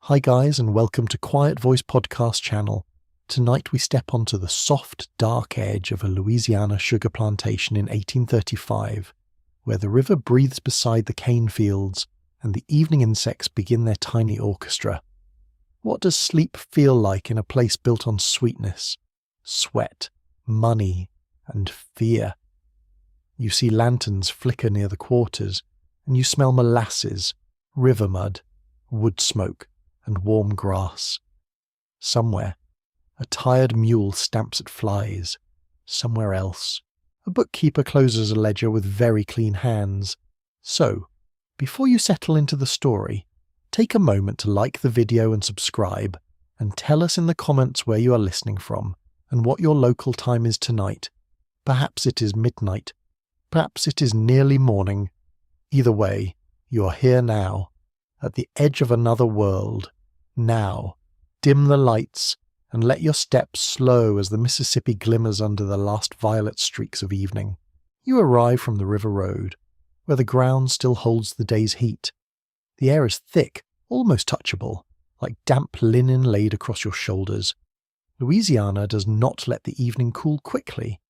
Hi guys, and welcome to Quiet Voice Podcast channel. Tonight we step onto the soft, dark edge of a Louisiana sugar plantation in 1835, where the river breathes beside the cane fields and the evening insects begin their tiny orchestra. What does sleep feel like in a place built on sweetness, sweat, money, and fear? You see lanterns flicker near the quarters, and you smell molasses, river mud, wood smoke, and warm grass. Somewhere, a tired mule stamps at flies. Somewhere else, a bookkeeper closes a ledger with very clean hands. So, before you settle into the story, take a moment to like the video and subscribe, and tell us in the comments where you are listening from and what your local time is tonight. Perhaps it is midnight. Perhaps it is nearly morning. Either way, you are here now, at the edge of another world. Now, dim the lights and let your steps slow as the Mississippi glimmers under the last violet streaks of evening. You arrive from the river road, where the ground still holds the day's heat. The air is thick, almost touchable, like damp linen laid across your shoulders. Louisiana does not let the evening cool quickly.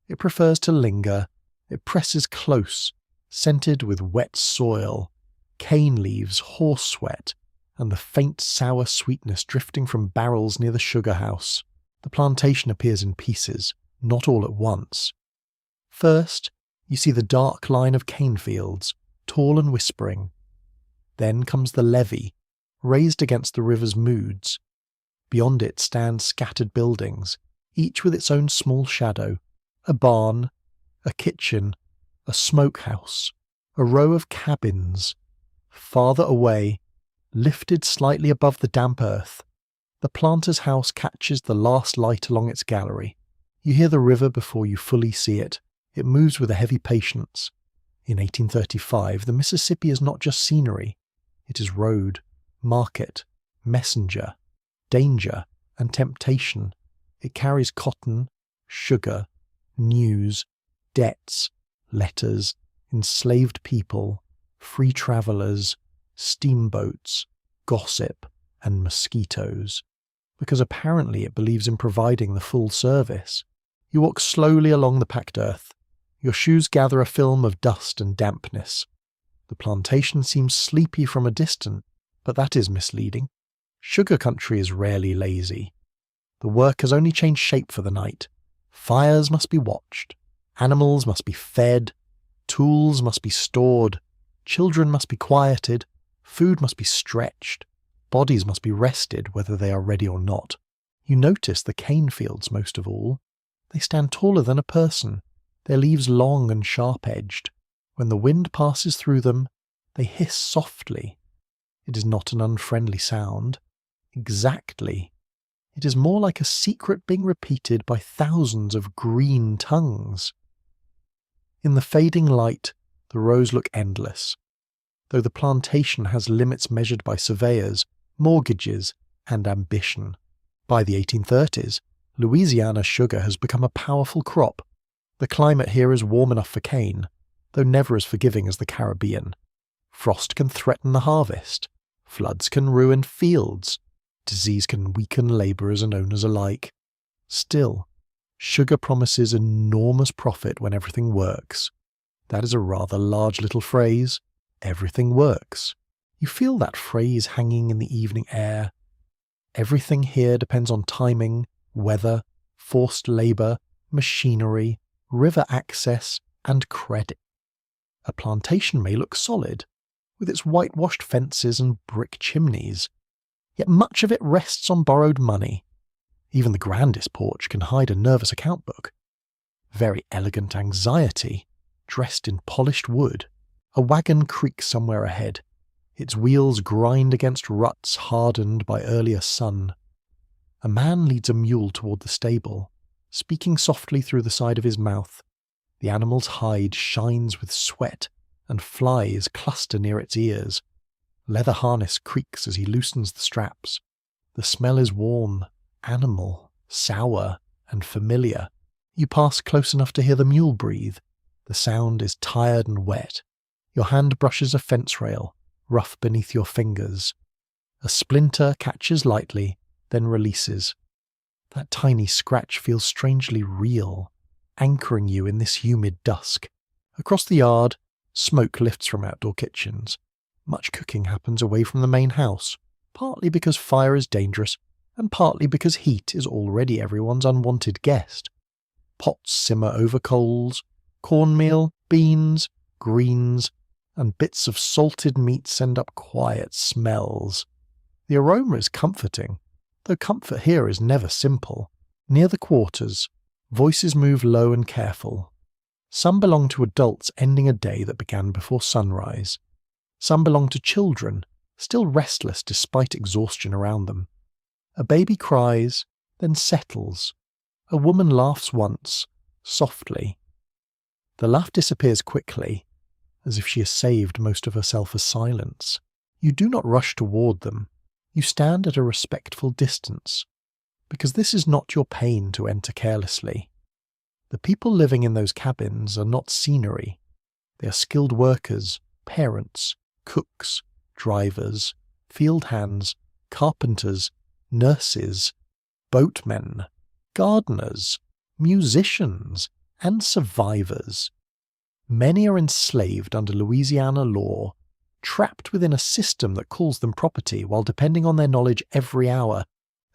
It prefers to linger. It presses close, scented with wet soil, cane leaves, horse sweat, and the faint sour sweetness drifting from barrels near the sugar house. The plantation appears in pieces, not all at once. First, you see the dark line of cane fields, tall and whispering. Then comes the levee, raised against the river's moods. Beyond it stand scattered buildings, each with its own small shadow, a barn, a kitchen, a smokehouse, a row of cabins. Farther away, lifted slightly above the damp earth, the planter's house catches the last light along its gallery. You hear the river before you fully see it. It moves with a heavy patience. In 1835, the Mississippi is not just scenery. It is road, market, messenger, danger, and temptation. It carries cotton, sugar, news, debts, letters, enslaved people, free travellers, steamboats, gossip, and mosquitoes, because apparently it believes in providing the full service. You walk slowly along the packed earth. Your shoes gather a film of dust and dampness. The plantation seems sleepy from a distance, but that is misleading. Sugar country is rarely lazy. The work has only changed shape for the night. Fires must be watched. Animals must be fed. Tools must be stored. Children must be quieted. Food must be stretched. Bodies must be rested, whether they are ready or not. You notice the cane fields most of all. They stand taller than a person, their leaves long and sharp-edged. When the wind passes through them, they hiss softly. It is not an unfriendly sound. Exactly. It is more like a secret being repeated by thousands of green tongues. In the fading light, the rows look endless, though the plantation has limits measured by surveyors, mortgages, and ambition. By the 1830s, Louisiana sugar has become a powerful crop. The climate here is warm enough for cane, though never as forgiving as the Caribbean. Frost can threaten the harvest. Floods can ruin fields. Disease can weaken labourers and owners alike. Still, sugar promises enormous profit when everything works. That is a rather large little phrase. Everything works. You feel that phrase hanging in the evening air. Everything here depends on timing, weather, forced labour, machinery, river access, and credit. A plantation may look solid, with its whitewashed fences and brick chimneys, yet much of it rests on borrowed money. Even the grandest porch can hide a nervous account book. Very elegant anxiety, dressed in polished wood. A wagon creaks somewhere ahead. Its wheels grind against ruts hardened by earlier sun. A man leads a mule toward the stable, speaking softly through the side of his mouth. The animal's hide shines with sweat, and flies cluster near its ears. Leather harness creaks as he loosens the straps. The smell is warm, animal, sour, and familiar. You pass close enough to hear the mule breathe. The sound is tired and wet. Your hand brushes a fence rail, rough beneath your fingers. A splinter catches lightly, then releases. That tiny scratch feels strangely real, anchoring you in this humid dusk. Across the yard, smoke lifts from outdoor kitchens. Much cooking happens away from the main house, partly because fire is dangerous, and partly because heat is already everyone's unwanted guest. Pots simmer over coals, cornmeal, beans, greens, and bits of salted meat send up quiet smells. The aroma is comforting, though comfort here is never simple. Near the quarters, voices move low and careful. Some belong to adults ending a day that began before sunrise. Some belong to children, still restless despite exhaustion around them. A baby cries, then settles. A woman laughs once, softly. The laugh disappears quickly, as if she has saved most of herself as silence. You do not rush toward them. You stand at a respectful distance, because this is not your pain to enter carelessly. The people living in those cabins are not scenery. They are skilled workers, parents, cooks, drivers, field hands, carpenters, nurses, boatmen, gardeners, musicians, and survivors. Many are enslaved under Louisiana law, trapped within a system that calls them property while depending on their knowledge every hour.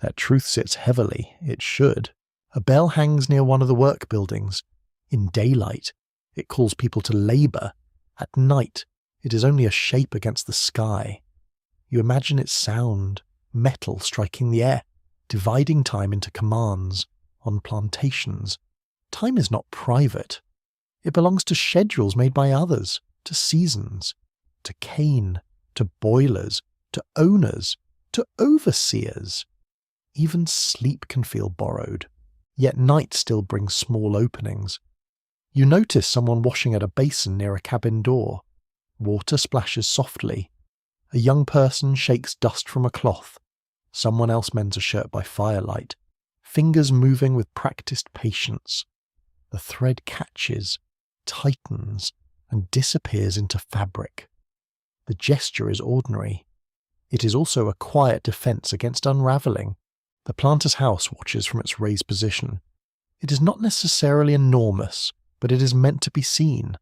That truth sits heavily, it should. A bell hangs near one of the work buildings. In daylight, it calls people to labour. At night, it is only a shape against the sky. You imagine its sound, metal striking the air, dividing time into commands. On plantations, time is not private. It belongs to schedules made by others, to seasons, to cane, to boilers, to owners, to overseers. Even sleep can feel borrowed, yet night still brings small openings. You notice someone washing at a basin near a cabin door. Water splashes softly. A young person shakes dust from a cloth. Someone else mends a shirt by firelight, fingers moving with practiced patience. The thread catches, tightens, and disappears into fabric. The gesture is ordinary. It is also a quiet defense against unraveling. The planter's house watches from its raised position. It is not necessarily enormous, but it is meant to be seen.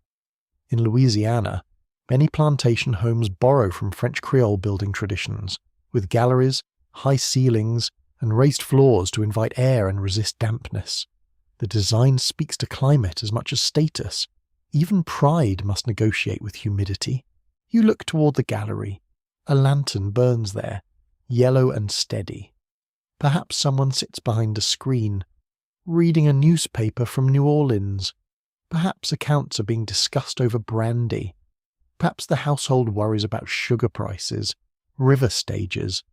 In Louisiana, many plantation homes borrow from French Creole building traditions, with galleries, high ceilings, and raised floors to invite air and resist dampness. The design speaks to climate as much as status. Even pride must negotiate with humidity. You look toward the gallery. A lantern burns there, yellow and steady. Perhaps someone sits behind a screen, reading a newspaper from New Orleans. Perhaps accounts are being discussed over brandy. Perhaps the household worries about sugar prices, river stages,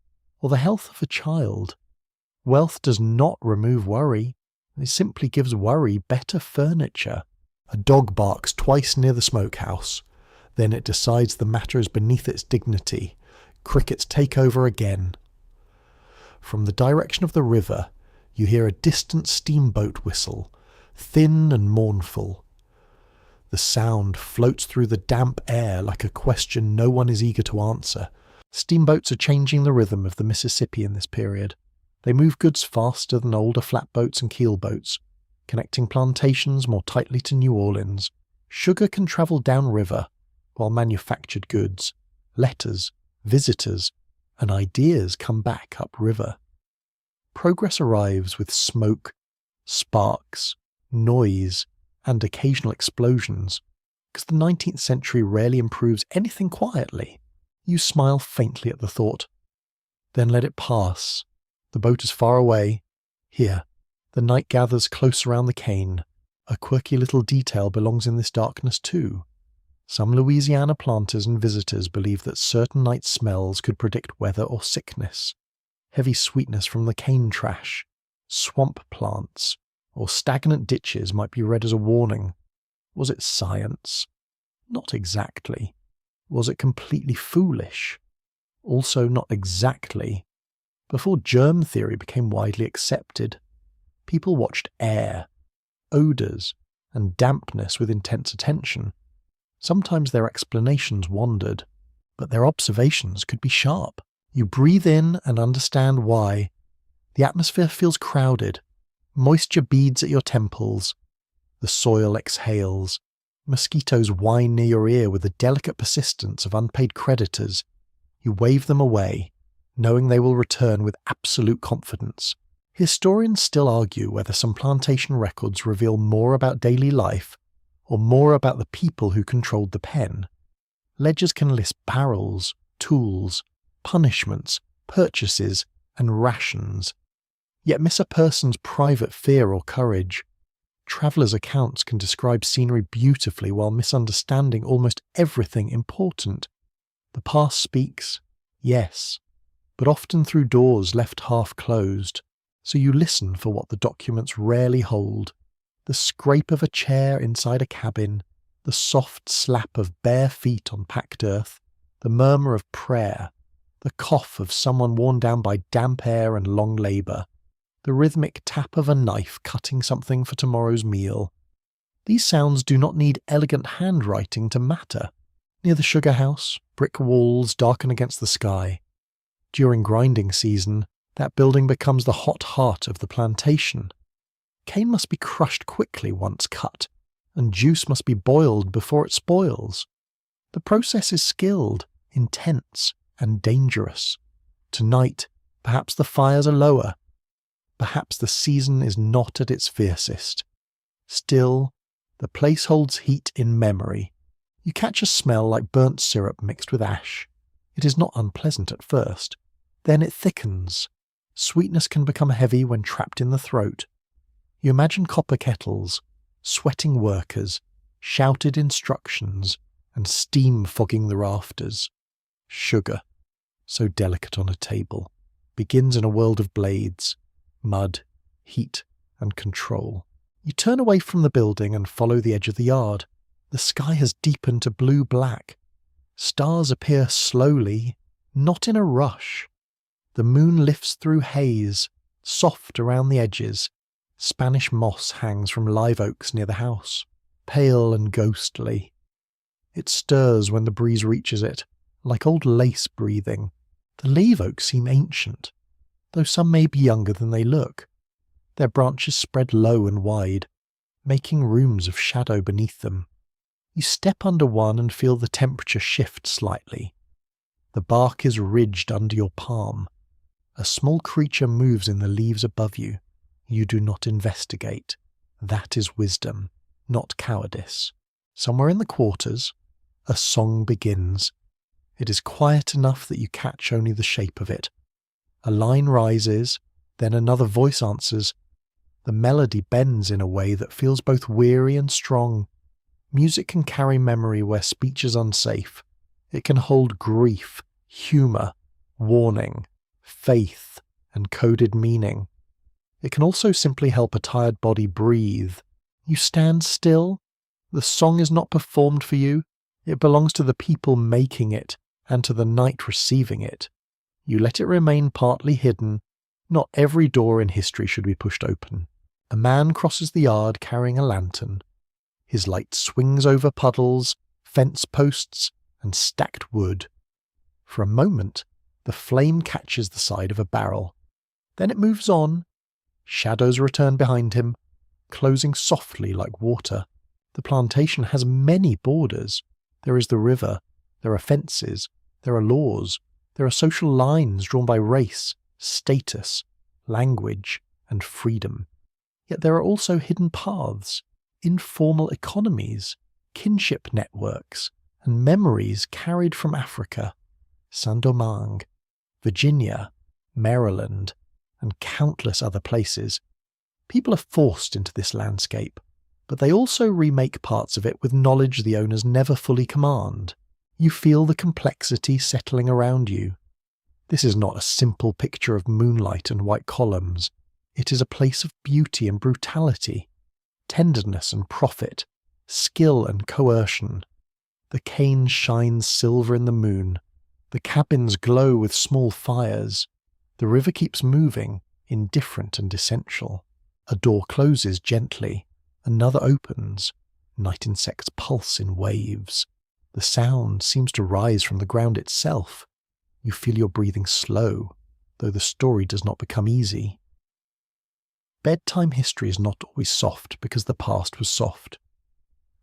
or the health of a child. Wealth does not remove worry. It simply gives worry better furniture. A dog barks twice near the smokehouse. Then it decides the matter is beneath its dignity. Crickets take over again. From the direction of the river, you hear a distant steamboat whistle, thin and mournful. The sound floats through the damp air like a question no one is eager to answer. Steamboats are changing the rhythm of the Mississippi in this period. They move goods faster than older flatboats and keelboats, connecting plantations more tightly to New Orleans. Sugar can travel downriver, while manufactured goods, letters, visitors, and ideas come back upriver. Progress arrives with smoke, sparks, noise, and occasional explosions, because the 19th century rarely improves anything quietly. You smile faintly at the thought. Then let it pass. The boat is far away. Here, the night gathers close around the cane. A quirky little detail belongs in this darkness too. Some Louisiana planters and visitors believe that certain night smells could predict weather or sickness. Heavy sweetness from the cane trash, swamp plants, or stagnant ditches might be read as a warning. Was it science? Not exactly. Was it completely foolish? Also not exactly. Before germ theory became widely accepted, people watched air, odours, and dampness with intense attention. Sometimes their explanations wandered, but their observations could be sharp. You breathe in and understand why. The atmosphere feels crowded. Moisture beads at your temples. The soil exhales. Mosquitoes whine near your ear with the delicate persistence of unpaid creditors. You wave them away, knowing they will return with absolute confidence. Historians still argue whether some plantation records reveal more about daily life or more about the people who controlled the pen. Ledgers can list barrels, tools, punishments, purchases, and rations, yet miss a person's private fear or courage. Travellers' accounts can describe scenery beautifully while misunderstanding almost everything important. The past speaks, yes, but often through doors left half closed, so you listen for what the documents rarely hold. The scrape of a chair inside a cabin, the soft slap of bare feet on packed earth, the murmur of prayer, the cough of someone worn down by damp air and long labour, the rhythmic tap of a knife cutting something for tomorrow's meal. These sounds do not need elegant handwriting to matter. Near the sugar house, brick walls darken against the sky. During grinding season, that building becomes the hot heart of the plantation. Cane must be crushed quickly once cut, and juice must be boiled before it spoils. The process is skilled, intense, and dangerous. Tonight, perhaps the fires are lower. Perhaps the season is not at its fiercest. Still, the place holds heat in memory. You catch a smell like burnt syrup mixed with ash. It is not unpleasant at first. Then it thickens. Sweetness can become heavy when trapped in the throat. You imagine copper kettles, sweating workers, shouted instructions, and steam fogging the rafters. Sugar, so delicate on a table, begins in a world of blades, mud, heat, and control. You turn away from the building and follow the edge of the yard. The sky has deepened to blue-black. Stars appear slowly, not in a rush. The moon lifts through haze, soft around the edges. Spanish moss hangs from live oaks near the house, pale and ghostly. It stirs when the breeze reaches it, like old lace breathing. The live oaks seem ancient, though some may be younger than they look. Their branches spread low and wide, making rooms of shadow beneath them. You step under one and feel the temperature shift slightly. The bark is ridged under your palm. A small creature moves in the leaves above you. You do not investigate. That is wisdom, not cowardice. Somewhere in the quarters, a song begins. It is quiet enough that you catch only the shape of it. A line rises, then another voice answers. The melody bends in a way that feels both weary and strong. Music can carry memory where speech is unsafe. It can hold grief, humour, warning, faith, and coded meaning. It can also simply help a tired body breathe. You stand still. The song is not performed for you. It belongs to the people making it and to the night receiving it. You let it remain partly hidden. Not every door in history should be pushed open. A man crosses the yard carrying a lantern. His light swings over puddles, fence posts, and stacked wood. For a moment, the flame catches the side of a barrel. Then it moves on. Shadows return behind him, closing softly like water. The plantation has many borders. There is the river, there are fences, there are laws, there are social lines drawn by race, status, language, and freedom. Yet there are also hidden paths, informal economies, kinship networks, and memories carried from Africa, Saint-Domingue, Virginia, Maryland, and countless other places. People are forced into this landscape, but they also remake parts of it with knowledge the owners never fully command. You feel the complexity settling around you. This is not a simple picture of moonlight and white columns. It is a place of beauty and brutality, tenderness and profit, skill and coercion. The cane shines silver in the moon. The cabins glow with small fires. The river keeps moving, indifferent and essential. A door closes gently. Another opens. Night insects pulse in waves. The sound seems to rise from the ground itself. You feel your breathing slow, though the story does not become easy. Bedtime history is not always soft because the past was soft.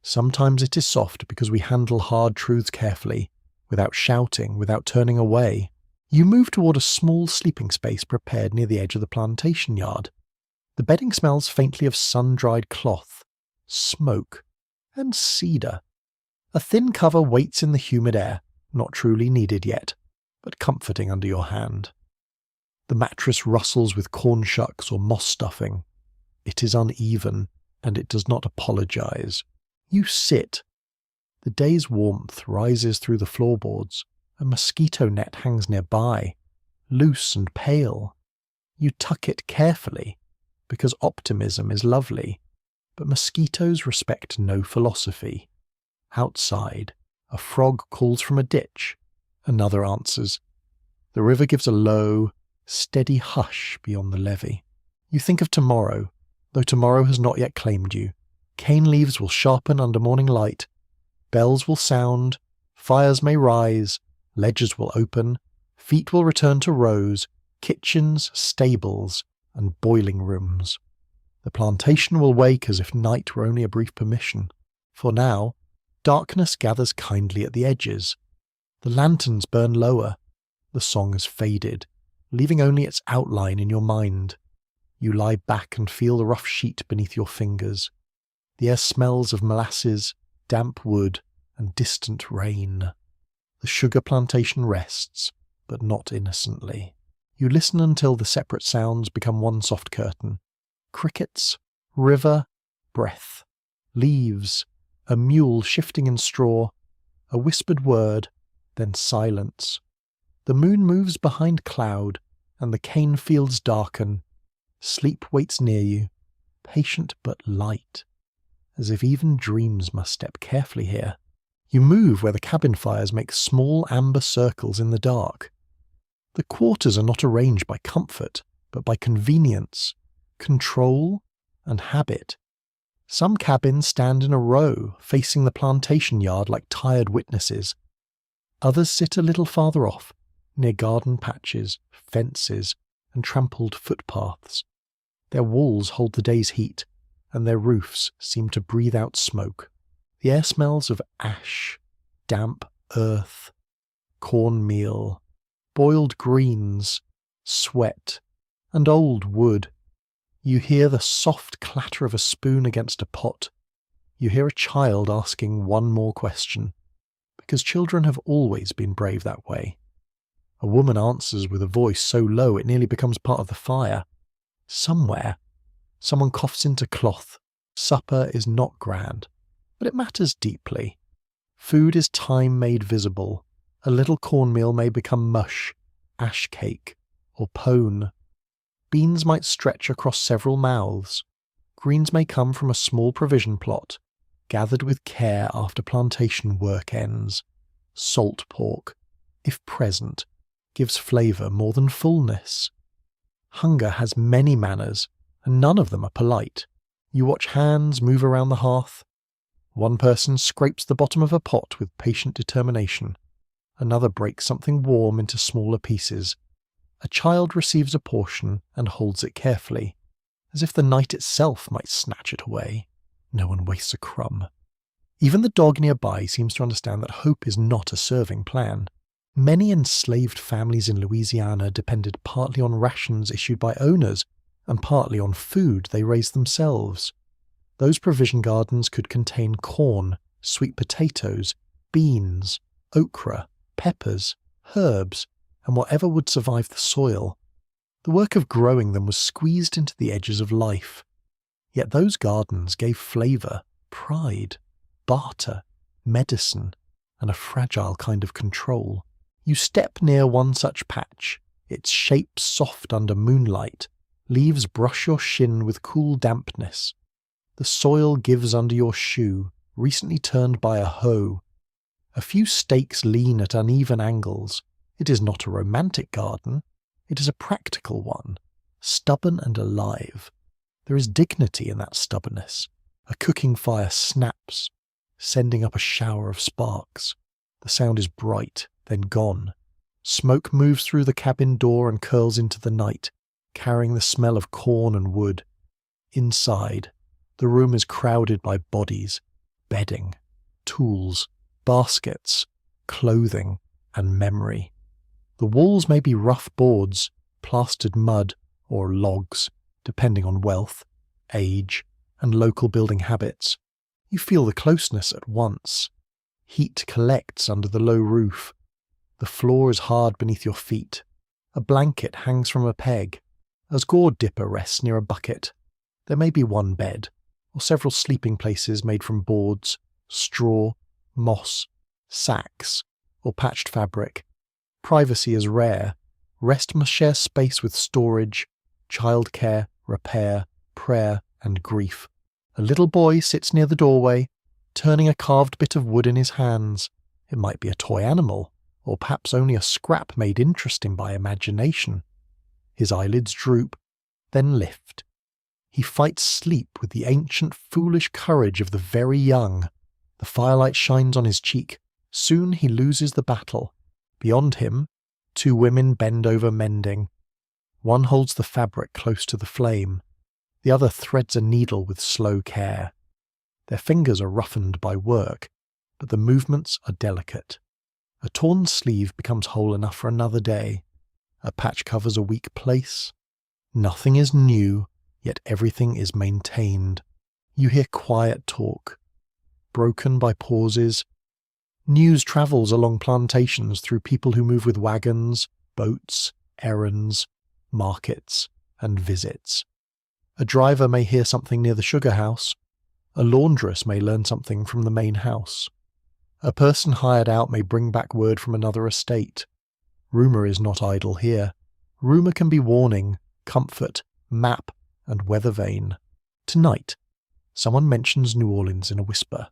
Sometimes it is soft because we handle hard truths carefully, without shouting, without turning away. You move toward a small sleeping space prepared near the edge of the plantation yard. The bedding smells faintly of sun-dried cloth, smoke, and cedar. A thin cover waits in the humid air, not truly needed yet, but comforting under your hand. The mattress rustles with corn shucks or moss stuffing. It is uneven, and it does not apologize. You sit. The day's warmth rises through the floorboards. A mosquito net hangs nearby, loose and pale. You tuck it carefully, because optimism is lovely, but mosquitoes respect no philosophy. Outside, a frog calls from a ditch. Another answers. The river gives a low, steady hush beyond the levee. You think of tomorrow, though tomorrow has not yet claimed you. Cane leaves will sharpen under morning light. Bells will sound, fires may rise, ledgers will open, feet will return to rows, kitchens, stables, and boiling rooms. The plantation will wake as if night were only a brief permission. For now, darkness gathers kindly at the edges. The lanterns burn lower. The song has faded, leaving only its outline in your mind. You lie back and feel the rough sheet beneath your fingers. The air smells of molasses, damp wood, and distant rain. The sugar plantation rests, but not innocently. You listen until the separate sounds become one soft curtain. Crickets, river, breath, leaves, a mule shifting in straw, a whispered word, then silence. The moon moves behind cloud, and the cane fields darken. Sleep waits near you, patient but light, as if even dreams must step carefully here. You move where the cabin fires make small amber circles in the dark. The quarters are not arranged by comfort, but by convenience, control, and habit. Some cabins stand in a row, facing the plantation yard like tired witnesses. Others sit a little farther off, near garden patches, fences, and trampled footpaths. Their walls hold the day's heat, and their roofs seem to breathe out smoke. The air smells of ash, damp earth, cornmeal, boiled greens, sweat, and old wood. You hear the soft clatter of a spoon against a pot. You hear a child asking one more question, because children have always been brave that way. A woman answers with a voice so low it nearly becomes part of the fire. Somewhere, someone coughs into cloth. Supper is not grand, but it matters deeply. Food is time made visible. A little cornmeal may become mush, ash cake, or pone. Beans might stretch across several mouths. Greens may come from a small provision plot, gathered with care after plantation work ends. Salt pork, if present, gives flavour more than fullness. Hunger has many manners, and none of them are polite. You watch hands move around the hearth. One person scrapes the bottom of a pot with patient determination. Another breaks something warm into smaller pieces. A child receives a portion and holds it carefully, as if the night itself might snatch it away. No one wastes a crumb. Even the dog nearby seems to understand that hope is not a serving plan. Many enslaved families in Louisiana depended partly on rations issued by owners and partly on food they raised themselves. Those provision gardens could contain corn, sweet potatoes, beans, okra, peppers, herbs, and whatever would survive the soil. The work of growing them was squeezed into the edges of life. Yet those gardens gave flavour, pride, barter, medicine, and a fragile kind of control. You step near one such patch, its shape soft under moonlight, leaves brush your shin with cool dampness. The soil gives under your shoe, recently turned by a hoe. A few stakes lean at uneven angles. It is not a romantic garden. It is a practical one, stubborn and alive. There is dignity in that stubbornness. A cooking fire snaps, sending up a shower of sparks. The sound is bright, then gone. Smoke moves through the cabin door and curls into the night, carrying the smell of corn and wood. Inside, the room is crowded by bodies, bedding, tools, baskets, clothing, and memory. The walls may be rough boards, plastered mud, or logs, depending on wealth, age, and local building habits. You feel the closeness at once. Heat collects under the low roof. The floor is hard beneath your feet. A blanket hangs from a peg. A gourd dipper rests near a bucket. There may be one bed, or several sleeping places made from boards, straw, moss, sacks, or patched fabric. Privacy is rare. Rest must share space with storage, childcare, repair, prayer, and grief. A little boy sits near the doorway, turning a carved bit of wood in his hands. It might be a toy animal, or perhaps only a scrap made interesting by imagination. His eyelids droop, then lift. He fights sleep with the ancient foolish courage of the very young. The firelight shines on his cheek. Soon he loses the battle. Beyond him, two women bend over mending. One holds the fabric close to the flame. The other threads a needle with slow care. Their fingers are roughened by work, but the movements are delicate. A torn sleeve becomes whole enough for another day. A patch covers a weak place. Nothing is new, yet everything is maintained. You hear quiet talk, broken by pauses. News travels along plantations through people who move with wagons, boats, errands, markets, and visits. A driver may hear something near the sugar house. A laundress may learn something from the main house. A person hired out may bring back word from another estate. Rumour is not idle here. Rumour can be warning, comfort, map, and weather vane. Tonight, someone mentions New Orleans in a whisper.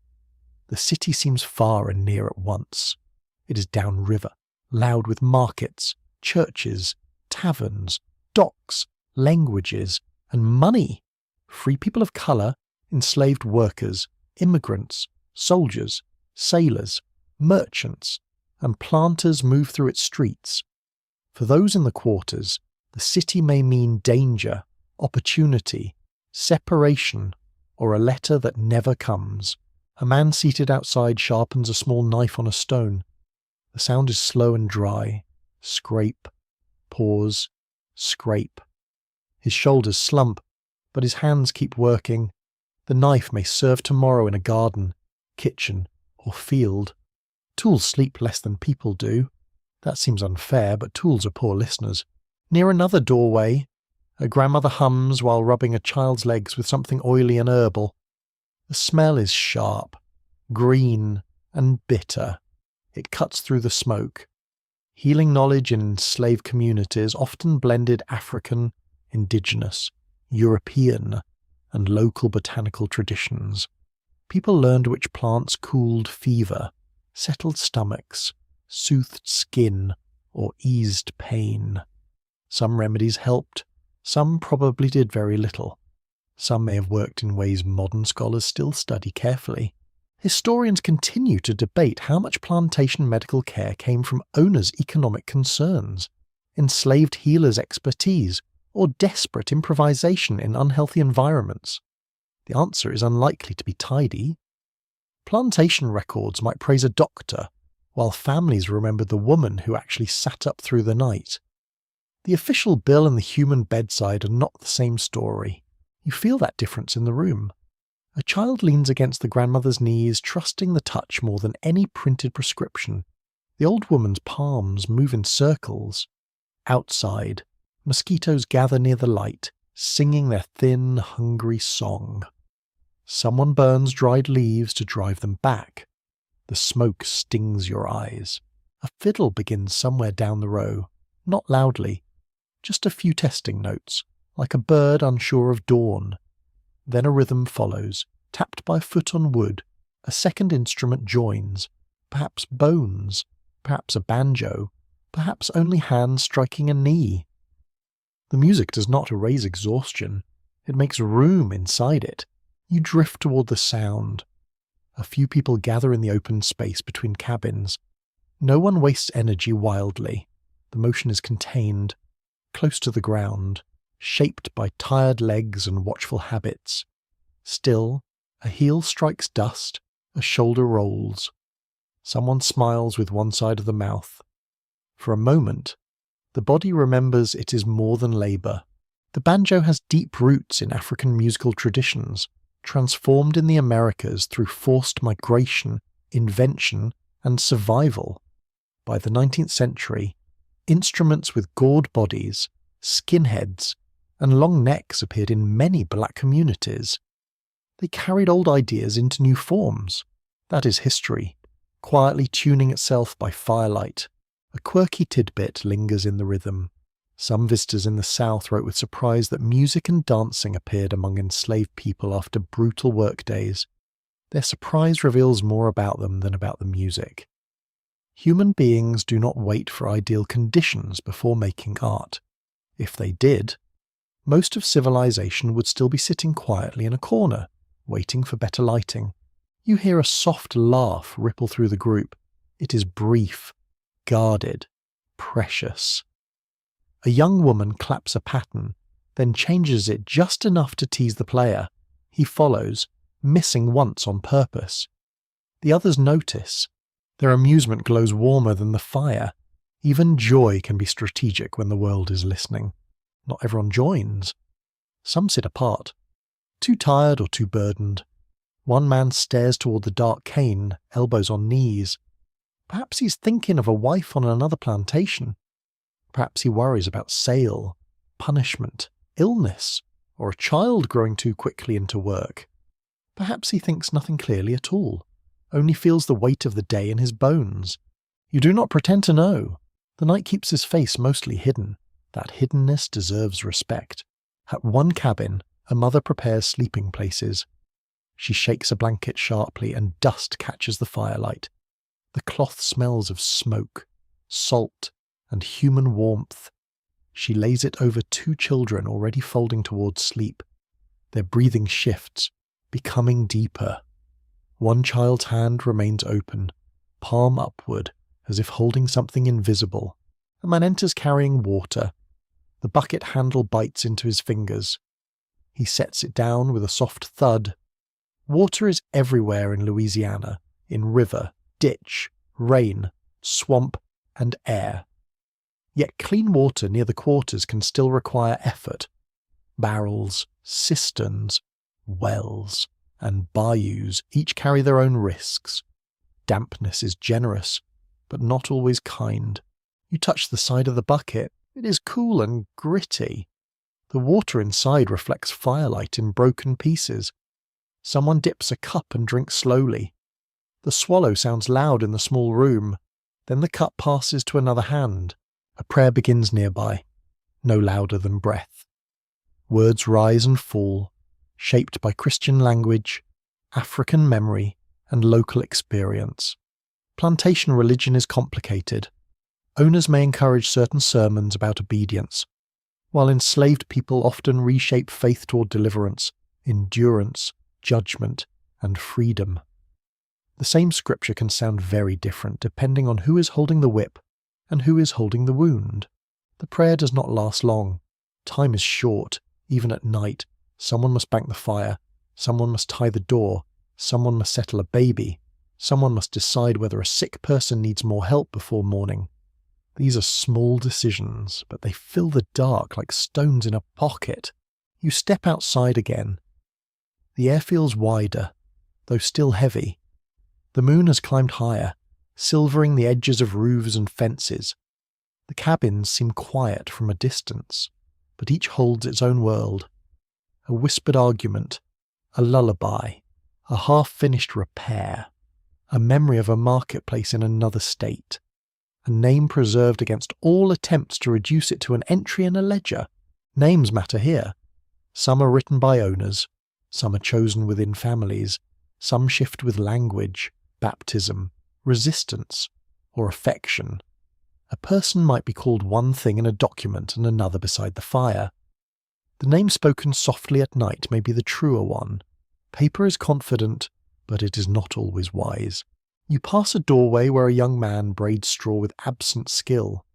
The city seems far and near at once. It is downriver, loud with markets, churches, taverns, docks, languages, and money. Free people of colour, enslaved workers, immigrants, soldiers, sailors, merchants, and planters move through its streets. For those in the quarters, the city may mean danger, opportunity, separation, or a letter that never comes. A man seated outside sharpens a small knife on a stone. The sound is slow and dry. Scrape, pause, scrape. His shoulders slump, but his hands keep working. The knife may serve tomorrow in a garden, kitchen, or field. Tools sleep less than people do. That seems unfair, but tools are poor listeners. Near another doorway, a grandmother hums while rubbing a child's legs with something oily and herbal. The smell is sharp, green, and bitter. It cuts through the smoke. Healing knowledge in enslaved communities often blended African, indigenous, European, and local botanical traditions. People learned which plants cooled fever, settled stomachs, soothed skin, or eased pain. Some remedies helped, some probably did very little. Some may have worked in ways modern scholars still study carefully. Historians continue to debate how much plantation medical care came from owners' economic concerns, enslaved healers' expertise, or desperate improvisation in unhealthy environments. The answer is unlikely to be tidy. Plantation records might praise a doctor, while families remember the woman who actually sat up through the night. The official bill and the human bedside are not the same story. You feel that difference in the room. A child leans against the grandmother's knees, trusting the touch more than any printed prescription. The old woman's palms move in circles. Outside, mosquitoes gather near the light, singing their thin, hungry song. Someone burns dried leaves to drive them back. The smoke stings your eyes. A fiddle begins somewhere down the row, not loudly, just a few testing notes, like a bird unsure of dawn. Then a rhythm follows, tapped by a foot on wood. A second instrument joins, perhaps bones, perhaps a banjo, perhaps only hands striking a knee. The music does not erase exhaustion. It makes room inside it. You drift toward the sound. A few people gather in the open space between cabins. No one wastes energy wildly. The motion is contained, close to the ground, shaped by tired legs and watchful habits. Still, a heel strikes dust, a shoulder rolls. Someone smiles with one side of the mouth. For a moment, the body remembers it is more than labour. The banjo has deep roots in African musical traditions, transformed in the Americas through forced migration, invention, and survival. By the 19th century, instruments with gored bodies, skinheads, and long necks appeared in many black communities. They carried old ideas into new forms. That is history, quietly tuning itself by firelight. A quirky tidbit lingers in the rhythm. Some visitors in the South wrote with surprise that music and dancing appeared among enslaved people after brutal workdays. Their surprise reveals more about them than about the music. Human beings do not wait for ideal conditions before making art. If they did, most of civilization would still be sitting quietly in a corner, waiting for better lighting. You hear a soft laugh ripple through the group. It is brief, guarded, precious. A young woman claps a pattern, then changes it just enough to tease the player. He follows, missing once on purpose. The others notice. Their amusement glows warmer than the fire. Even joy can be strategic when the world is listening. Not everyone joins. Some sit apart, too tired or too burdened. One man stares toward the dark cane, elbows on knees. Perhaps he's thinking of a wife on another plantation. Perhaps he worries about sale, punishment, illness, or a child growing too quickly into work. Perhaps he thinks nothing clearly at all, only feels the weight of the day in his bones. You do not pretend to know. The night keeps his face mostly hidden. That hiddenness deserves respect. At one cabin, a mother prepares sleeping places. She shakes a blanket sharply and dust catches the firelight. The cloth smells of smoke, salt, and human warmth. She lays it over two children already folding towards sleep. Their breathing shifts, becoming deeper. One child's hand remains open, palm upward, as if holding something invisible. A man enters carrying water. The bucket handle bites into his fingers. He sets it down with a soft thud. Water is everywhere in Louisiana, in river, ditch, rain, swamp, and air. Yet clean water near the quarters can still require effort. Barrels, cisterns, wells, and bayous each carry their own risks. Dampness is generous, but not always kind. You touch the side of the bucket, it is cool and gritty. The water inside reflects firelight in broken pieces. Someone dips a cup and drinks slowly. The swallow sounds loud in the small room. Then the cup passes to another hand. A prayer begins nearby, no louder than breath. Words rise and fall, shaped by Christian language, African memory, and local experience. Plantation religion is complicated. Owners may encourage certain sermons about obedience, while enslaved people often reshape faith toward deliverance, endurance, judgment, and freedom. The same scripture can sound very different depending on who is holding the whip and who is holding the wound. The prayer does not last long. Time is short. Even at night, someone must bank the fire, someone must tie the door, someone must settle a baby, someone must decide whether a sick person needs more help before morning. These are small decisions, but they fill the dark like stones in a pocket. You step outside again. The air feels wider, though still heavy. The moon has climbed higher, silvering the edges of roofs and fences. The cabins seem quiet from a distance, but each holds its own world. A whispered argument, a lullaby, a half-finished repair, a memory of a marketplace in another state, a name preserved against all attempts to reduce it to an entry in a ledger. Names matter here. Some are written by owners, some are chosen within families, some shift with language, baptism, resistance, or affection. A person might be called one thing in a document and another beside the fire. The name spoken softly at night may be the truer one. Paper is confident, but it is not always wise. You pass a doorway where a young man braids straw with absent skill.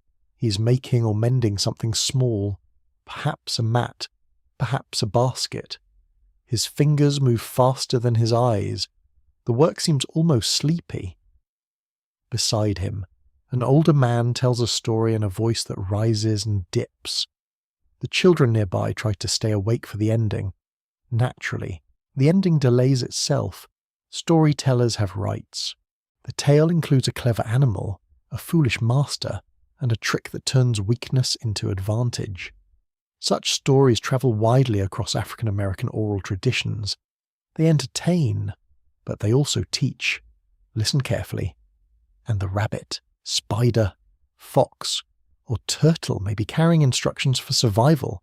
He is making or mending something small, perhaps a mat, perhaps a basket. His fingers move faster than his eyes. The work seems almost sleepy. Beside him, an older man tells a story in a voice that rises and dips. The children nearby try to stay awake for the ending. Naturally, the ending delays itself. Storytellers have rights. The tale includes a clever animal, a foolish master, and a trick that turns weakness into advantage. Such stories travel widely across African American oral traditions. They entertain, but they also teach. Listen carefully. And the rabbit, spider, fox, or turtle may be carrying instructions for survival.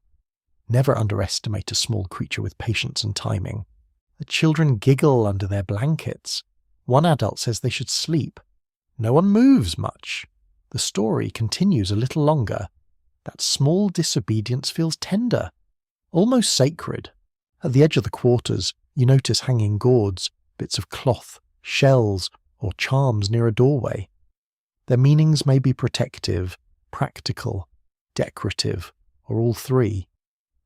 Never underestimate a small creature with patience and timing. The children giggle under their blankets. One adult says they should sleep. No one moves much. The story continues a little longer. That small disobedience feels tender, almost sacred. At the edge of the quarters, you notice hanging gourds, bits of cloth, shells, or charms near a doorway. Their meanings may be protective, practical, decorative, or all three.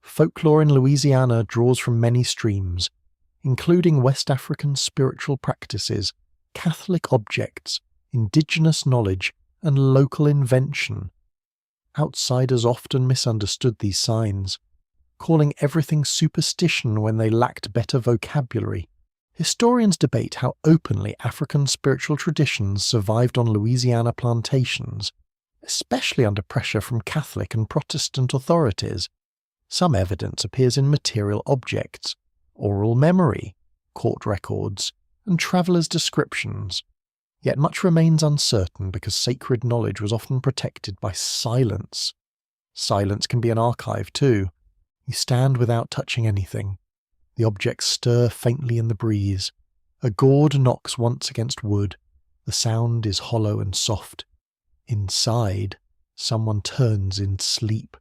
Folklore in Louisiana draws from many streams, including West African spiritual practices, Catholic objects, indigenous knowledge, and local invention. Outsiders often misunderstood these signs, calling everything superstition when they lacked better vocabulary. Historians debate how openly African spiritual traditions survived on Louisiana plantations, especially under pressure from Catholic and Protestant authorities. Some evidence appears in material objects, oral memory, court records, and travellers' descriptions. Yet much remains uncertain because sacred knowledge was often protected by silence. Silence can be an archive too. You stand without touching anything. The objects stir faintly in the breeze. A gourd knocks once against wood. The sound is hollow and soft. Inside, someone turns in sleep.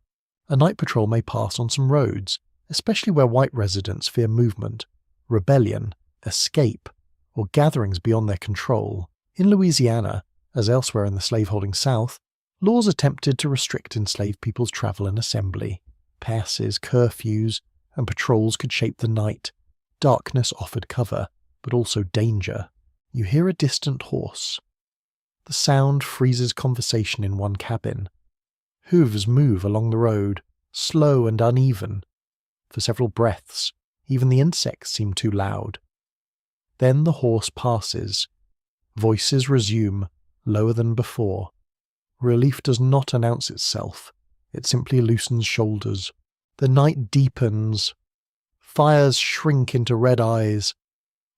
A night patrol may pass on some roads, especially where white residents fear movement, rebellion, escape, or gatherings beyond their control. In Louisiana, as elsewhere in the slaveholding South, laws attempted to restrict enslaved people's travel and assembly. Passes, curfews, and patrols could shape the night. Darkness offered cover, but also danger. You hear a distant horse. The sound freezes conversation in one cabin. Hooves move along the road, slow and uneven. For several breaths, even the insects seem too loud. Then the horse passes. Voices resume, lower than before. Relief does not announce itself. It simply loosens shoulders. The night deepens. Fires shrink into red eyes.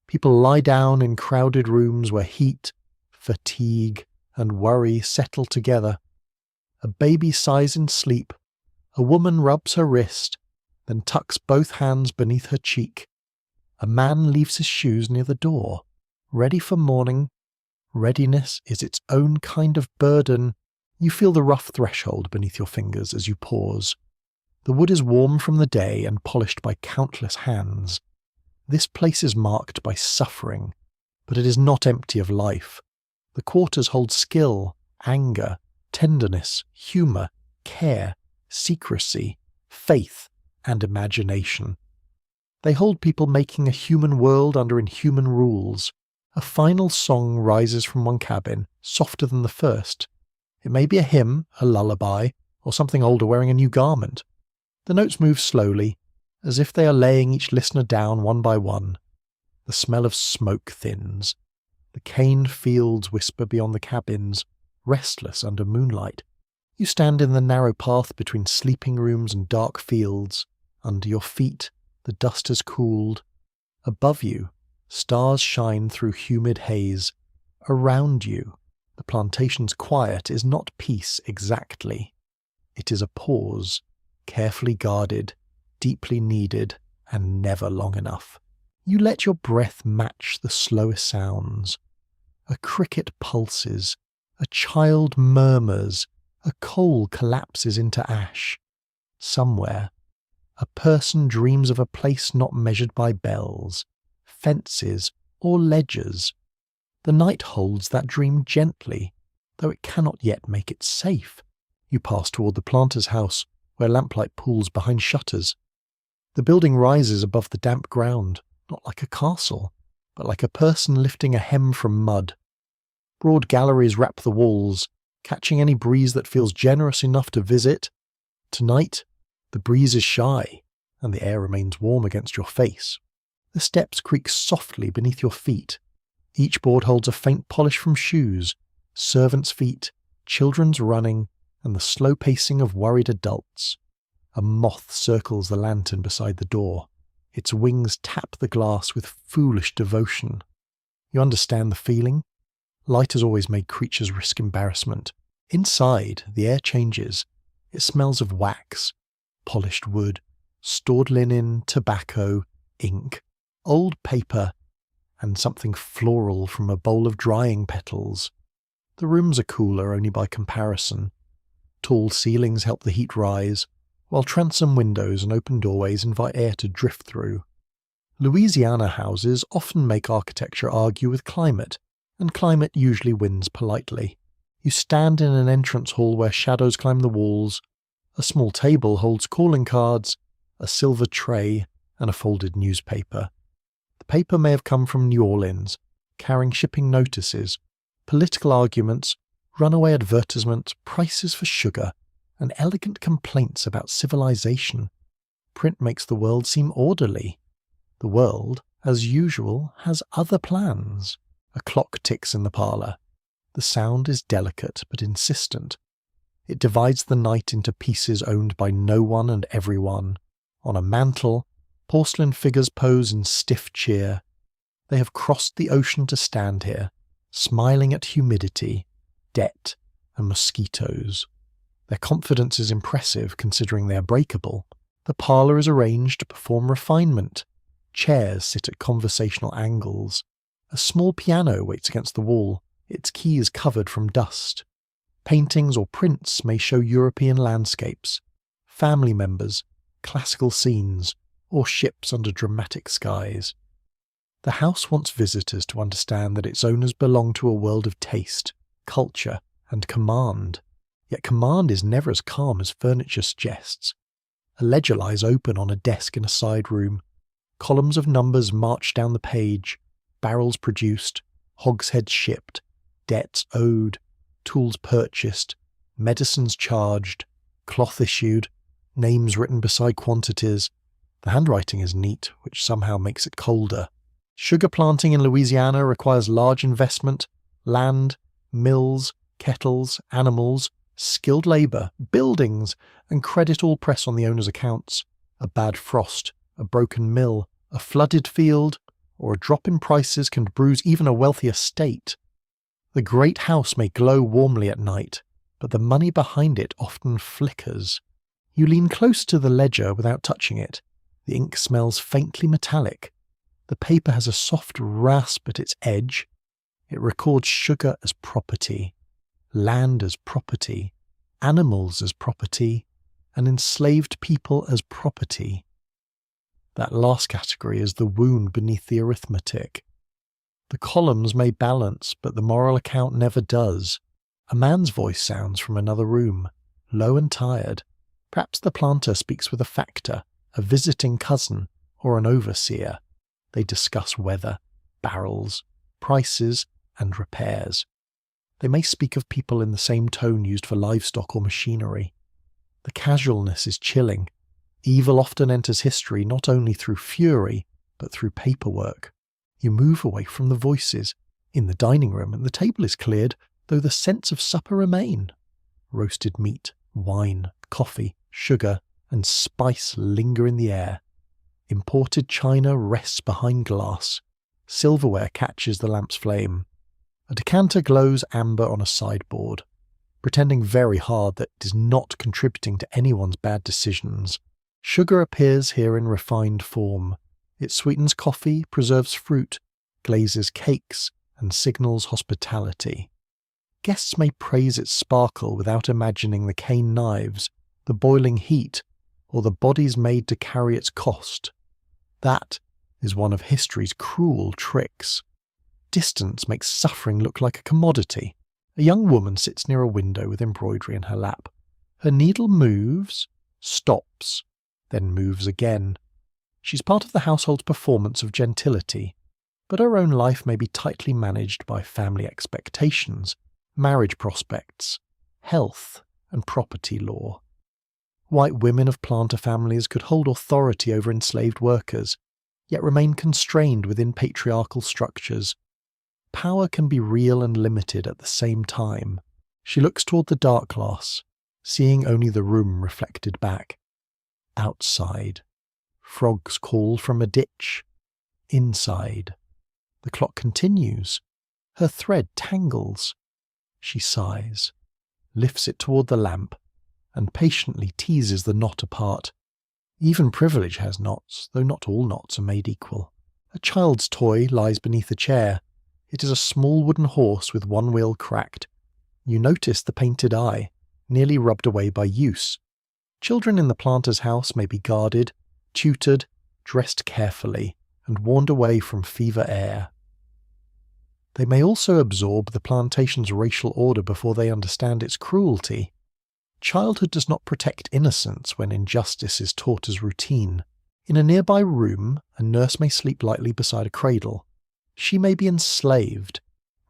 People lie down in crowded rooms where heat, fatigue, and worry settle together. A baby sighs in sleep. A woman rubs her wrist, then tucks both hands beneath her cheek. A man leaves his shoes near the door, ready for morning. Readiness is its own kind of burden. You feel the rough threshold beneath your fingers as you pause. The wood is warm from the day and polished by countless hands. This place is marked by suffering, but it is not empty of life. The quarters hold skill, anger, tenderness, humour, care, secrecy, faith, and imagination. They hold people making a human world under inhuman rules. A final song rises from one cabin, softer than the first. It may be a hymn, a lullaby, or something older wearing a new garment. The notes move slowly, as if they are laying each listener down one by one. The smell of smoke thins. The caned fields whisper beyond the cabins, restless under moonlight. You stand in the narrow path between sleeping rooms and dark fields. Under your feet, the dust has cooled. Above you, stars shine through humid haze. Around you, the plantation's quiet is not peace exactly. It is a pause, carefully guarded, deeply needed, and never long enough. You let your breath match the slowest sounds. A cricket pulses, a child murmurs, a coal collapses into ash. Somewhere, a person dreams of a place not measured by bells, fences, or ledgers. The night holds that dream gently, though it cannot yet make it safe. You pass toward the planter's house, where lamplight pools behind shutters. The building rises above the damp ground, not like a castle, but like a person lifting a hem from mud. Broad galleries wrap the walls, catching any breeze that feels generous enough to visit. Tonight, the breeze is shy, and the air remains warm against your face. The steps creak softly beneath your feet. Each board holds a faint polish from shoes, servants' feet, children's running, and the slow pacing of worried adults. A moth circles the lantern beside the door. Its wings tap the glass with foolish devotion. You understand the feeling? Light has always made creatures risk embarrassment. Inside, the air changes. It smells of wax, polished wood, stored linen, tobacco, ink, old paper, and something floral from a bowl of drying petals. The rooms are cooler only by comparison. Tall ceilings help the heat rise, while transom windows and open doorways invite air to drift through. Louisiana houses often make architecture argue with climate, and climate usually wins politely. You stand in an entrance hall where shadows climb the walls. A small table holds calling cards, a silver tray, and a folded newspaper. The paper may have come from New Orleans, carrying shipping notices, political arguments, runaway advertisements, prices for sugar, and elegant complaints about civilization. Print makes the world seem orderly. The world, as usual, has other plans. A clock ticks in the parlour. The sound is delicate but insistent. It divides the night into pieces owned by no one and everyone. On a mantel, porcelain figures pose in stiff cheer. They have crossed the ocean to stand here, smiling at humidity, debt, and mosquitoes. Their confidence is impressive considering they are breakable. The parlour is arranged to perform refinement. Chairs sit at conversational angles. A small piano waits against the wall, its keys covered from dust. Paintings or prints may show European landscapes, family members, classical scenes, or ships under dramatic skies. The house wants visitors to understand that its owners belong to a world of taste, culture, and command. Yet command is never as calm as furniture suggests. A ledger lies open on a desk in a side room. Columns of numbers march down the page, barrels produced, hogsheads shipped, debts owed, tools purchased, medicines charged, cloth issued, names written beside quantities. The handwriting is neat, which somehow makes it colder. Sugar planting in Louisiana requires large investment, land, mills, kettles, animals, skilled labour, buildings, and credit all press on the owner's accounts. A bad frost, a broken mill, a flooded field, or a drop in prices can bruise even a wealthy estate. The great house may glow warmly at night, but the money behind it often flickers. You lean close to the ledger without touching it. The ink smells faintly metallic. The paper has a soft rasp at its edge. It records sugar as property, land as property, animals as property, and enslaved people as property. That last category is the wound beneath the arithmetic. The columns may balance, but the moral account never does. A man's voice sounds from another room, low and tired. Perhaps the planter speaks with a factor, a visiting cousin, or an overseer. They discuss weather, barrels, prices, and repairs. They may speak of people in the same tone used for livestock or machinery. The casualness is chilling. Evil often enters history not only through fury, but through paperwork. You move away from the voices. In the dining room, and the table is cleared, though the scents of supper remain. Roasted meat, wine, coffee, sugar, and spice linger in the air. Imported china rests behind glass. Silverware catches the lamp's flame. A decanter glows amber on a sideboard, pretending very hard that it is not contributing to anyone's bad decisions. Sugar appears here in refined form. It sweetens coffee, preserves fruit, glazes cakes, and signals hospitality. Guests may praise its sparkle without imagining the cane knives, the boiling heat, or the bodies made to carry its cost. That is one of history's cruel tricks. Distance makes suffering look like a commodity. A young woman sits near a window with embroidery in her lap. Her needle moves, stops, then moves again. She's part of the household's performance of gentility, but her own life may be tightly managed by family expectations, marriage prospects, health, and property law. White women of planter families could hold authority over enslaved workers, yet remain constrained within patriarchal structures. Power can be real and limited at the same time. She looks toward the dark glass, seeing only the room reflected back. Outside. Frogs call from a ditch. Inside. The clock continues. Her thread tangles. She sighs, lifts it toward the lamp, and patiently teases the knot apart. Even privilege has knots, though not all knots are made equal. A child's toy lies beneath a chair. It is a small wooden horse with one wheel cracked. You notice the painted eye, nearly rubbed away by use. Children in the planter's house may be guarded, tutored, dressed carefully, and warned away from fever air. They may also absorb the plantation's racial order before they understand its cruelty. Childhood does not protect innocence when injustice is taught as routine. In a nearby room, a nurse may sleep lightly beside a cradle. She may be enslaved,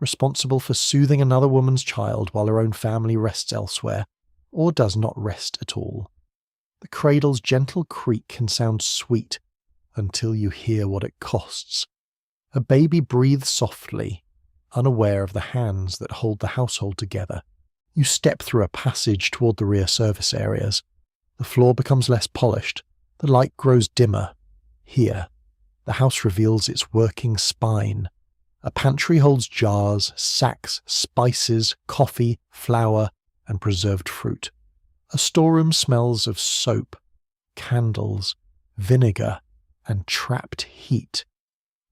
responsible for soothing another woman's child while her own family rests elsewhere, or does not rest at all. The cradle's gentle creak can sound sweet until you hear what it costs. A baby breathes softly, unaware of the hands that hold the household together. You step through a passage toward the rear service areas. The floor becomes less polished. The light grows dimmer. Here, the house reveals its working spine. A pantry holds jars, sacks, spices, coffee, flour, and preserved fruit. A storeroom smells of soap, candles, vinegar, and trapped heat.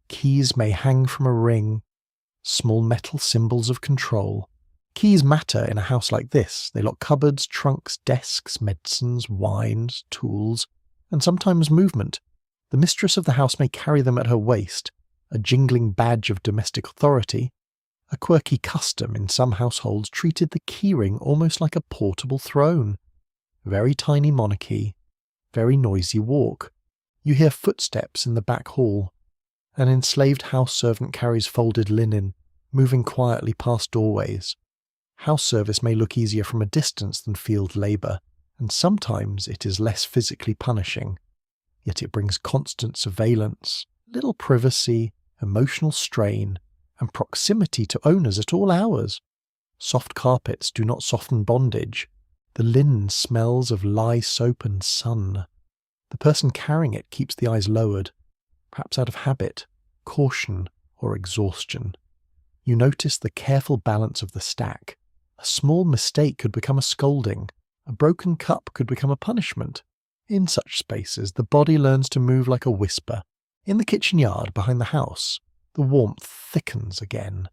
Keys may hang from a ring, small metal symbols of control. Keys matter in a house like this. They lock cupboards, trunks, desks, medicines, wines, tools, and sometimes movement. The mistress of the house may carry them at her waist, a jingling badge of domestic authority. A quirky custom in some households treated the keyring almost like a portable throne. Very tiny monarchy, very noisy walk. You hear footsteps in the back hall. An enslaved house servant carries folded linen, moving quietly past doorways. House service may look easier from a distance than field labour, and sometimes it is less physically punishing. Yet it brings constant surveillance, little privacy, emotional strain, and proximity to owners at all hours. Soft carpets do not soften bondage. The linen smells of lye soap and sun. The person carrying it keeps the eyes lowered, perhaps out of habit, caution, or exhaustion. You notice the careful balance of the stack. A small mistake could become a scolding. A broken cup could become a punishment. In such spaces, the body learns to move like a whisper. In the kitchen yard behind the house, the warmth thickens again.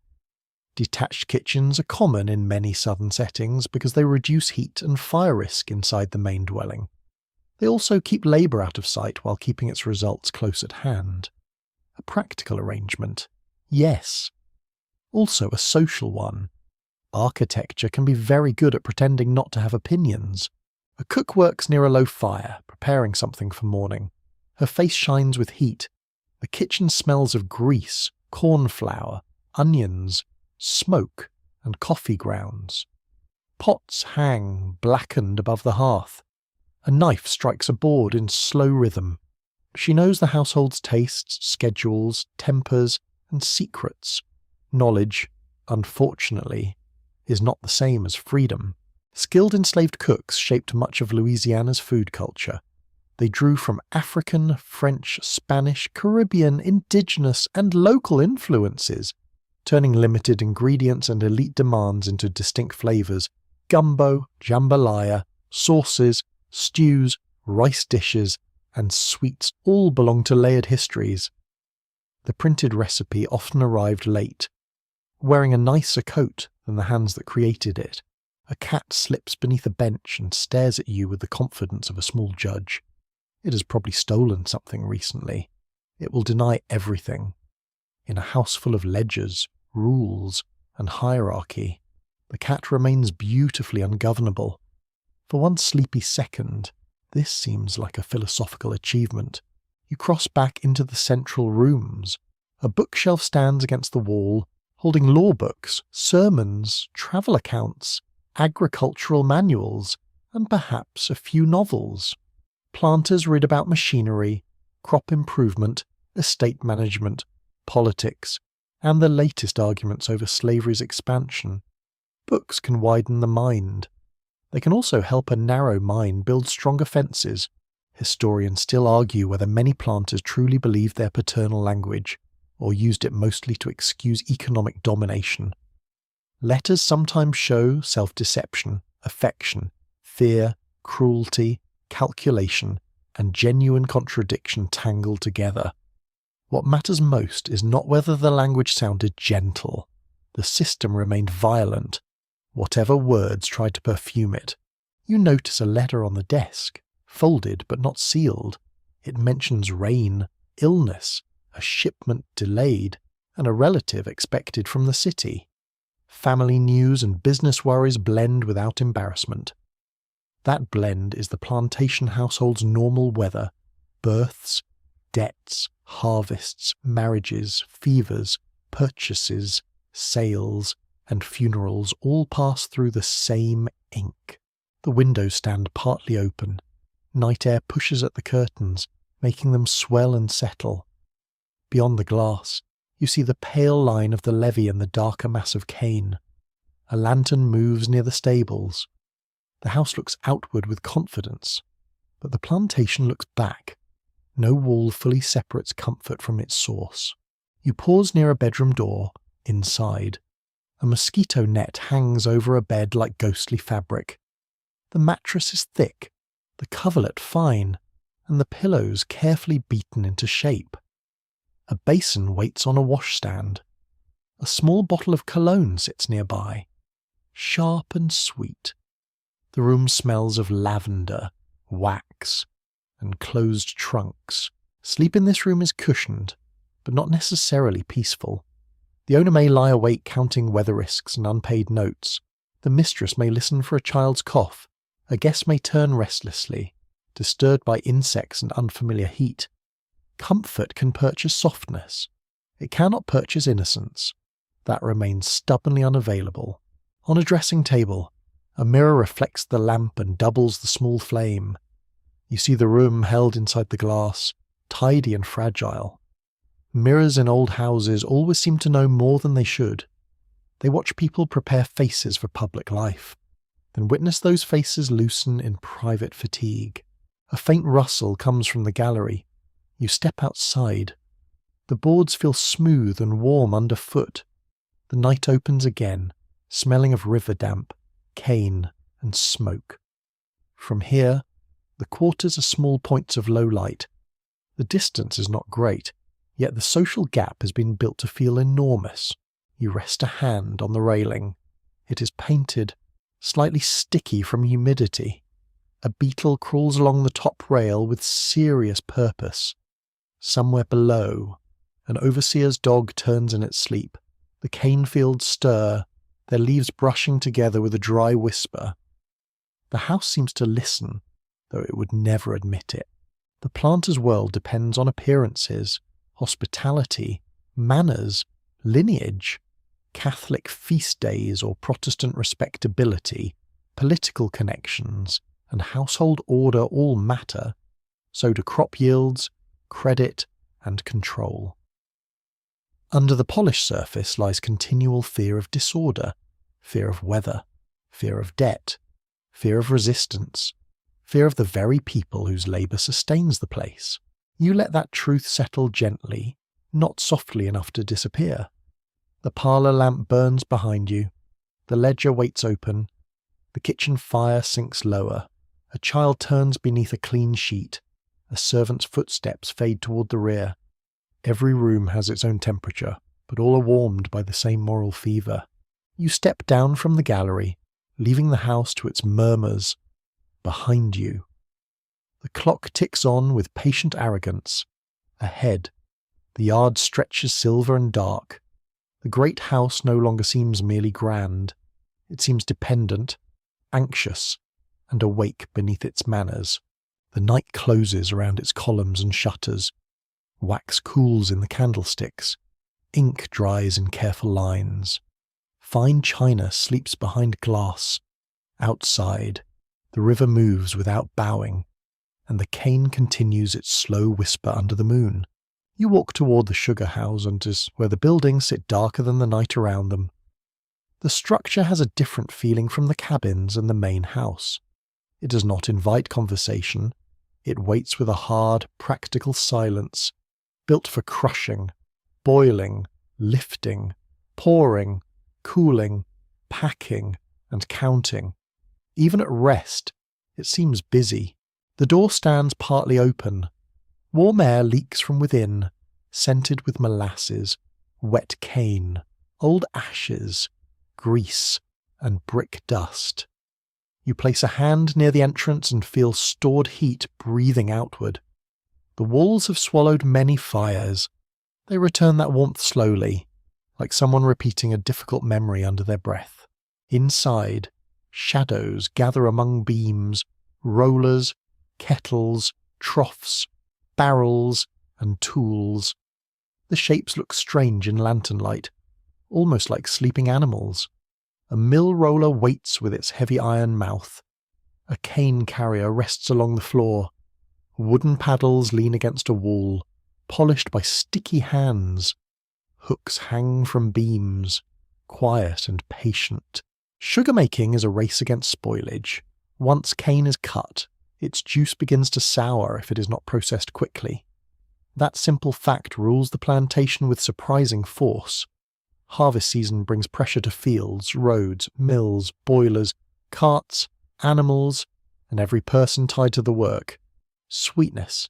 Detached kitchens are common in many southern settings because they reduce heat and fire risk inside the main dwelling. They also keep labour out of sight while keeping its results close at hand. A practical arrangement, yes. Also a social one. Architecture can be very good at pretending not to have opinions. A cook works near a low fire, preparing something for morning. Her face shines with heat. The kitchen smells of grease, corn flour, onions, smoke, and coffee grounds. Pots hang, blackened above the hearth. A knife strikes a board in slow rhythm. She knows the household's tastes, schedules, tempers, and secrets. Knowledge, unfortunately, is not the same as freedom. Skilled enslaved cooks shaped much of Louisiana's food culture. They drew from African, French, Spanish, Caribbean, indigenous, and local influences, turning limited ingredients and elite demands into distinct flavours. Gumbo, jambalaya, sauces, stews, rice dishes, and sweets all belong to layered histories. The printed recipe often arrived late, wearing a nicer coat than the hands that created it. A cat slips beneath a bench and stares at you with the confidence of a small judge. It has probably stolen something recently. It will deny everything. In a house full of ledgers, rules, and hierarchy, the cat remains beautifully ungovernable. For one sleepy second, this seems like a philosophical achievement. You cross back into the central rooms. A bookshelf stands against the wall, holding law books, sermons, travel accounts, agricultural manuals, and perhaps a few novels. Planters read about machinery, crop improvement, estate management, politics, and the latest arguments over slavery's expansion. Books can widen the mind. They can also help a narrow mind build stronger fences. Historians still argue whether many planters truly believed their paternal language, or used it mostly to excuse economic domination. Letters sometimes show self-deception, affection, fear, cruelty, calculation, and genuine contradiction tangled together. What matters most is not whether the language sounded gentle. The system remained violent, whatever words tried to perfume it. You notice a letter on the desk, folded but not sealed. It mentions rain, illness, a shipment delayed, and a relative expected from the city. Family news and business worries blend without embarrassment. That blend is the plantation household's normal weather: births, debts, harvests, marriages, fevers, purchases, sales, and funerals all pass through the same ink. The windows stand partly open. Night air pushes at the curtains, making them swell and settle. Beyond the glass, you see the pale line of the levee and the darker mass of cane. A lantern moves near the stables. The house looks outward with confidence, but the plantation looks back. No wall fully separates comfort from its source. You pause near a bedroom door, inside. A mosquito net hangs over a bed like ghostly fabric. The mattress is thick, the coverlet fine, and the pillows carefully beaten into shape. A basin waits on a washstand. A small bottle of cologne sits nearby, sharp and sweet. The room smells of lavender, wax, and closed trunks. Sleep in this room is cushioned, but not necessarily peaceful. The owner may lie awake counting weather risks and unpaid notes. The mistress may listen for a child's cough. A guest may turn restlessly, disturbed by insects and unfamiliar heat. Comfort can purchase softness. It cannot purchase innocence. That remains stubbornly unavailable. On a dressing table, a mirror reflects the lamp and doubles the small flame. You see the room held inside the glass, tidy and fragile. Mirrors in old houses always seem to know more than they should. They watch people prepare faces for public life, then witness those faces loosen in private fatigue. A faint rustle comes from the gallery. You step outside. The boards feel smooth and warm underfoot. The night opens again, smelling of river damp, cane, and smoke. From here, the quarters are small points of low light. The distance is not great, yet the social gap has been built to feel enormous. You rest a hand on the railing. It is painted, slightly sticky from humidity. A beetle crawls along the top rail with serious purpose. Somewhere below, an overseer's dog turns in its sleep. The cane fields stir, their leaves brushing together with a dry whisper. The house seems to listen, though it would never admit it. The planter's world depends on appearances, hospitality, manners, lineage, Catholic feast days or Protestant respectability, political connections, and household order all matter. So do crop yields, credit, and control. Under the polished surface lies continual fear of disorder, fear of weather, fear of debt, fear of resistance, fear of the very people whose labour sustains the place. You let that truth settle gently, not softly enough to disappear. The parlour lamp burns behind you. The ledger waits open. The kitchen fire sinks lower. A child turns beneath a clean sheet. A servant's footsteps fade toward the rear. Every room has its own temperature, but all are warmed by the same moral fever. You step down from the gallery, leaving the house to its murmurs. Behind you, the clock ticks on with patient arrogance. Ahead, the yard stretches silver and dark. The great house no longer seems merely grand. It seems dependent, anxious, and awake beneath its manners. The night closes around its columns and shutters. Wax cools in the candlesticks. Ink dries in careful lines. Fine china sleeps behind glass. Outside, the river moves without bowing, and the cane continues its slow whisper under the moon. You walk toward the sugar houses, where the buildings sit darker than the night around them. The structure has a different feeling from the cabins and the main house. It does not invite conversation. It waits with a hard, practical silence, built for crushing, boiling, lifting, pouring, cooling, packing, and counting. Even at rest, it seems busy. The door stands partly open. Warm air leaks from within, scented with molasses, wet cane, old ashes, grease, and brick dust. You place a hand near the entrance and feel stored heat breathing outward. The walls have swallowed many fires. They return that warmth slowly, like someone repeating a difficult memory under their breath. Inside, shadows gather among beams, rollers, kettles, troughs, barrels, and tools. The shapes look strange in lantern light, almost like sleeping animals. A mill roller waits with its heavy iron mouth. A cane carrier rests along the floor. Wooden paddles lean against a wall, polished by sticky hands. Hooks hang from beams, quiet and patient. Sugar making is a race against spoilage. Once cane is cut, its juice begins to sour if it is not processed quickly. That simple fact rules the plantation with surprising force. Harvest season brings pressure to fields, roads, mills, boilers, carts, animals, and every person tied to the work. Sweetness,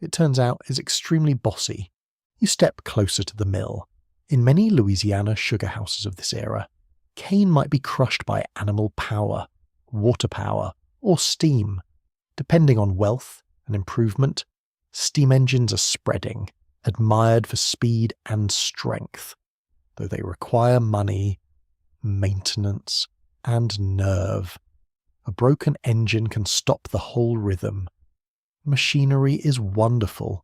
it turns out, is extremely bossy. You step closer to the mill. In many Louisiana sugar houses of this era, cane might be crushed by animal power, water power, or steam. Depending on wealth and improvement, steam engines are spreading, admired for speed and strength, though they require money, maintenance, and nerve. A broken engine can stop the whole rhythm. Machinery is wonderful,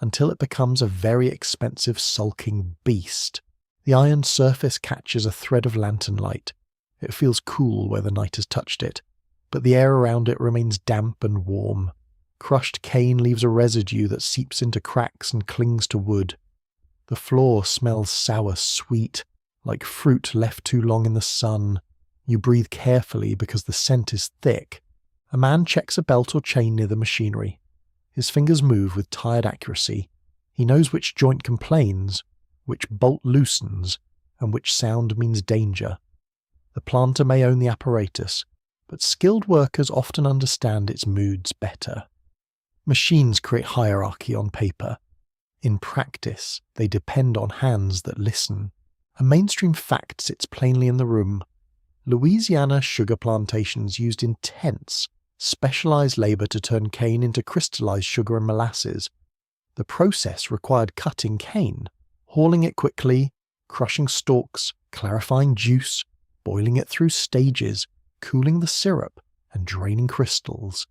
until it becomes a very expensive sulking beast. The iron surface catches a thread of lantern light. It feels cool where the night has touched it, but the air around it remains damp and warm. Crushed cane leaves a residue that seeps into cracks and clings to wood. The floor smells sour sweet, like fruit left too long in the sun. You breathe carefully because the scent is thick. A man checks a belt or chain near the machinery. His fingers move with tired accuracy. He knows which joint complains, which bolt loosens, and which sound means danger. The planter may own the apparatus, but skilled workers often understand its moods better. Machines create hierarchy on paper. In practice, they depend on hands that listen. A mainstream fact sits plainly in the room. Louisiana sugar plantations used intense, specialized labor to turn cane into crystallized sugar and molasses. The process required cutting cane, hauling it quickly, crushing stalks, clarifying juice, boiling it through stages, cooling the syrup, and draining crystals.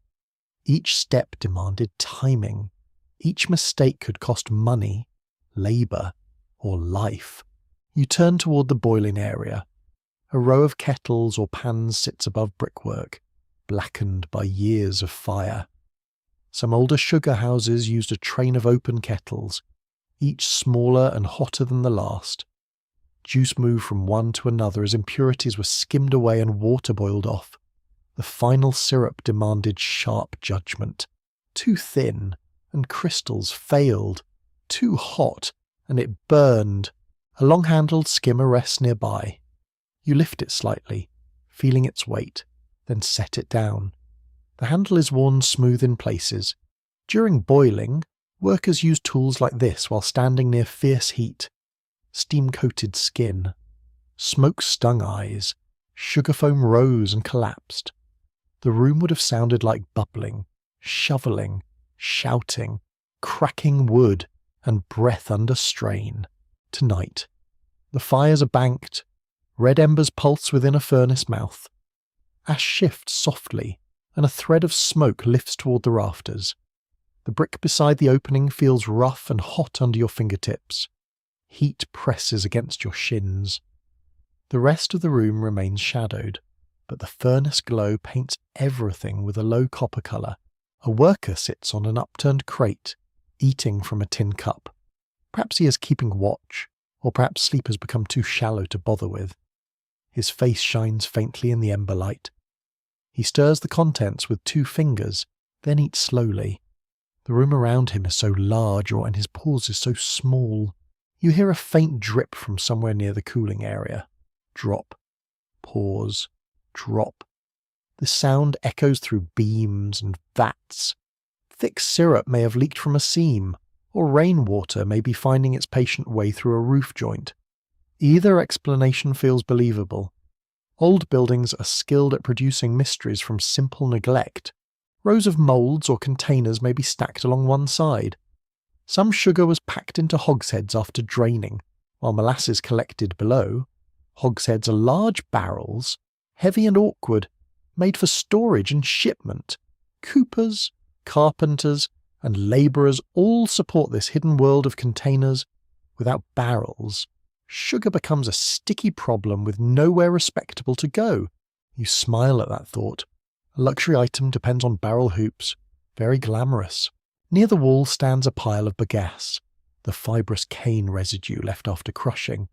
Each step demanded timing. Each mistake could cost money, labor, or life. You turn toward the boiling area. A row of kettles or pans sits above brickwork, blackened by years of fire. Some older sugar houses used a train of open kettles, each smaller and hotter than the last. Juice moved from one to another as impurities were skimmed away and water boiled off. The final syrup demanded sharp judgment. Too thin, and crystals failed. Too hot, and it burned. A long-handled skimmer rests nearby. You lift it slightly, feeling its weight, then set it down. The handle is worn smooth in places. During boiling, workers use tools like this while standing near fierce heat. Steam-coated skin. Smoke stung eyes. Sugar foam rose and collapsed. The room would have sounded like bubbling, shoveling, shouting, cracking wood, and breath under strain. Tonight, the fires are banked. Red embers pulse within a furnace mouth. Ash shifts softly, and a thread of smoke lifts toward the rafters. The brick beside the opening feels rough and hot under your fingertips. Heat presses against your shins. The rest of the room remains shadowed, but the furnace glow paints everything with a low copper colour. A worker sits on an upturned crate, eating from a tin cup. Perhaps he is keeping watch, or perhaps sleep has become too shallow to bother with. His face shines faintly in the ember light. He stirs the contents with 2 fingers, then eats slowly. The room around him is so large, and his pause is so small. You hear a faint drip from somewhere near the cooling area. Drop. Pause. Drop. The sound echoes through beams and vats. Thick syrup may have leaked from a seam, or rainwater may be finding its patient way through a roof joint. Either explanation feels believable. Old buildings are skilled at producing mysteries from simple neglect. Rows of moulds or containers may be stacked along one side. Some sugar was packed into hogsheads after draining, while molasses collected below. Hogsheads are large barrels, heavy and awkward, made for storage and shipment. Coopers, carpenters, and labourers all support this hidden world of containers. Without barrels, sugar becomes a sticky problem with nowhere respectable to go. You smile at that thought. A luxury item depends on barrel hoops. Very glamorous. Near the wall stands a pile of bagasse, the fibrous cane residue left after crushing.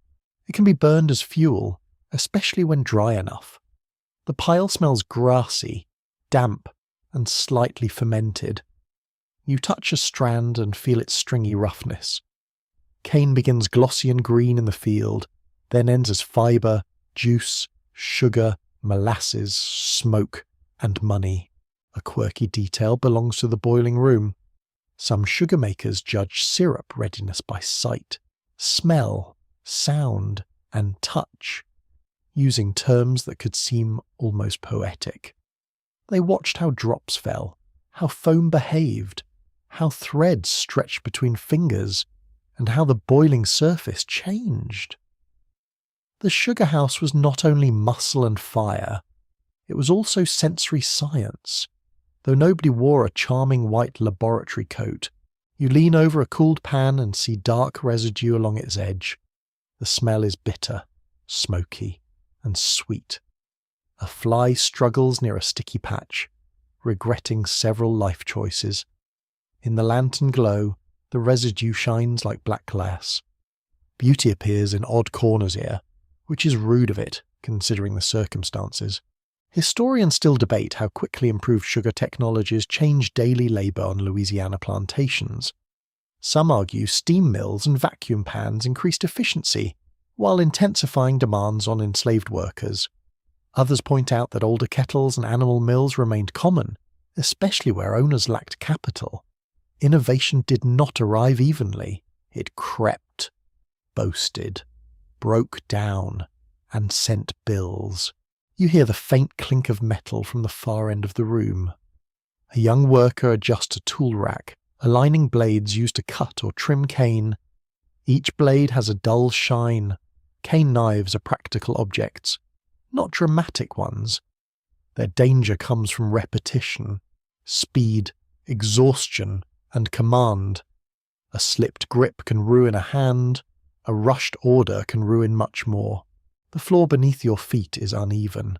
It can be burned as fuel, especially when dry enough. The pile smells grassy, damp, and slightly fermented. You touch a strand and feel its stringy roughness. Cane begins glossy and green in the field, then ends as fibre, juice, sugar, molasses, smoke, and money. A quirky detail belongs to the boiling room. Some sugar makers judge syrup readiness by sight, smell, sound, and touch, using terms that could seem almost poetic. They watched how drops fell, how foam behaved, how threads stretched between fingers, and how the boiling surface changed. The sugar house was not only muscle and fire, it was also sensory science. Though nobody wore a charming white laboratory coat, you lean over a cooled pan and see dark residue along its edge. The smell is bitter, smoky, and sweet. A fly struggles near a sticky patch, regretting several life choices. In the lantern glow, the residue shines like black glass. Beauty appears in odd corners here, which is rude of it, considering the circumstances. Historians still debate how quickly improved sugar technologies change daily labour on Louisiana plantations. Some argue steam mills and vacuum pans increased efficiency, while intensifying demands on enslaved workers. Others point out that older kettles and animal mills remained common, especially where owners lacked capital. Innovation did not arrive evenly. It crept, boasted, broke down, and sent bills. You hear the faint clink of metal from the far end of the room. A young worker adjusts a tool rack, aligning blades used to cut or trim cane. Each blade has a dull shine. Cane knives are practical objects, not dramatic ones. Their danger comes from repetition, speed, exhaustion, and command. A slipped grip can ruin a hand. A rushed order can ruin much more. The floor beneath your feet is uneven.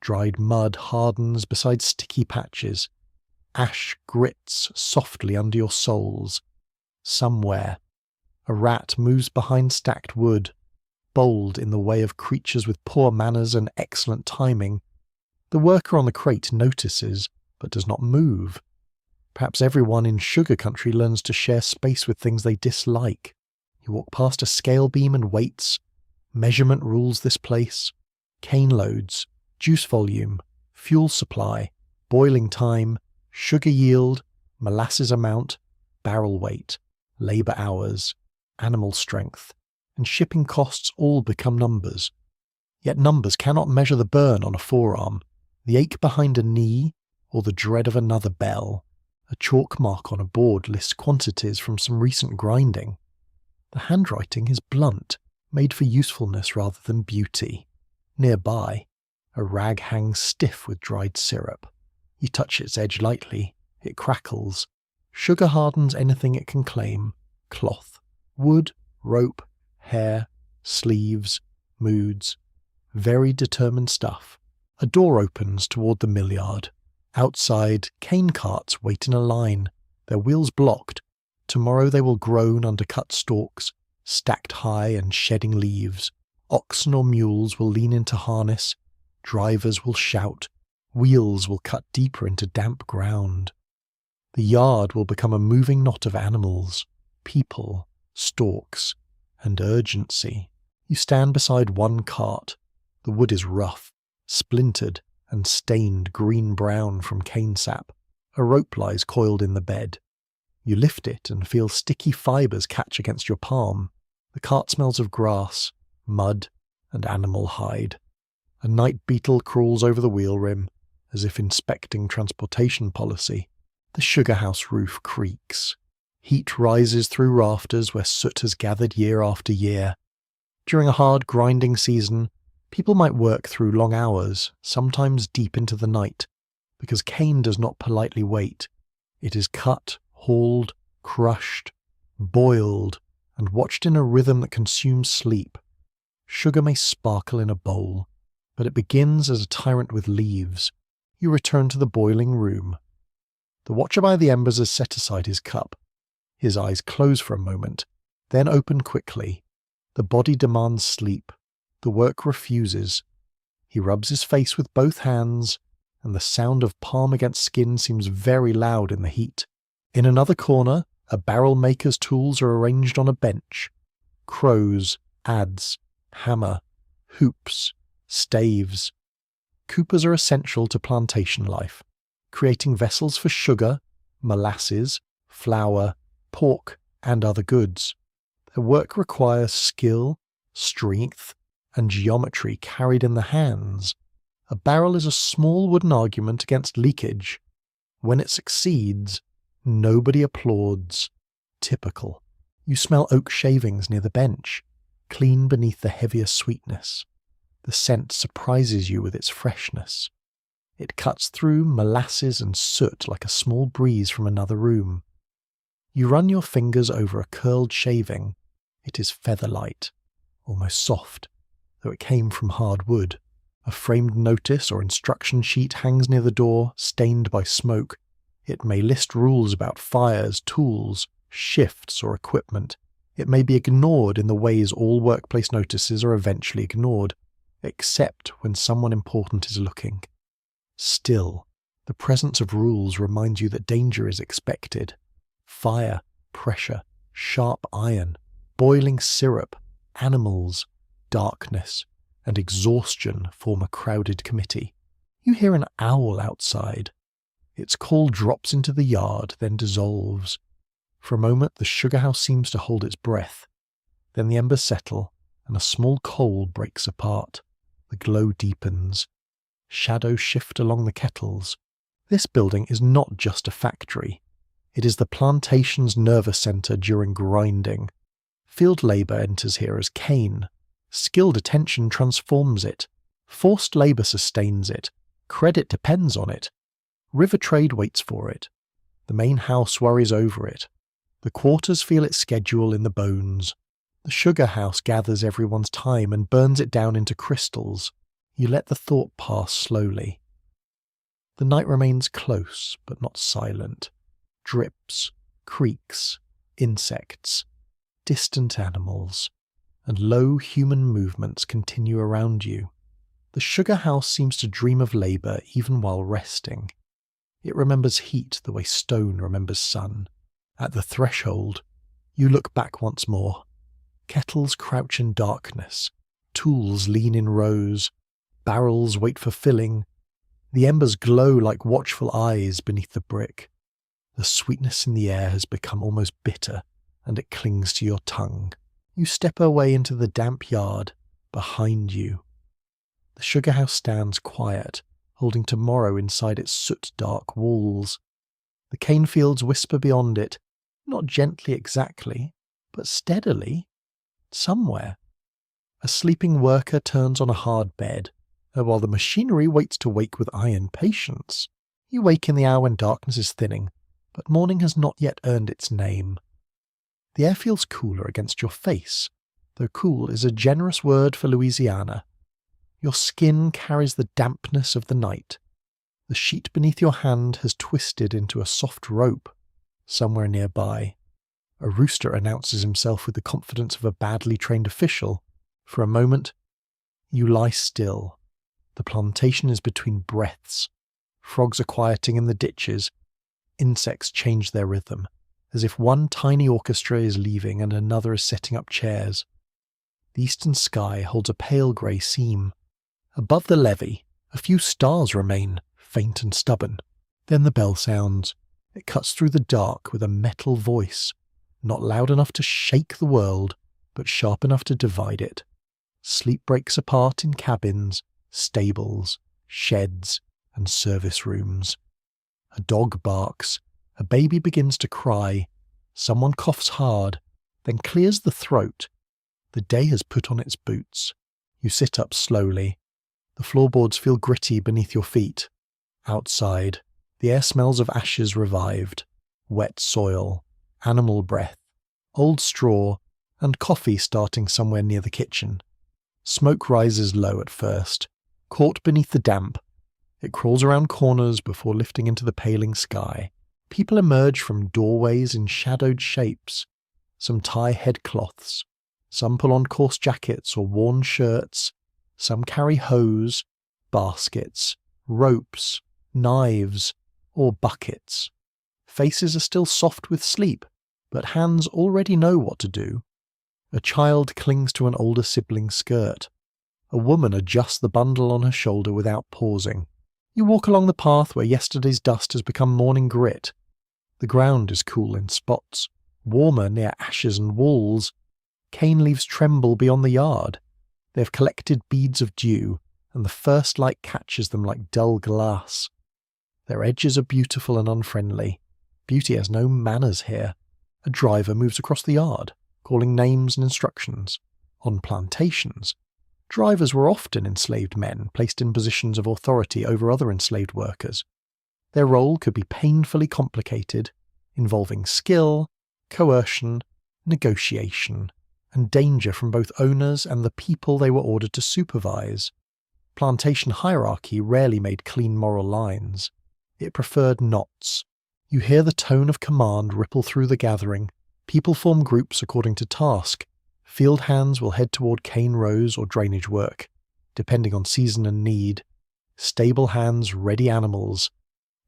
Dried mud hardens beside sticky patches. Ash grits softly under your soles. Somewhere, a rat moves behind stacked wood, bold in the way of creatures with poor manners and excellent timing. The worker on the crate notices, but does not move. Perhaps everyone in sugar country learns to share space with things they dislike. You walk past a scale beam and weights. Measurement rules this place. Cane loads, juice volume, fuel supply, boiling time, sugar yield, molasses amount, barrel weight, labour hours, animal strength, and shipping costs all become numbers. Yet numbers cannot measure the burn on a forearm, the ache behind a knee, or the dread of another bell. A chalk mark on a board lists quantities from some recent grinding. The handwriting is blunt, made for usefulness rather than beauty. Nearby, a rag hangs stiff with dried syrup. You touch its edge lightly, it crackles. Sugar hardens anything it can claim: cloth, wood, rope, hair, sleeves, moods. Very determined stuff. A door opens toward the mill yard. Outside, cane carts wait in a line, their wheels blocked. Tomorrow they will groan under cut stalks, stacked high and shedding leaves. Oxen or mules will lean into harness. Drivers will shout. Wheels will cut deeper into damp ground. The yard will become a moving knot of animals, people, stalks, and urgency. You stand beside one cart. The wood is rough, splintered, and stained green-brown from cane sap. A rope lies coiled in the bed. You lift it and feel sticky fibres catch against your palm. The cart smells of grass, mud, and animal hide. A night beetle crawls over the wheel rim, as if inspecting transportation policy. The sugar house roof creaks. Heat rises through rafters where soot has gathered year after year. During a hard grinding season, people might work through long hours, sometimes deep into the night, because cane does not politely wait. It is cut, hauled, crushed, boiled, and watched in a rhythm that consumes sleep. Sugar may sparkle in a bowl, but it begins as a tyrant with leaves. You return to the boiling room. The watcher by the embers has set aside his cup. His eyes close for a moment, then open quickly. The body demands sleep. The work refuses. He rubs his face with both hands, and the sound of palm against skin seems very loud in the heat. In another corner, a barrel maker's tools are arranged on a bench. Crows, adze, hammer, hoops, staves. Coopers are essential to plantation life, creating vessels for sugar, molasses, flour, pork, and other goods. Their work requires skill, strength, and geometry carried in the hands. A barrel is a small wooden argument against leakage. When it succeeds, nobody applauds. Typical. You smell oak shavings near the bench, clean beneath the heavier sweetness. The scent surprises you with its freshness. It cuts through molasses and soot like a small breeze from another room. You run your fingers over a curled shaving. It is feather-light, almost soft, though it came from hard wood. A framed notice or instruction sheet hangs near the door, stained by smoke. It may list rules about fires, tools, shifts, or equipment. It may be ignored in the ways all workplace notices are eventually ignored, except when someone important is looking. Still, the presence of rules reminds you that danger is expected. Fire, pressure, sharp iron, boiling syrup, animals, darkness, and exhaustion form a crowded committee. You hear an owl outside. Its call drops into the yard, then dissolves. For a moment the sugar house seems to hold its breath. Then the embers settle, and a small coal breaks apart. The glow deepens. Shadows shift along the kettles. This building is not just a factory. It is the plantation's nervous centre during grinding. Field labour enters here as cane. Skilled attention transforms it. Forced labour sustains it. Credit depends on it. River trade waits for it. The main house worries over it. The quarters feel its schedule in the bones. The sugar house gathers everyone's time and burns it down into crystals. You let the thought pass slowly. The night remains close, but not silent. Drips, creaks, insects, distant animals, and low human movements continue around you. The sugar house seems to dream of labour even while resting. It remembers heat the way stone remembers sun. At the threshold, you look back once more. Kettles crouch in darkness. Tools lean in rows. Barrels wait for filling. The embers glow like watchful eyes beneath the brick. The sweetness in the air has become almost bitter, and it clings to your tongue. You step away into the damp yard behind you. The sugar house stands quiet, holding tomorrow inside its soot-dark walls. The cane fields whisper beyond it, not gently exactly, but steadily. Somewhere. A sleeping worker turns on a hard bed, and while the machinery waits to wake with iron patience, You wake in the hour when darkness is thinning, but morning has not yet earned its name. The air feels cooler against your face, though cool is a generous word for Louisiana. Your skin carries the dampness of the night. The sheet beneath your hand has twisted into a soft rope somewhere nearby. A rooster announces himself with the confidence of a badly trained official. For a moment, you lie still. The plantation is between breaths. Frogs are quieting in the ditches. Insects change their rhythm, as if one tiny orchestra is leaving and another is setting up chairs. The eastern sky holds a pale grey seam. Above the levee, a few stars remain, faint and stubborn. Then the bell sounds. It cuts through the dark with a metal voice, not loud enough to shake the world, but sharp enough to divide it. Sleep breaks apart in cabins, stables, sheds, and service rooms. A dog barks. A baby begins to cry. Someone coughs hard, then clears the throat. The day has put on its boots. You sit up slowly. The floorboards feel gritty beneath your feet. Outside, the air smells of ashes revived, wet soil, animal breath, old straw, and coffee starting somewhere near the kitchen. Smoke rises low at first, caught beneath the damp. It crawls around corners before lifting into the paling sky. People emerge from doorways in shadowed shapes. Some tie headcloths. Some pull on coarse jackets or worn shirts. Some carry hoes, baskets, ropes, knives, or buckets. Faces are still soft with sleep, but hands already know what to do. A child clings to an older sibling's skirt. A woman adjusts the bundle on her shoulder without pausing. You walk along the path where yesterday's dust has become morning grit. The ground is cool in spots, warmer near ashes and walls. Cane leaves tremble beyond the yard. They have collected beads of dew, and the first light catches them like dull glass. Their edges are beautiful and unfriendly. Beauty has no manners here. A driver moves across the yard, calling names and instructions. On plantations, drivers were often enslaved men placed in positions of authority over other enslaved workers. Their role could be painfully complicated, involving skill, coercion, negotiation, and danger from both owners and the people they were ordered to supervise. Plantation hierarchy rarely made clean moral lines. It preferred knots. You hear the tone of command ripple through the gathering. People form groups according to task. Field hands will head toward cane rows or drainage work, depending on season and need. Stable hands ready animals.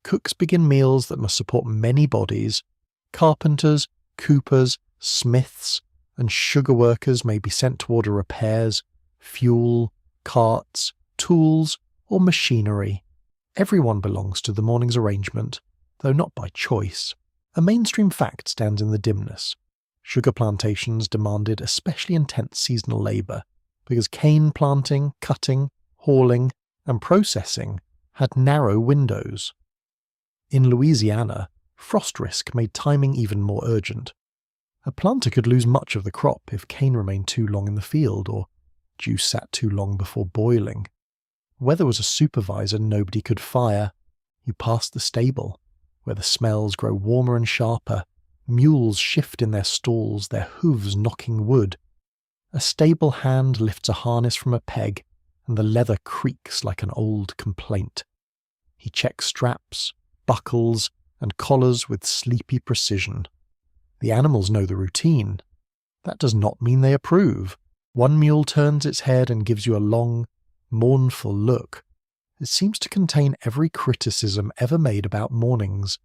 Cooks begin meals that must support many bodies. Carpenters, coopers, smiths, and sugar workers may be sent to order repairs, fuel, carts, tools, or machinery. Everyone belongs to the morning's arrangement, though not by choice. A mainstream fact stands in the dimness. Sugar plantations demanded especially intense seasonal labour, because cane planting, cutting, hauling, and processing had narrow windows. In Louisiana, frost risk made timing even more urgent. A planter could lose much of the crop if cane remained too long in the field or juice sat too long before boiling. Where there was a supervisor nobody could fire, you pass the stable, where the smells grow warmer and sharper. Mules shift in their stalls, their hooves knocking wood. A stable hand lifts a harness from a peg, and the leather creaks like an old complaint. He checks straps, buckles, and collars with sleepy precision. The animals know the routine. That does not mean they approve. One mule turns its head and gives you a long, mournful look. It seems to contain every criticism ever made about mornings.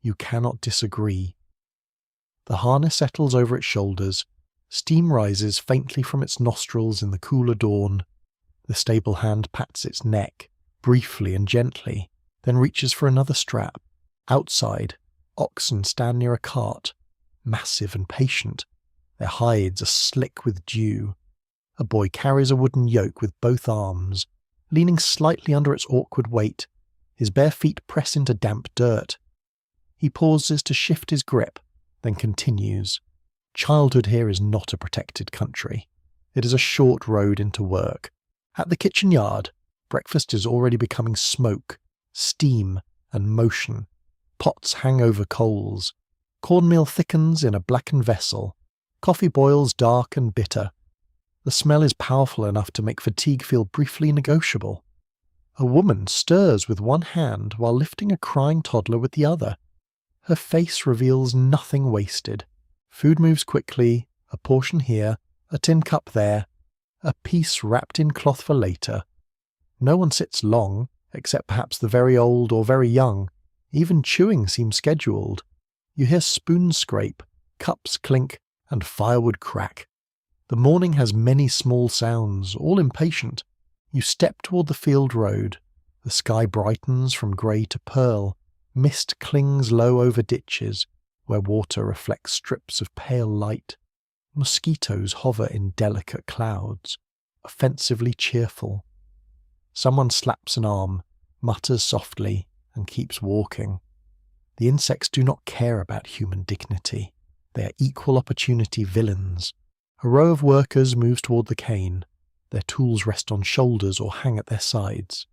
You cannot disagree. The harness settles over its shoulders. Steam rises faintly from its nostrils in the cooler dawn. The stable hand pats its neck, briefly and gently, then reaches for another strap. Outside, oxen stand near a cart, massive and patient. Their hides are slick with dew. A boy carries a wooden yoke with both arms, leaning slightly under its awkward weight. His bare feet press into damp dirt. He pauses to shift his grip, then continues. Childhood here is not a protected country. It is a short road into work. At the kitchen yard, breakfast is already becoming smoke, steam, and motion. Pots hang over coals. Cornmeal thickens in a blackened vessel. Coffee boils dark and bitter. The smell is powerful enough to make fatigue feel briefly negotiable. A woman stirs with one hand while lifting a crying toddler with the other. Her face reveals nothing wasted. Food moves quickly, a portion here, a tin cup there, a piece wrapped in cloth for later. No one sits long, except perhaps the very old or very young. Even chewing seems scheduled. You hear spoons scrape, cups clink, and firewood crack. The morning has many small sounds, all impatient. You step toward the field road. The sky brightens from grey to pearl. Mist clings low over ditches, where water reflects strips of pale light. Mosquitoes hover in delicate clouds, offensively cheerful. Someone slaps an arm, mutters softly, and keeps walking. The insects do not care about human dignity. They are equal opportunity villains. A row of workers moves toward the cane. Their tools rest on shoulders or hang at their sides.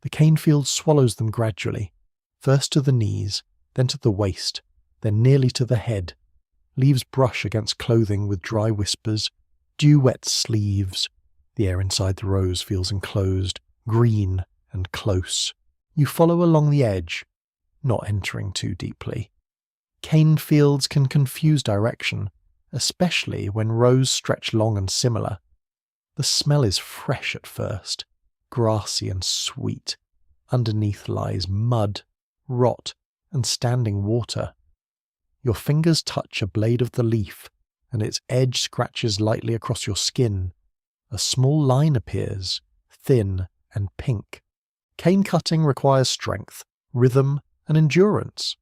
The cane field swallows them gradually, first to the knees, then to the waist, then nearly to the head. Leaves brush against clothing with dry whispers, dew-wet sleeves. The air inside the rows feels enclosed, green and close. You follow along the edge, not entering too deeply. Cane fields can confuse direction, especially when rows stretch long and similar. The smell is fresh at first, grassy and sweet. Underneath lies mud, rot, and standing water. Your fingers touch a blade of the leaf, and its edge scratches lightly across your skin. A small line appears, thin and pink. Cane cutting requires strength, rhythm, and endurance.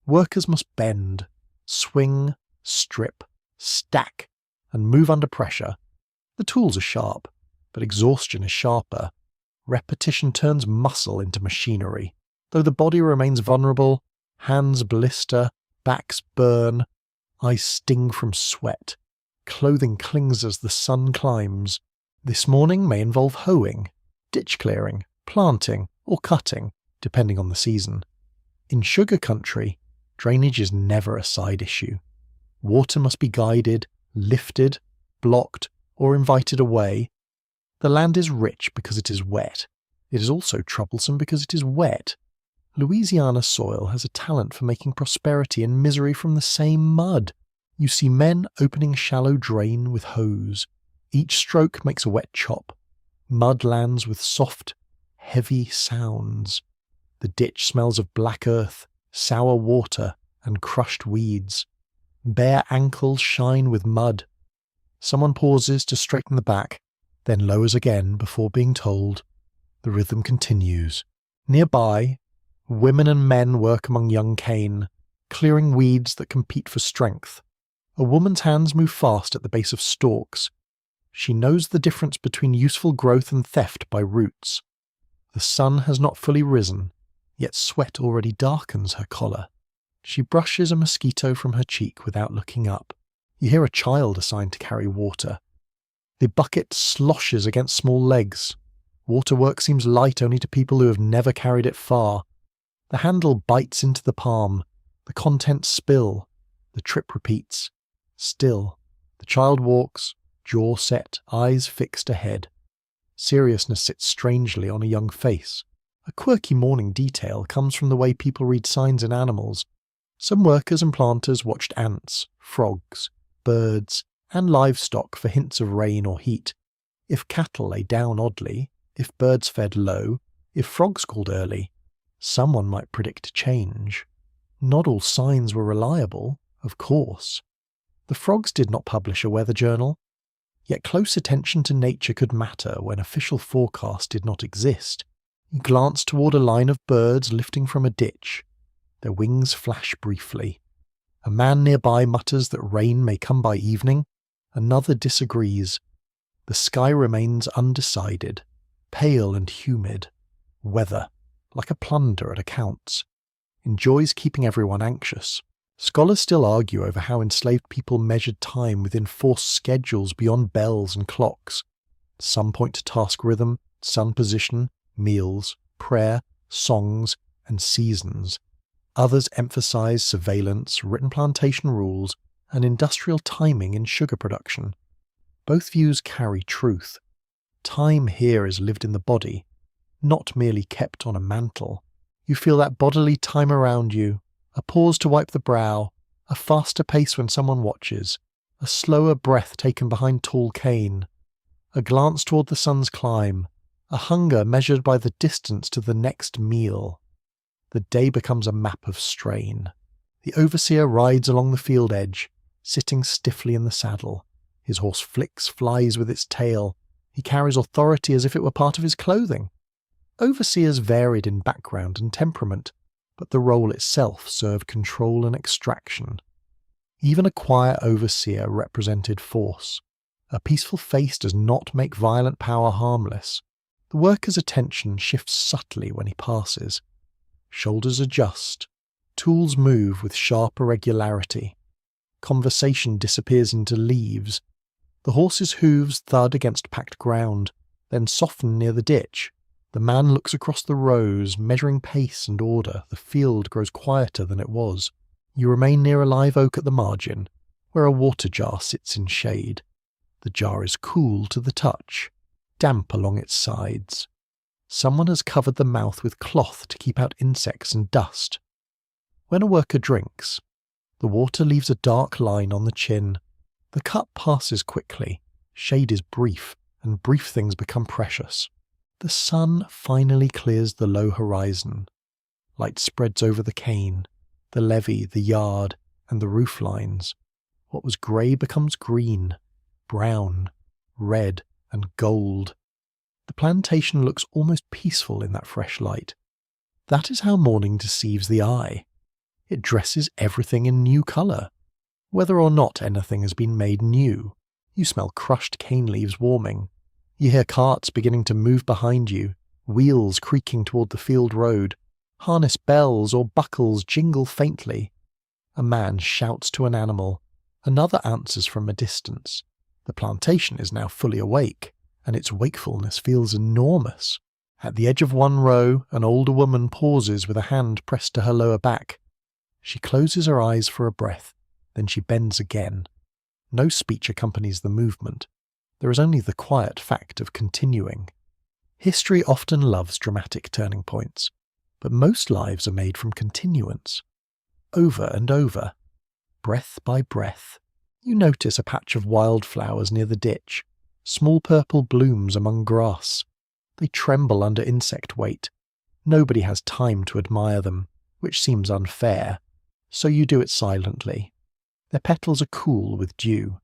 Workers must bend, swing, strip, stack, and move under pressure. The tools are sharp, but exhaustion is sharper. Repetition turns muscle into machinery. Though the body remains vulnerable, hands blister, backs burn, eyes sting from sweat. Clothing clings as the sun climbs. This morning may involve hoeing, ditch clearing, planting, or cutting, depending on the season. In sugar country, drainage is never a side issue. Water must be guided, lifted, blocked, or invited away. The land is rich because it is wet. It is also troublesome because it is wet. Louisiana soil has a talent for making prosperity and misery from the same mud. You see men opening a shallow drain with hose. Each stroke makes a wet chop. Mud lands with soft, heavy sounds. The ditch smells of black earth, sour water, and crushed weeds. Bare ankles shine with mud. Someone pauses to straighten the back, then lowers again before being told. The rhythm continues. Nearby, women and men work among young cane, clearing weeds that compete for strength. A woman's hands move fast at the base of stalks. She knows the difference between useful growth and theft by roots. The sun has not fully risen, yet sweat already darkens her collar. She brushes a mosquito from her cheek without looking up. You hear a child assigned to carry water. The bucket sloshes against small legs. Waterwork seems light only to people who have never carried it far. The handle bites into the palm. The contents spill. The trip repeats. Still, the child walks, jaw set, eyes fixed ahead. Seriousness sits strangely on a young face. A quirky morning detail comes from the way people read signs in animals. Some workers and planters watched ants, frogs, birds, and livestock for hints of rain or heat. If cattle lay down oddly, if birds fed low, if frogs called early, someone might predict change. Not all signs were reliable, of course. The frogs did not publish a weather journal, yet close attention to nature could matter when official forecasts did not exist. You glance toward a line of birds lifting from a ditch. Their wings flash briefly. A man nearby mutters that rain may come by evening. Another disagrees. The sky remains undecided, pale and humid. Weather, like a plunder at accounts, enjoys keeping everyone anxious. Scholars still argue over how enslaved people measured time within forced schedules beyond bells and clocks. Some point to task rhythm, sun position, meals, prayer, songs, and seasons. Others emphasize surveillance, written plantation rules, and industrial timing in sugar production. Both views carry truth. Time here is lived in the body, not merely kept on a mantle. You feel that bodily time around you, a pause to wipe the brow, a faster pace when someone watches, a slower breath taken behind tall cane, a glance toward the sun's climb, a hunger measured by the distance to the next meal. The day becomes a map of strain. The overseer rides along the field edge, sitting stiffly in the saddle. His horse flies with its tail. He carries authority as if it were part of his clothing. Overseers varied in background and temperament, but the role itself served control and extraction. Even a quiet overseer represented force. A peaceful face does not make violent power harmless. The worker's attention shifts subtly when he passes. Shoulders adjust. Tools move with sharp irregularity. Conversation disappears into leaves. The horse's hooves thud against packed ground, then soften near the ditch. The man looks across the rows, measuring pace and order. The field grows quieter than it was. You remain near a live oak at the margin, where a water jar sits in shade. The jar is cool to the touch, damp along its sides. Someone has covered the mouth with cloth to keep out insects and dust. When a worker drinks, the water leaves a dark line on the chin. The cup passes quickly, shade is brief, and brief things become precious. The sun finally clears the low horizon. Light spreads over the cane, the levee, the yard, and the roof lines. What was grey becomes green, brown, red, and gold. The plantation looks almost peaceful in that fresh light. That is how morning deceives the eye. It dresses everything in new colour. Whether or not anything has been made new, you smell crushed cane leaves warming. You hear carts beginning to move behind you, wheels creaking toward the field road. Harness bells or buckles jingle faintly. A man shouts to an animal. Another answers from a distance. The plantation is now fully awake, and its wakefulness feels enormous. At the edge of one row, an older woman pauses with a hand pressed to her lower back. She closes her eyes for a breath, then she bends again. No speech accompanies the movement. There is only the quiet fact of continuing. History often loves dramatic turning points, but most lives are made from continuance. Over and over, breath by breath. You notice a patch of wildflowers near the ditch, small purple blooms among grass. They tremble under insect weight. Nobody has time to admire them, which seems unfair, so you do it silently. Their petals are cool with dew.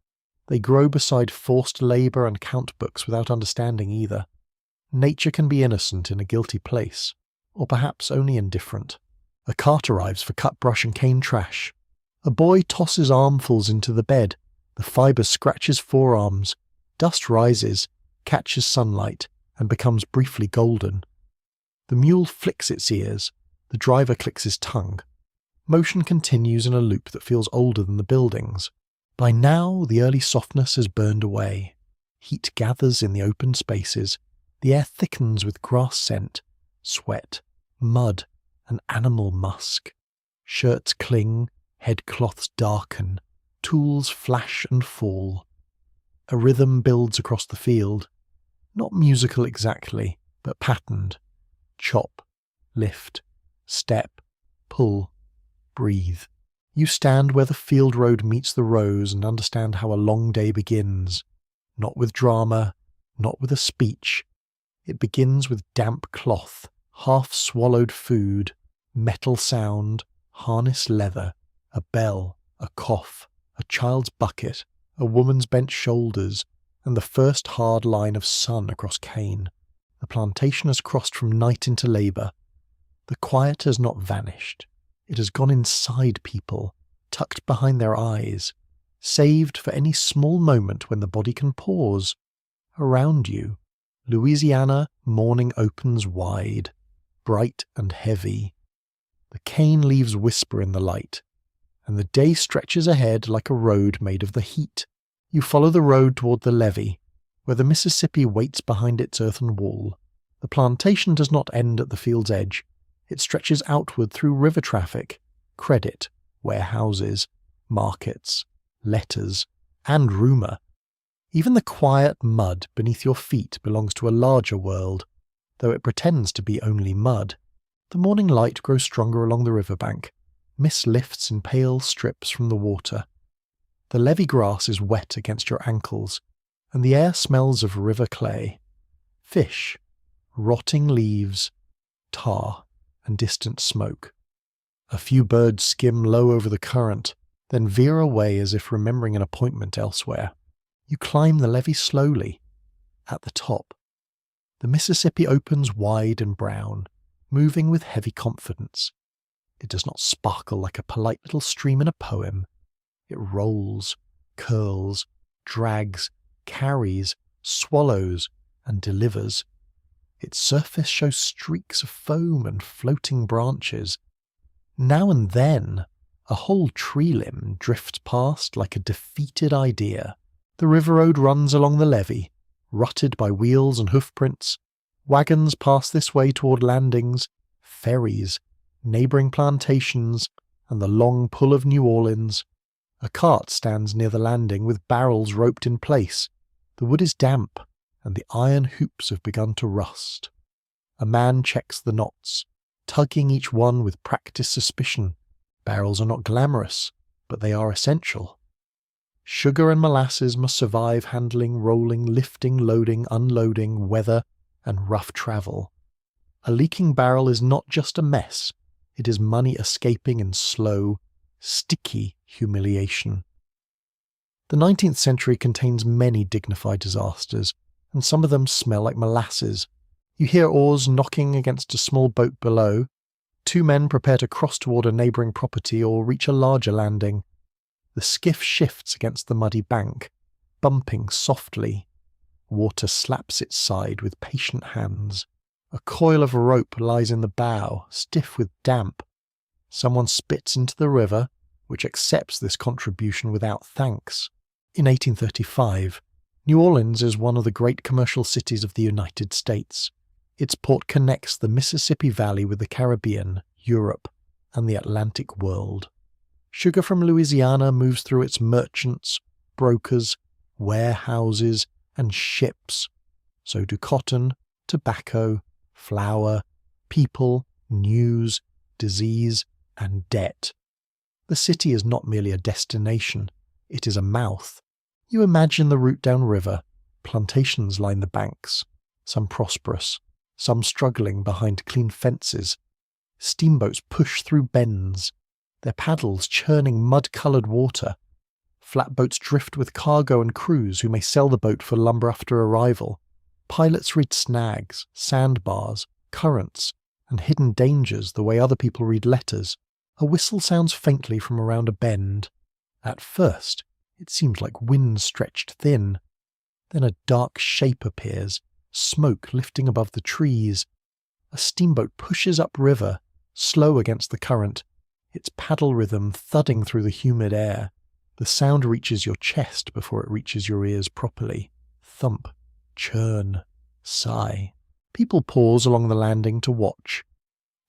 They grow beside forced labour and count books without understanding either. Nature can be innocent in a guilty place, or perhaps only indifferent. A cart arrives for cut brush and cane trash. A boy tosses armfuls into the bed. The fibre scratches forearms. Dust rises, catches sunlight, and becomes briefly golden. The mule flicks its ears. The driver clicks his tongue. Motion continues in a loop that feels older than the buildings. By now, the early softness has burned away. Heat gathers in the open spaces. The air thickens with grass scent, sweat, mud, and animal musk. Shirts cling, headcloths darken, tools flash and fall. A rhythm builds across the field, not musical exactly, but patterned. Chop, lift, step, pull, breathe. You stand where the field road meets the rows and understand how a long day begins. Not with drama, not with a speech. It begins with damp cloth, half-swallowed food, metal sound, harness leather, a bell, a cough, a child's bucket, a woman's bent shoulders, and the first hard line of sun across cane. The plantation has crossed from night into labour. The quiet has not vanished. It has gone inside people, tucked behind their eyes, saved for any small moment when the body can pause. Around you, Louisiana, morning opens wide, bright and heavy. The cane leaves whisper in the light, and the day stretches ahead like a road made of the heat. You follow the road toward the levee, where the Mississippi waits behind its earthen wall. The plantation does not end at the field's edge. It stretches outward through river traffic, credit, warehouses, markets, letters, and rumour. Even the quiet mud beneath your feet belongs to a larger world, though it pretends to be only mud. The morning light grows stronger along the riverbank. Mist lifts in pale strips from the water. The levee grass is wet against your ankles, and the air smells of river clay, fish, rotting leaves, tar, and distant smoke. A few birds skim low over the current, then veer away as if remembering an appointment elsewhere. You climb the levee slowly. At the top, the Mississippi opens wide and brown, moving with heavy confidence. It does not sparkle like a polite little stream in a poem. It rolls, curls, drags, carries, swallows, and delivers. Its surface shows streaks of foam and floating branches. Now and then, a whole tree limb drifts past like a defeated idea. The river road runs along the levee, rutted by wheels and hoofprints. Wagons pass this way toward landings, ferries, neighbouring plantations, and the long pull of New Orleans. A cart stands near the landing with barrels roped in place. The wood is damp, and the iron hoops have begun to rust. A man checks the knots, tugging each one with practised suspicion. Barrels are not glamorous, but they are essential. Sugar and molasses must survive handling, rolling, lifting, loading, unloading, weather, and rough travel. A leaking barrel is not just a mess, it is money escaping in slow, sticky humiliation. The 19th century contains many dignified disasters, and some of them smell like molasses. You hear oars knocking against a small boat below. Two men prepare to cross toward a neighbouring property or reach a larger landing. The skiff shifts against the muddy bank, bumping softly. Water slaps its side with patient hands. A coil of rope lies in the bow, stiff with damp. Someone spits into the river, which accepts this contribution without thanks. In 1835, New Orleans is one of the great commercial cities of the United States. Its port connects the Mississippi Valley with the Caribbean, Europe, and the Atlantic world. Sugar from Louisiana moves through its merchants, brokers, warehouses, and ships. So do cotton, tobacco, flour, people, news, disease, and debt. The city is not merely a destination, it is a mouth. You imagine the route downriver. Plantations line the banks, some prosperous, some struggling behind clean fences. Steamboats push through bends, their paddles churning mud-coloured water. Flatboats drift with cargo and crews who may sell the boat for lumber after arrival. Pilots read snags, sandbars, currents, and hidden dangers the way other people read letters. A whistle sounds faintly from around a bend. At first, it seems like wind stretched thin. Then a dark shape appears, smoke lifting above the trees. A steamboat pushes upriver, slow against the current, its paddle rhythm thudding through the humid air. The sound reaches your chest before it reaches your ears properly. Thump, churn, sigh. People pause along the landing to watch.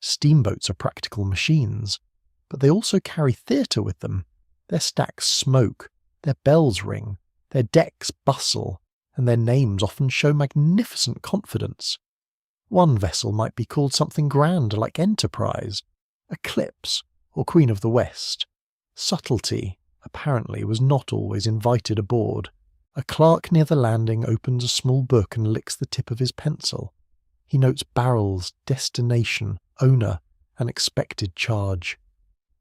Steamboats are practical machines, but they also carry theatre with them. Their stacks smoke, their bells ring, their decks bustle, and their names often show magnificent confidence. One vessel might be called something grand like Enterprise, Eclipse, or Queen of the West. Subtlety, apparently, was not always invited aboard. A clerk near the landing opens a small book and licks the tip of his pencil. He notes barrels, destination, owner, and expected charge.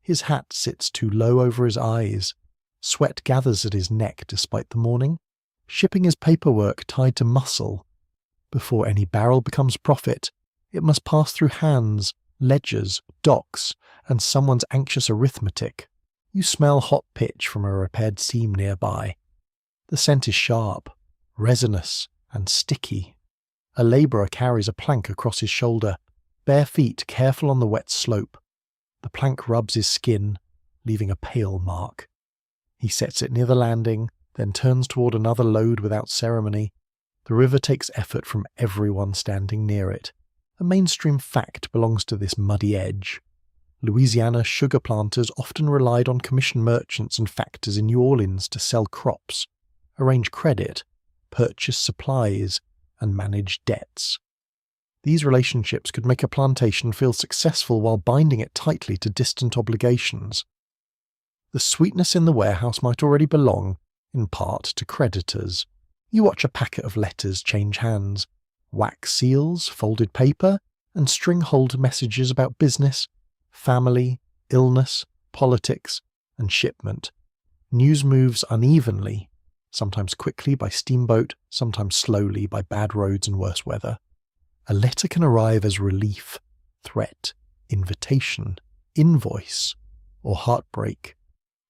His hat sits too low over his eyes. Sweat gathers at his neck despite the morning. Shipping is paperwork tied to muscle. Before any barrel becomes profit, it must pass through hands, ledgers, docks, and someone's anxious arithmetic. You smell hot pitch from a repaired seam nearby. The scent is sharp, resinous, and sticky. A labourer carries a plank across his shoulder, bare feet careful on the wet slope. The plank rubs his skin, leaving a pale mark. He sets it near the landing, then turns toward another load without ceremony. The river takes effort from everyone standing near it. A mainstream fact belongs to this muddy edge. Louisiana sugar planters often relied on commission merchants and factors in New Orleans to sell crops, arrange credit, purchase supplies, and manage debts. These relationships could make a plantation feel successful while binding it tightly to distant obligations. The sweetness in the warehouse might already belong, in part, to creditors. You watch a packet of letters change hands, wax seals, folded paper, and string-hold messages about business, family, illness, politics, and shipment. News moves unevenly, sometimes quickly by steamboat, sometimes slowly by bad roads and worse weather. A letter can arrive as relief, threat, invitation, invoice, or heartbreak.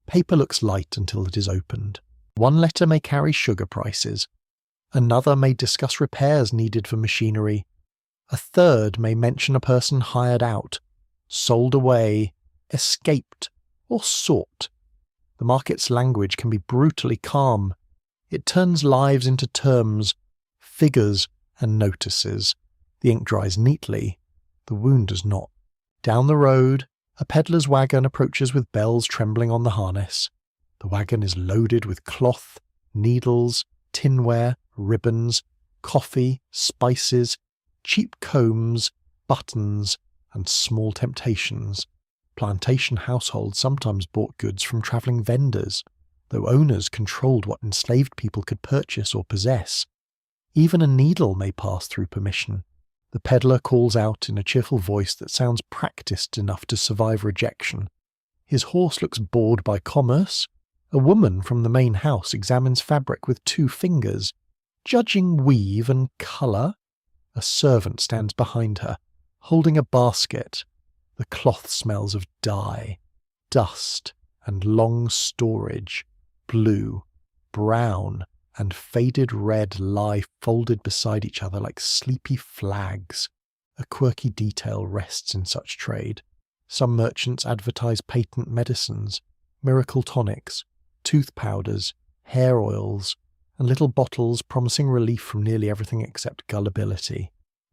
Paper looks light until it is opened. One letter may carry sugar prices. Another may discuss repairs needed for machinery. A third may mention a person hired out, sold away, escaped, or sought. The market's language can be brutally calm. It turns lives into terms, figures, and notices. The ink dries neatly. The wound does not. Down the road, a peddler's wagon approaches with bells trembling on the harness. The wagon is loaded with cloth, needles, tinware, ribbons, coffee, spices, cheap combs, buttons, and small temptations. Plantation households sometimes bought goods from travelling vendors, though owners controlled what enslaved people could purchase or possess. Even a needle may pass through permission. The peddler calls out in a cheerful voice that sounds practiced enough to survive rejection. His horse looks bored by commerce. A woman from the main house examines fabric with 2 fingers. Judging weave and colour, a servant stands behind her, holding a basket. The cloth smells of dye, dust, and long storage. Blue, brown, and faded red lie folded beside each other like sleepy flags. A quirky detail rests in such trade. Some merchants advertise patent medicines, miracle tonics, tooth powders, hair oils, and little bottles promising relief from nearly everything except gullibility.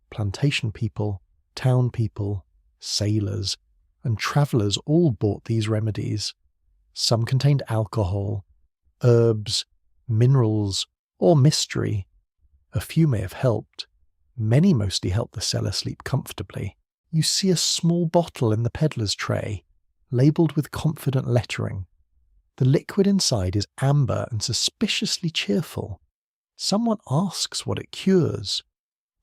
Plantation people, town people, sailors, and travellers all bought these remedies. Some contained alcohol, herbs, minerals, or mystery. A few may have helped. Many mostly helped the seller sleep comfortably. You see a small bottle in the peddler's tray, labelled with confident lettering. The liquid inside is amber and suspiciously cheerful. Someone asks what it cures.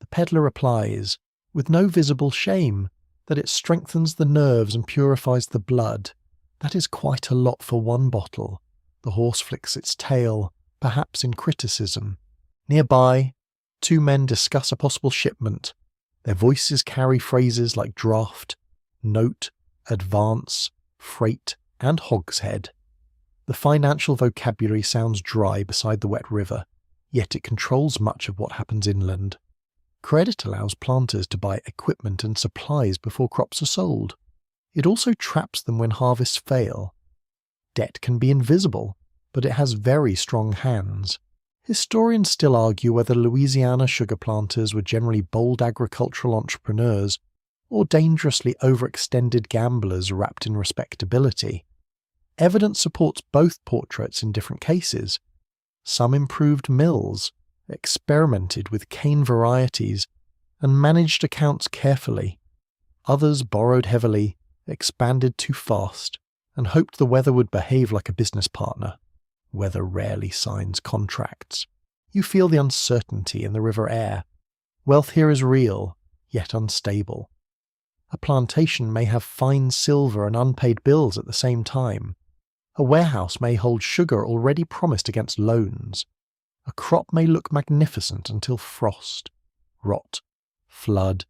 The peddler replies, with no visible shame, that it strengthens the nerves and purifies the blood. That is quite a lot for one bottle. The horse flicks its tail, perhaps in criticism. Nearby, 2 men discuss a possible shipment. Their voices carry phrases like draft, note, advance, freight, and hogshead. The financial vocabulary sounds dry beside the wet river, yet it controls much of what happens inland. Credit allows planters to buy equipment and supplies before crops are sold. It also traps them when harvests fail. Debt can be invisible, but it has very strong hands. Historians still argue whether Louisiana sugar planters were generally bold agricultural entrepreneurs or dangerously overextended gamblers wrapped in respectability. Evidence supports both portraits in different cases. Some improved mills, experimented with cane varieties, and managed accounts carefully. Others borrowed heavily, expanded too fast, and hoped the weather would behave like a business partner. Weather rarely signs contracts. You feel the uncertainty in the river air. Wealth here is real, yet unstable. A plantation may have fine silver and unpaid bills at the same time. A warehouse may hold sugar already promised against loans. A crop may look magnificent until frost, rot, flood,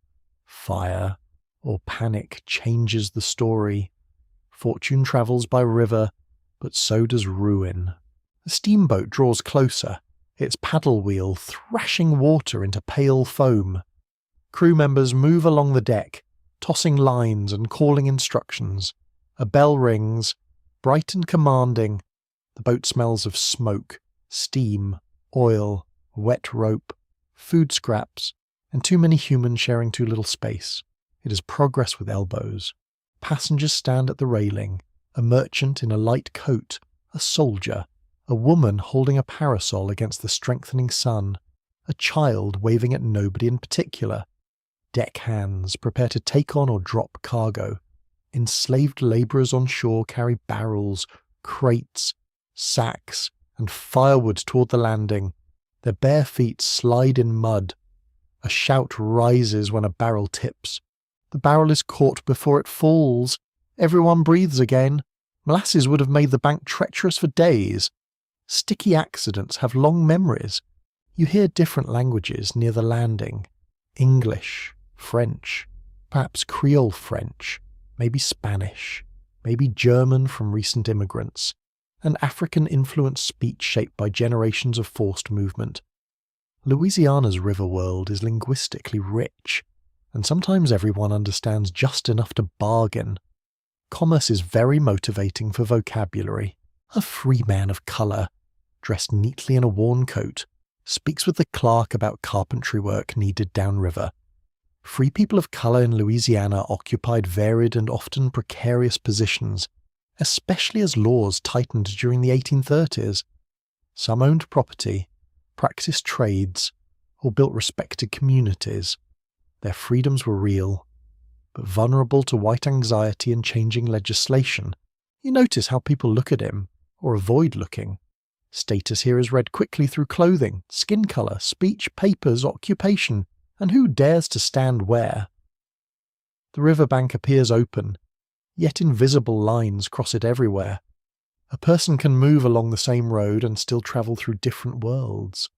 fire, or panic changes the story. Fortune travels by river, but so does ruin. The steamboat draws closer, its paddle wheel thrashing water into pale foam. Crew members move along the deck, tossing lines and calling instructions. A bell rings, bright and commanding. The boat smells of smoke, steam, oil, wet rope, food scraps, and too many humans sharing too little space. It is progress with elbows. Passengers stand at the railing, a merchant in a light coat, a soldier, a woman holding a parasol against the strengthening sun, a child waving at nobody in particular. Deck hands prepare to take on or drop cargo. Enslaved labourers on shore carry barrels, crates, sacks, and firewood toward the landing. Their bare feet slide in mud. A shout rises when a barrel tips. The barrel is caught before it falls. Everyone breathes again. Molasses would have made the bank treacherous for days. Sticky accidents have long memories. You hear different languages near the landing. English, French, perhaps Creole French, maybe Spanish, maybe German from recent immigrants, and African-influenced speech shaped by generations of forced movement. Louisiana's river world is linguistically rich, and sometimes everyone understands just enough to bargain. Commerce is very motivating for vocabulary. A free man of colour, dressed neatly in a worn coat, speaks with the clerk about carpentry work needed downriver. Free people of colour in Louisiana occupied varied and often precarious positions, especially as laws tightened during the 1830s. Some owned property, practiced trades, or built respected communities. Their freedoms were real, but vulnerable to white anxiety and changing legislation. You notice how people look at him, or avoid looking. Status here is read quickly through clothing, skin colour, speech, papers, occupation, and who dares to stand where. The riverbank appears open, yet invisible lines cross it everywhere. A person can move along the same road and still travel through different worlds.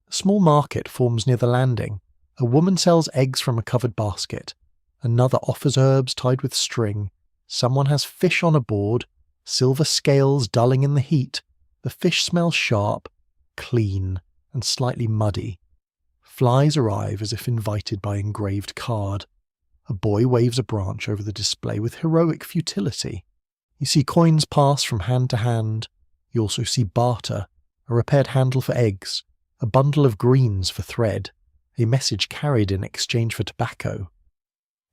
A small market forms near the landing. A woman sells eggs from a covered basket. Another offers herbs tied with string. Someone has fish on a board, silver scales dulling in the heat. The fish smells sharp, clean, and slightly muddy. Flies arrive as if invited by engraved card. A boy waves a branch over the display with heroic futility. You see coins pass from hand to hand. You also see barter, a repaired handle for eggs, a bundle of greens for thread, a message carried in exchange for tobacco.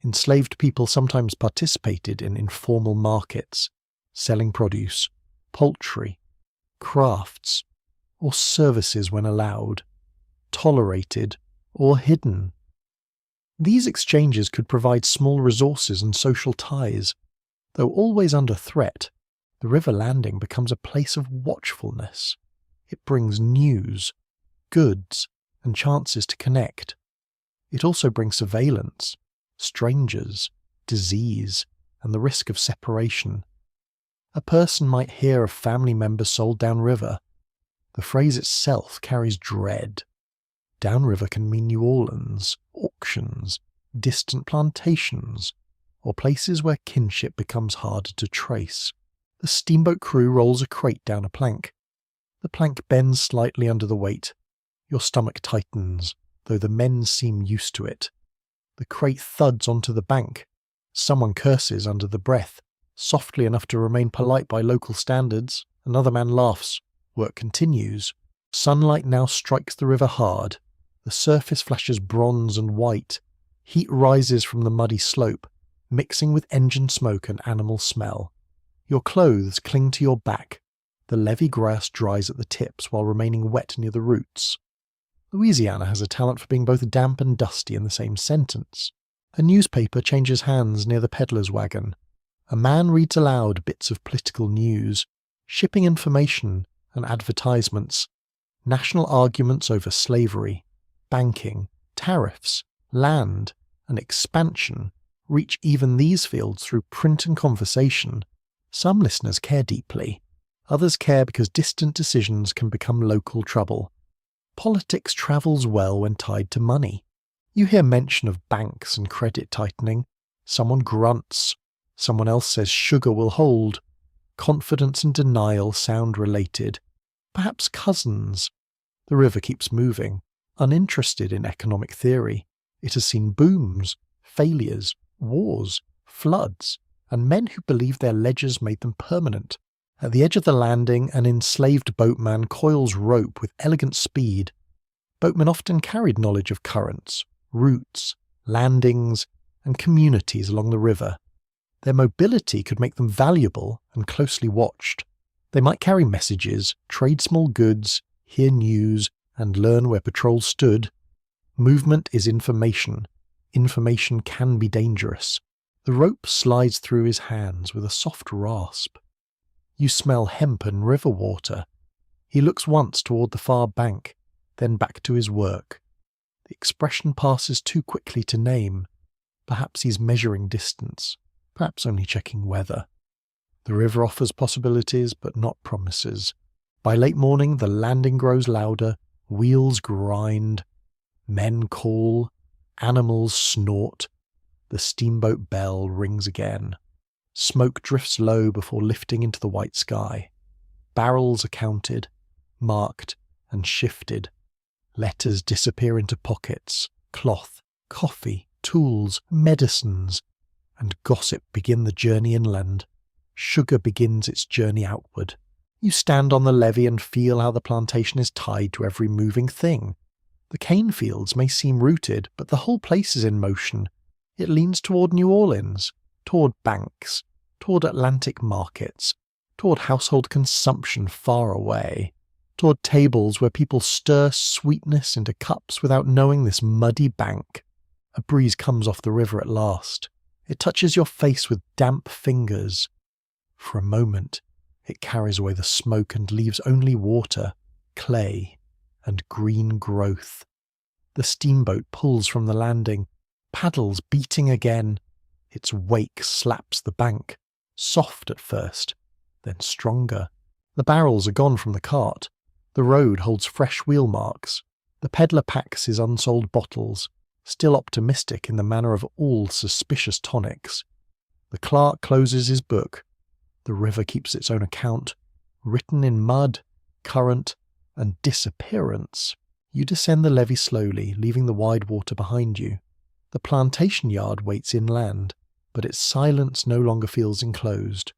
Enslaved people sometimes participated in informal markets, selling produce, poultry, crafts, or services when allowed, tolerated or hidden. These exchanges could provide small resources and social ties. Though always under threat, the river landing becomes a place of watchfulness. It brings news, goods, and chances to connect. It also brings surveillance, strangers, disease, and the risk of separation. A person might hear of family members sold downriver. The phrase itself carries dread. Downriver can mean New Orleans, auctions, distant plantations, or places where kinship becomes harder to trace. The steamboat crew rolls a crate down a plank. The plank bends slightly under the weight. Your stomach tightens, though the men seem used to it. The crate thuds onto the bank. Someone curses under the breath, softly enough to remain polite by local standards. Another man laughs. Work continues. Sunlight now strikes the river hard. The surface flashes bronze and white. Heat rises from the muddy slope, mixing with engine smoke and animal smell. Your clothes cling to your back. The levee grass dries at the tips while remaining wet near the roots. Louisiana has a talent for being both damp and dusty in the same sentence. A newspaper changes hands near the peddler's wagon. A man reads aloud bits of political news, shipping information and advertisements, national arguments over slavery, banking, tariffs, land, and expansion reach even these fields through print and conversation. Some listeners care deeply. Others care because distant decisions can become local trouble. Politics travels well when tied to money. You hear mention of banks and credit tightening. Someone grunts. Someone else says sugar will hold. Confidence and denial sound related. Perhaps cousins. The river keeps moving, uninterested in economic theory. It has seen booms, failures, wars, floods, and men who believed their ledgers made them permanent. At the edge of the landing, an enslaved boatman coils rope with elegant speed. Boatmen often carried knowledge of currents, routes, landings, and communities along the river. Their mobility could make them valuable and closely watched. They might carry messages, trade small goods, hear news, and learn where patrols stood. Movement is information. Information can be dangerous. The rope slides through his hands with a soft rasp. You smell hemp and river water. He looks once toward the far bank, then back to his work. The expression passes too quickly to name. Perhaps he's measuring distance, perhaps only checking weather. The river offers possibilities, but not promises. By late morning, the landing grows louder, wheels grind, men call, animals snort. The steamboat bell rings again. Smoke drifts low before lifting into the white sky. Barrels are counted, marked, and shifted. Letters disappear into pockets. Cloth, coffee, tools, medicines, and gossip begin the journey inland. Sugar begins its journey outward. You stand on the levee and feel how the plantation is tied to every moving thing. The cane fields may seem rooted, but the whole place is in motion. It leans toward New Orleans, toward banks, toward Atlantic markets, toward household consumption far away, toward tables where people stir sweetness into cups without knowing this muddy bank. A breeze comes off the river at last. It touches your face with damp fingers. For a moment, it carries away the smoke and leaves only water, clay, and green growth. The steamboat pulls from the landing, paddles beating again. Its wake slaps the bank, soft at first, then stronger. The barrels are gone from the cart. The road holds fresh wheel marks. The peddler packs his unsold bottles, still optimistic in the manner of all suspicious tonics. The clerk closes his book. The river keeps its own account, written in mud, current, and disappearance. You descend the levee slowly, leaving the wide water behind you. The plantation yard waits inland, but its silence no longer feels enclosed.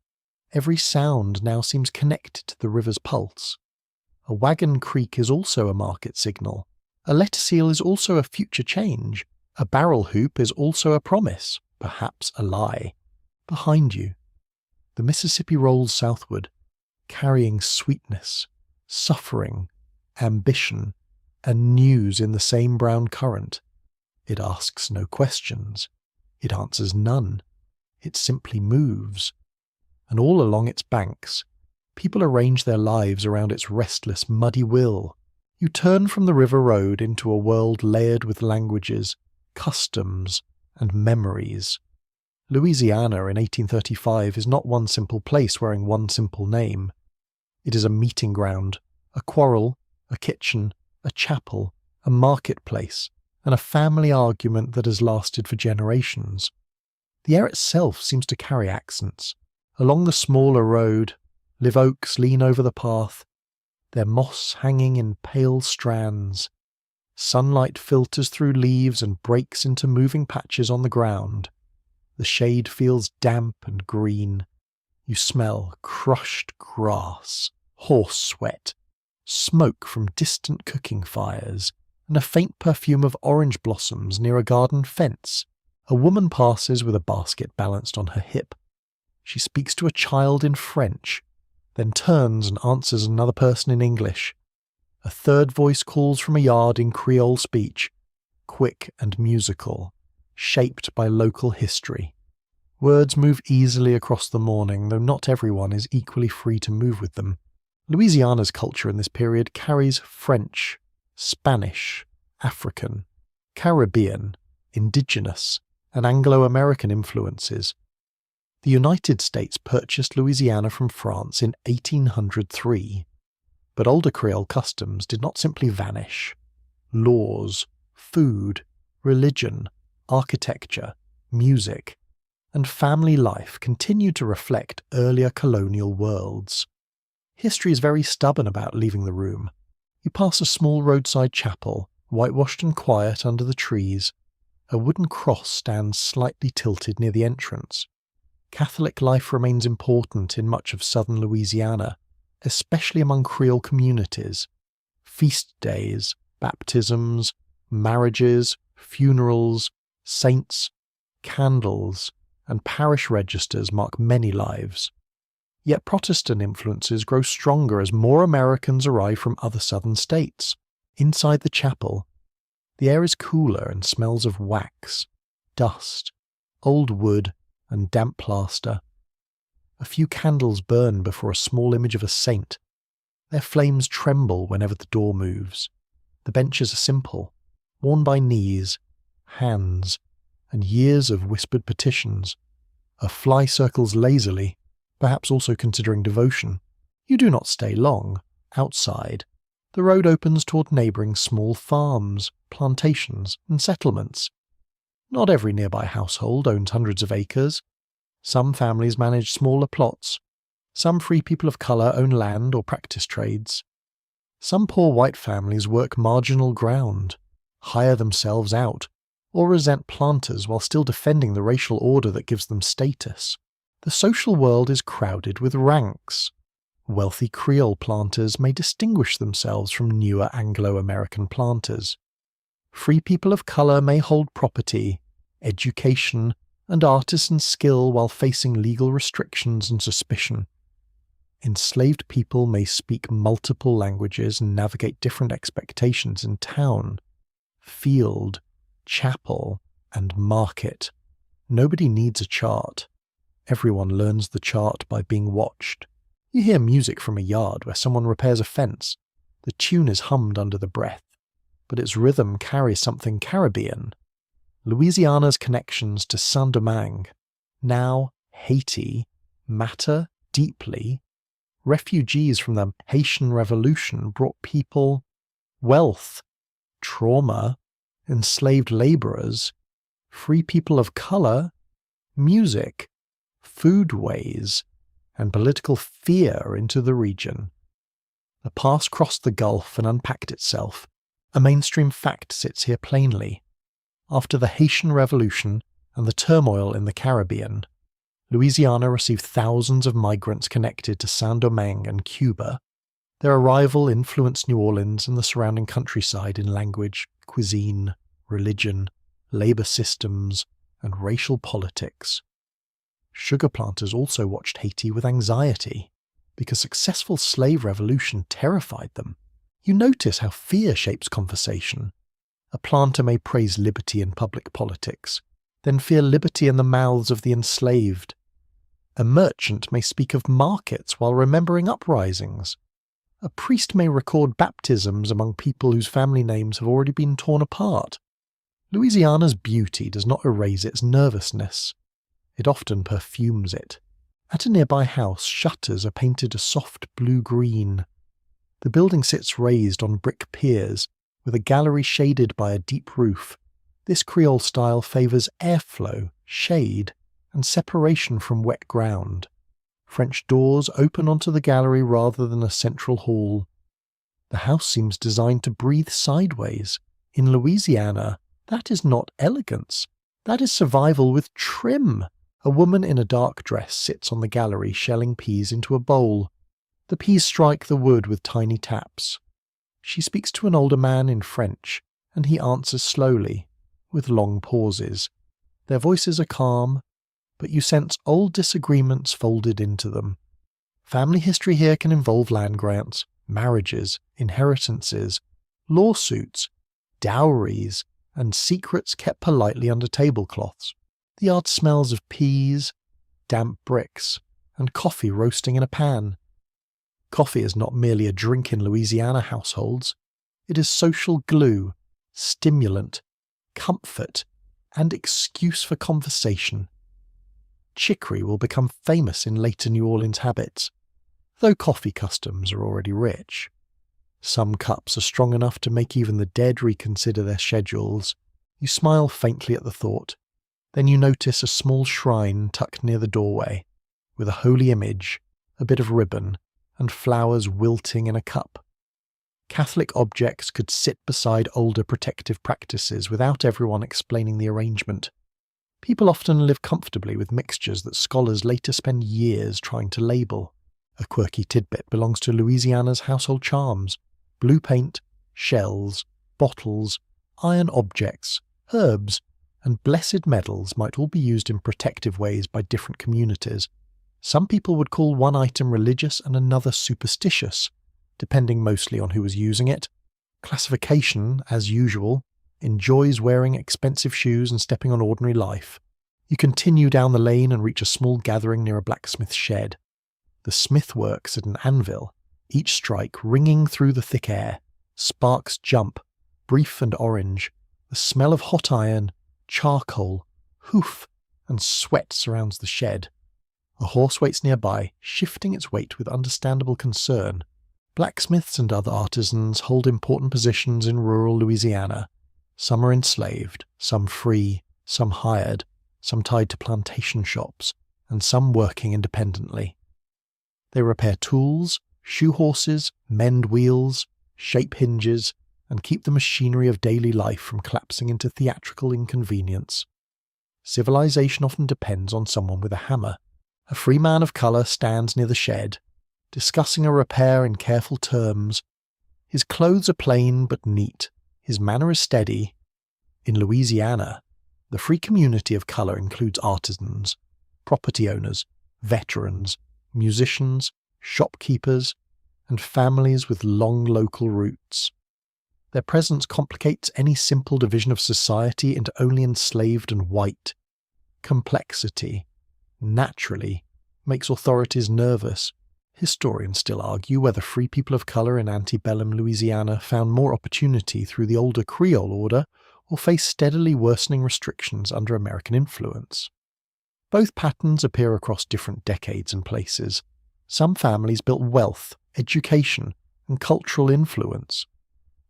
Every sound now seems connected to the river's pulse. A wagon creak is also a market signal. A letter seal is also a future change. A barrel hoop is also a promise, perhaps a lie. Behind you, the Mississippi rolls southward, carrying sweetness, suffering, ambition, and news in the same brown current. It asks no questions. It answers none. It simply moves. And all along its banks, people arrange their lives around its restless, muddy will. You turn from the river road into a world layered with languages, customs, and memories. Louisiana in 1835 is not one simple place wearing one simple name. It is a meeting ground, a quarrel, a kitchen, a chapel, a marketplace, and a family argument that has lasted for generations. The air itself seems to carry accents. Along the smaller road, live oaks lean over the path, their moss hanging in pale strands. Sunlight filters through leaves and breaks into moving patches on the ground. The shade feels damp and green. You smell crushed grass, horse sweat, smoke from distant cooking fires, and a faint perfume of orange blossoms near a garden fence. A woman passes with a basket balanced on her hip. She speaks to a child in French, then turns and answers another person in English. A third voice calls from a yard in Creole speech, quick and musical, shaped by local history. Words move easily across the morning, though not everyone is equally free to move with them. Louisiana's culture in this period carries French, Spanish, African, Caribbean, indigenous, and Anglo-American influences. The United States purchased Louisiana from France in 1803, but older Creole customs did not simply vanish. Laws, food, religion, architecture, music, and family life continued to reflect earlier colonial worlds. History is very stubborn about leaving the room. You pass a small roadside chapel, whitewashed and quiet under the trees. A wooden cross stands slightly tilted near the entrance. Catholic life remains important in much of southern Louisiana, especially among Creole communities. Feast days, baptisms, marriages, Funerals, saints, candles, and parish registers mark many lives. Yet Protestant influences grow stronger as more Americans arrive from other southern states. Inside the chapel, the air is cooler and smells of wax, dust, old wood, and damp plaster. A few candles burn before a small image of a saint. Their flames tremble whenever the door moves. The benches are simple, worn by knees, hands, and years of whispered petitions. A fly circles lazily, perhaps also considering devotion. You do not stay long. Outside, the road opens toward neighbouring small farms, plantations, and settlements. Not every nearby household owns hundreds of acres. Some families manage smaller plots. Some free people of colour own land or practice trades. Some poor white families work marginal ground, hire themselves out, or resent planters while still defending the racial order that gives them status. The social world is crowded with ranks. Wealthy Creole planters may distinguish themselves from newer Anglo-American planters. Free people of colour may hold property, education, and artisan skill while facing legal restrictions and suspicion. Enslaved people may speak multiple languages and navigate different expectations in town, field, chapel, and market. Nobody needs a chart. Everyone learns the chart by being watched. You hear music from a yard where someone repairs a fence. The tune is hummed under the breath, but its rhythm carries something Caribbean. Louisiana's connections to Saint-Domingue, now Haiti, matter deeply. Refugees from the Haitian Revolution brought people, wealth, trauma, enslaved labourers, free people of colour, music, foodways, and political fear into the region. The past crossed the Gulf and unpacked itself. A mainstream fact sits here plainly. After the Haitian Revolution and the turmoil in the Caribbean, Louisiana received thousands of migrants connected to Saint-Domingue and Cuba. Their arrival influenced New Orleans and the surrounding countryside in language, cuisine, religion, labour systems, and racial politics. Sugar planters also watched Haiti with anxiety, because successful slave revolution terrified them. You notice how fear shapes conversation. A planter may praise liberty in public politics, then fear liberty in the mouths of the enslaved. A merchant may speak of markets while remembering uprisings. A priest may record baptisms among people whose family names have already been torn apart. Louisiana's beauty does not erase its nervousness. It often perfumes it. At a nearby house, shutters are painted a soft blue-green. The building sits raised on brick piers, with a gallery shaded by a deep roof. This Creole style favours airflow, shade, and separation from wet ground. French doors open onto the gallery rather than a central hall. The house seems designed to breathe sideways. In Louisiana, that is not elegance. That is survival with trim. A woman in a dark dress sits on the gallery shelling peas into a bowl. The peas strike the wood with tiny taps. She speaks to an older man in French, and he answers slowly, with long pauses. Their voices are calm, but you sense old disagreements folded into them. Family history here can involve land grants, marriages, inheritances, lawsuits, dowries, and secrets kept politely under tablecloths. The yard smells of peas, damp bricks, and coffee roasting in a pan. Coffee is not merely a drink in Louisiana households. It is social glue, stimulant, comfort, and excuse for conversation. Chicory will become famous in later New Orleans habits, though coffee customs are already rich. Some cups are strong enough to make even the dead reconsider their schedules. You smile faintly at the thought. Then you notice a small shrine tucked near the doorway, with a holy image, a bit of ribbon, and flowers wilting in a cup. Catholic objects could sit beside older protective practices without everyone explaining the arrangement. People often live comfortably with mixtures that scholars later spend years trying to label. A quirky tidbit belongs to Louisiana's household charms: blue paint, shells, bottles, iron objects, Herbs and blessed metals might all be used in protective ways by different communities. Some people would call one item religious and another superstitious, depending mostly on who was using it. Classification, as usual, enjoys wearing expensive shoes and stepping on ordinary life. You continue down the lane and reach a small gathering near a blacksmith's shed. The smith works at an anvil, each strike ringing through the thick air. Sparks jump, brief and orange. The smell of hot iron, charcoal, hoof, and sweat surrounds the shed. A horse waits nearby, shifting its weight with understandable concern. Blacksmiths and other artisans hold important positions in rural Louisiana. Some are enslaved, some free, some hired, some tied to plantation shops, and some working independently. They repair tools, shoe horses, mend wheels, shape hinges, and keep the machinery of daily life from collapsing into theatrical inconvenience. Civilization often depends on someone with a hammer. A free man of colour stands near the shed, discussing a repair in careful terms. His clothes are plain but neat. His manner is steady. In Louisiana, the free community of colour includes artisans, property owners, veterans, musicians, shopkeepers, and families with long local roots. Their presence complicates any simple division of society into only enslaved and white. Complexity, naturally, makes authorities nervous. Historians still argue whether free people of colour in antebellum Louisiana found more opportunity through the older Creole order or faced steadily worsening restrictions under American influence. Both patterns appear across different decades and places. Some families built wealth, education, and cultural influence.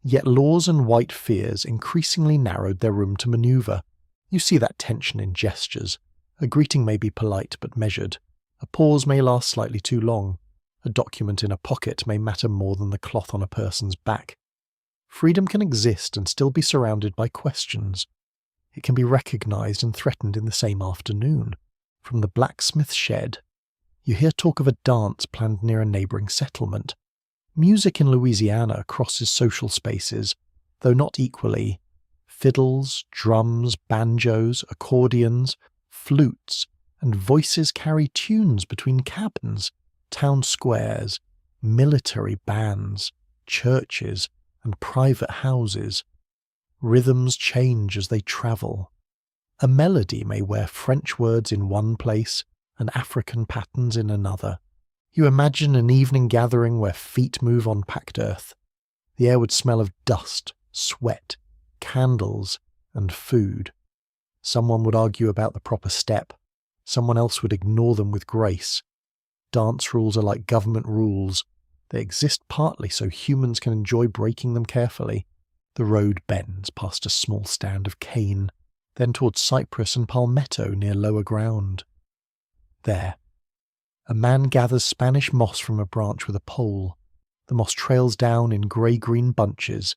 Yet laws and white fears increasingly narrowed their room to manoeuvre. You see that tension in gestures. A greeting may be polite but measured. A pause may last slightly too long. A document in a pocket may matter more than the cloth on a person's back. Freedom can exist and still be surrounded by questions. It can be recognised and threatened in the same afternoon. From the blacksmith shed, you hear talk of a dance planned near a neighbouring settlement. Music in Louisiana crosses social spaces, though not equally. Fiddles, drums, banjos, accordions, flutes, and voices carry tunes between cabins, town squares, military bands, churches, and private houses. Rhythms change as they travel. A melody may wear French words in one place and African patterns in another. You imagine an evening gathering where feet move on packed earth. The air would smell of dust, sweat, candles, and food. Someone would argue about the proper step. Someone else would ignore them with grace. Dance rules are like government rules. They exist partly so humans can enjoy breaking them carefully. The road bends past a small stand of cane, then towards cypress and palmetto near lower ground. There, a man gathers Spanish moss from a branch with a pole. The moss trails down in grey-green bunches.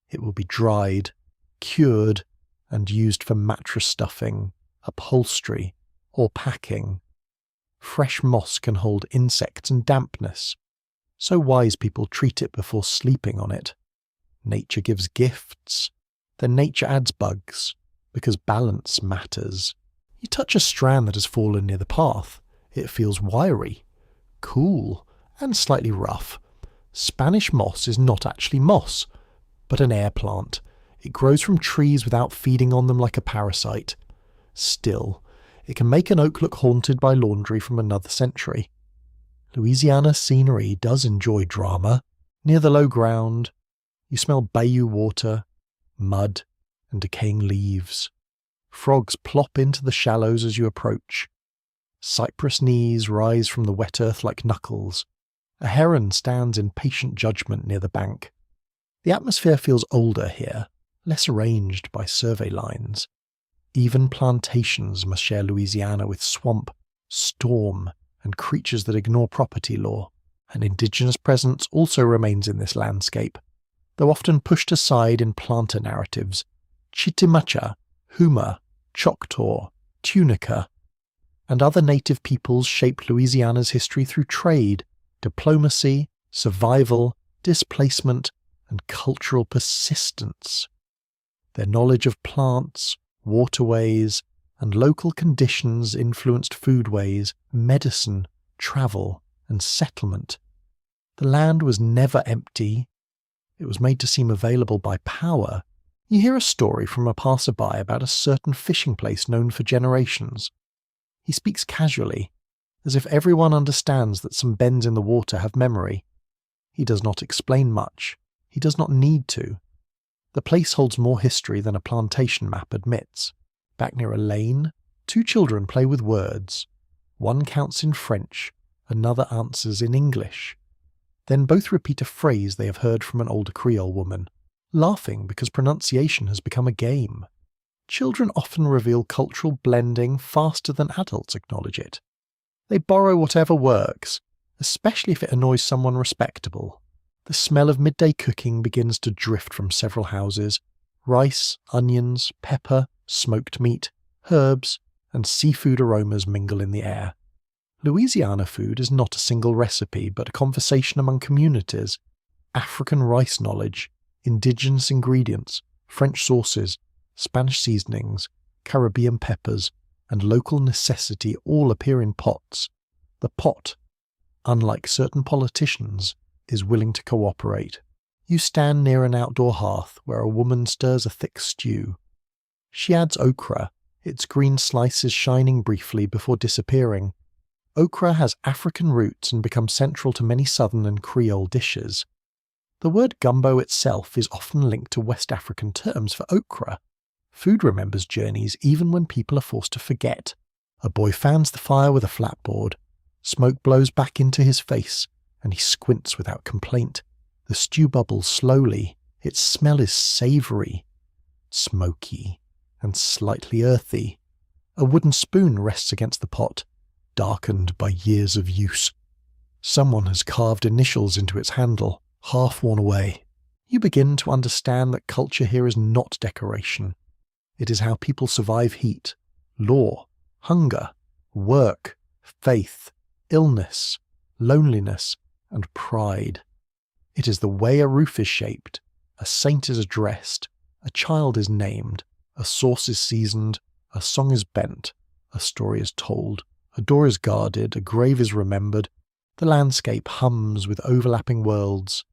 It will be dried, cured, and used for mattress stuffing, upholstery, or packing. Fresh moss can hold insects and dampness, so wise people treat it before sleeping on it. Nature gives gifts, then nature adds bugs, because balance matters. You touch a strand that has fallen near the path. It feels wiry, cool, and slightly rough. Spanish moss is not actually moss, but an air plant. It grows from trees without feeding on them like a parasite. Still, it can make an oak look haunted by laundry from another century. Louisiana scenery does enjoy drama. Near the low ground, you smell bayou water, mud, and decaying leaves. Frogs plop into the shallows as you approach. Cypress knees rise from the wet earth like knuckles. A heron stands in patient judgment near the bank. The atmosphere feels older here, less arranged by survey lines. Even plantations must share Louisiana with swamp, storm, and creatures that ignore property law. An indigenous presence also remains in this landscape, though often pushed aside in planter narratives. Chitimacha, Huma, Choctaw, Tunica, and other native peoples shape Louisiana's history through trade, diplomacy, survival, displacement, and cultural persistence. Their knowledge of plants, waterways, and local conditions influenced foodways, medicine, travel, and settlement. The land was never empty. It was made to seem available by power. You hear a story from a passerby about a certain fishing place known for generations. He speaks casually, as if everyone understands that some bends in the water have memory. He does not explain much. He does not need to. The place holds more history than a plantation map admits. Back near a lane, 2 children play with words. One counts in French, another answers in English. Then both repeat a phrase they have heard from an older Creole woman, laughing because pronunciation has become a game. Children often reveal cultural blending faster than adults acknowledge it. They borrow whatever works, especially if it annoys someone respectable. The smell of midday cooking begins to drift from several houses. Rice, onions, pepper, smoked meat, herbs, and seafood aromas mingle in the air. Louisiana food is not a single recipe, but a conversation among communities. African rice knowledge, indigenous ingredients, French sauces, Spanish seasonings, Caribbean peppers, and local necessity all appear in pots. The pot, unlike certain politicians, is willing to cooperate. You stand near an outdoor hearth where a woman stirs a thick stew. She adds okra, its green slices shining briefly before disappearing. Okra has African roots and becomes central to many Southern and Creole dishes. The word gumbo itself is often linked to West African terms for okra. Food remembers journeys even when people are forced to forget. A boy fans the fire with a flatboard. Smoke blows back into his face, and he squints without complaint. The stew bubbles slowly. Its smell is savoury, smoky, and slightly earthy. A wooden spoon rests against the pot, darkened by years of use. Someone has carved initials into its handle, half worn away. You begin to understand that culture here is not decoration. It is how people survive heat, law, hunger, work, faith, illness, loneliness, and pride. It is the way a roof is shaped, a saint is addressed, a child is named, a sauce is seasoned, a song is bent, a story is told, a door is guarded, a grave is remembered, the landscape hums with overlapping worlds.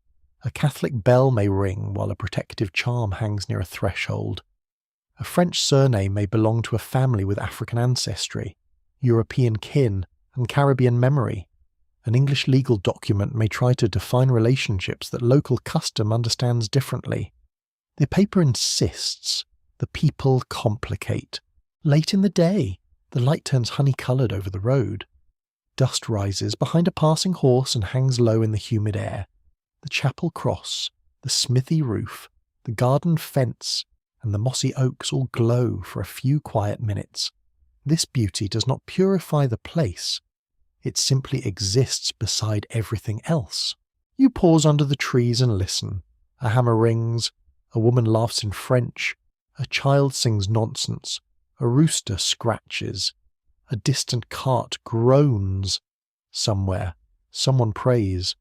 A Catholic bell may ring while a protective charm hangs near a threshold. A French surname may belong to a family with African ancestry, European kin, and Caribbean memory. An English legal document may try to define relationships that local custom understands differently. The paper insists. The people complicate. Late in the day, the light turns honey-coloured over the road. Dust rises behind a passing horse and hangs low in the humid air. The chapel cross, the smithy roof, the garden fence, and the mossy oaks all glow for a few quiet minutes. This beauty does not purify the place. It simply exists beside everything else. You pause under the trees and listen. A hammer rings. A woman laughs in French. A child sings nonsense. A rooster scratches. A distant cart groans. Somewhere, someone prays.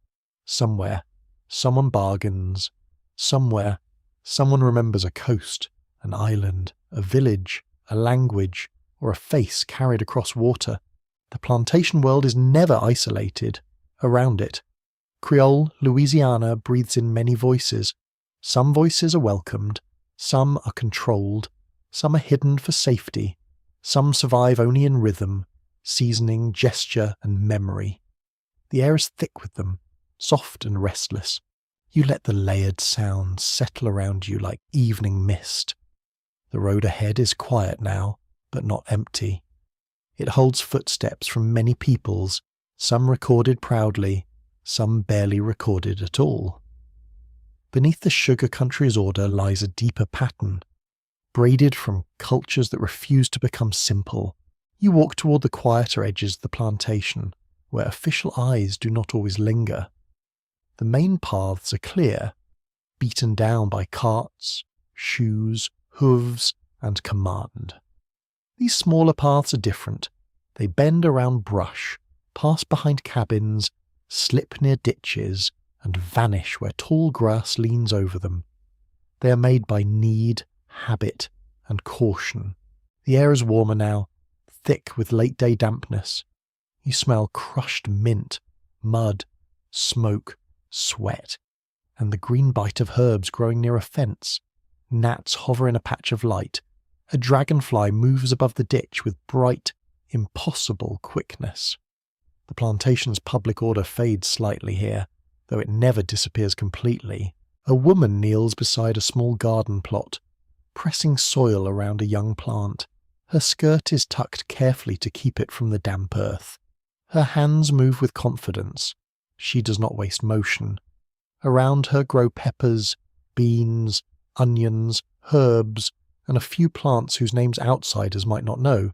Somewhere, someone bargains. Somewhere, someone remembers a coast, an island, a village, a language, or a face carried across water. The plantation world is never isolated. Around it, Creole Louisiana breathes in many voices. Some voices are welcomed, some are controlled, some are hidden for safety, some survive only in rhythm, seasoning, gesture, and memory. The air is thick with them, soft and restless. You let the layered sounds settle around you like evening mist. The road ahead is quiet now, but not empty. It holds footsteps from many peoples, some recorded proudly, some barely recorded at all. Beneath the sugar country's order lies a deeper pattern, braided from cultures that refuse to become simple. You walk toward the quieter edges of the plantation, where official eyes do not always linger. The main paths are clear, beaten down by carts, shoes, hooves, and command. These smaller paths are different. They bend around brush, pass behind cabins, slip near ditches, and vanish where tall grass leans over them. They are made by need, habit, and caution. The air is warmer now, thick with late-day dampness. You smell crushed mint, mud, smoke, sweat, and the green bite of herbs growing near a fence. Gnats hover in a patch of light. A dragonfly moves above the ditch with bright, impossible quickness. The plantation's public order fades slightly here, though it never disappears completely. A woman kneels beside a small garden plot, pressing soil around a young plant. Her skirt is tucked carefully to keep it from the damp earth. Her hands move with confidence. She does not waste motion. Around her grow peppers, beans, onions, herbs, and a few plants whose names outsiders might not know.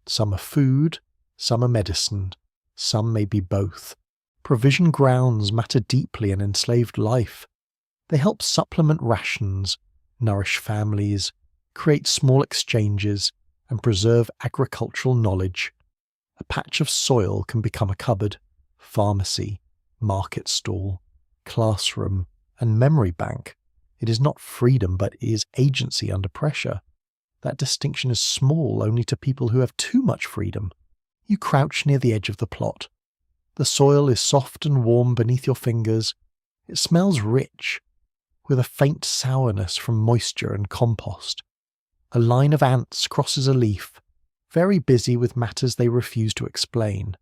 Some are food, some are medicine, some may be both. Provision grounds matter deeply in enslaved life. They help supplement rations, nourish families, create small exchanges, and preserve agricultural knowledge. A patch of soil can become a cupboard, pharmacy, market stall, classroom, and memory bank. It is not freedom, but is agency under pressure. That distinction is small only to people who have too much freedom. You crouch near the edge of the plot. The soil is soft and warm beneath your fingers. It smells rich, with a faint sourness from moisture and compost. A line of ants crosses a leaf, very busy with matters they refuse to explain.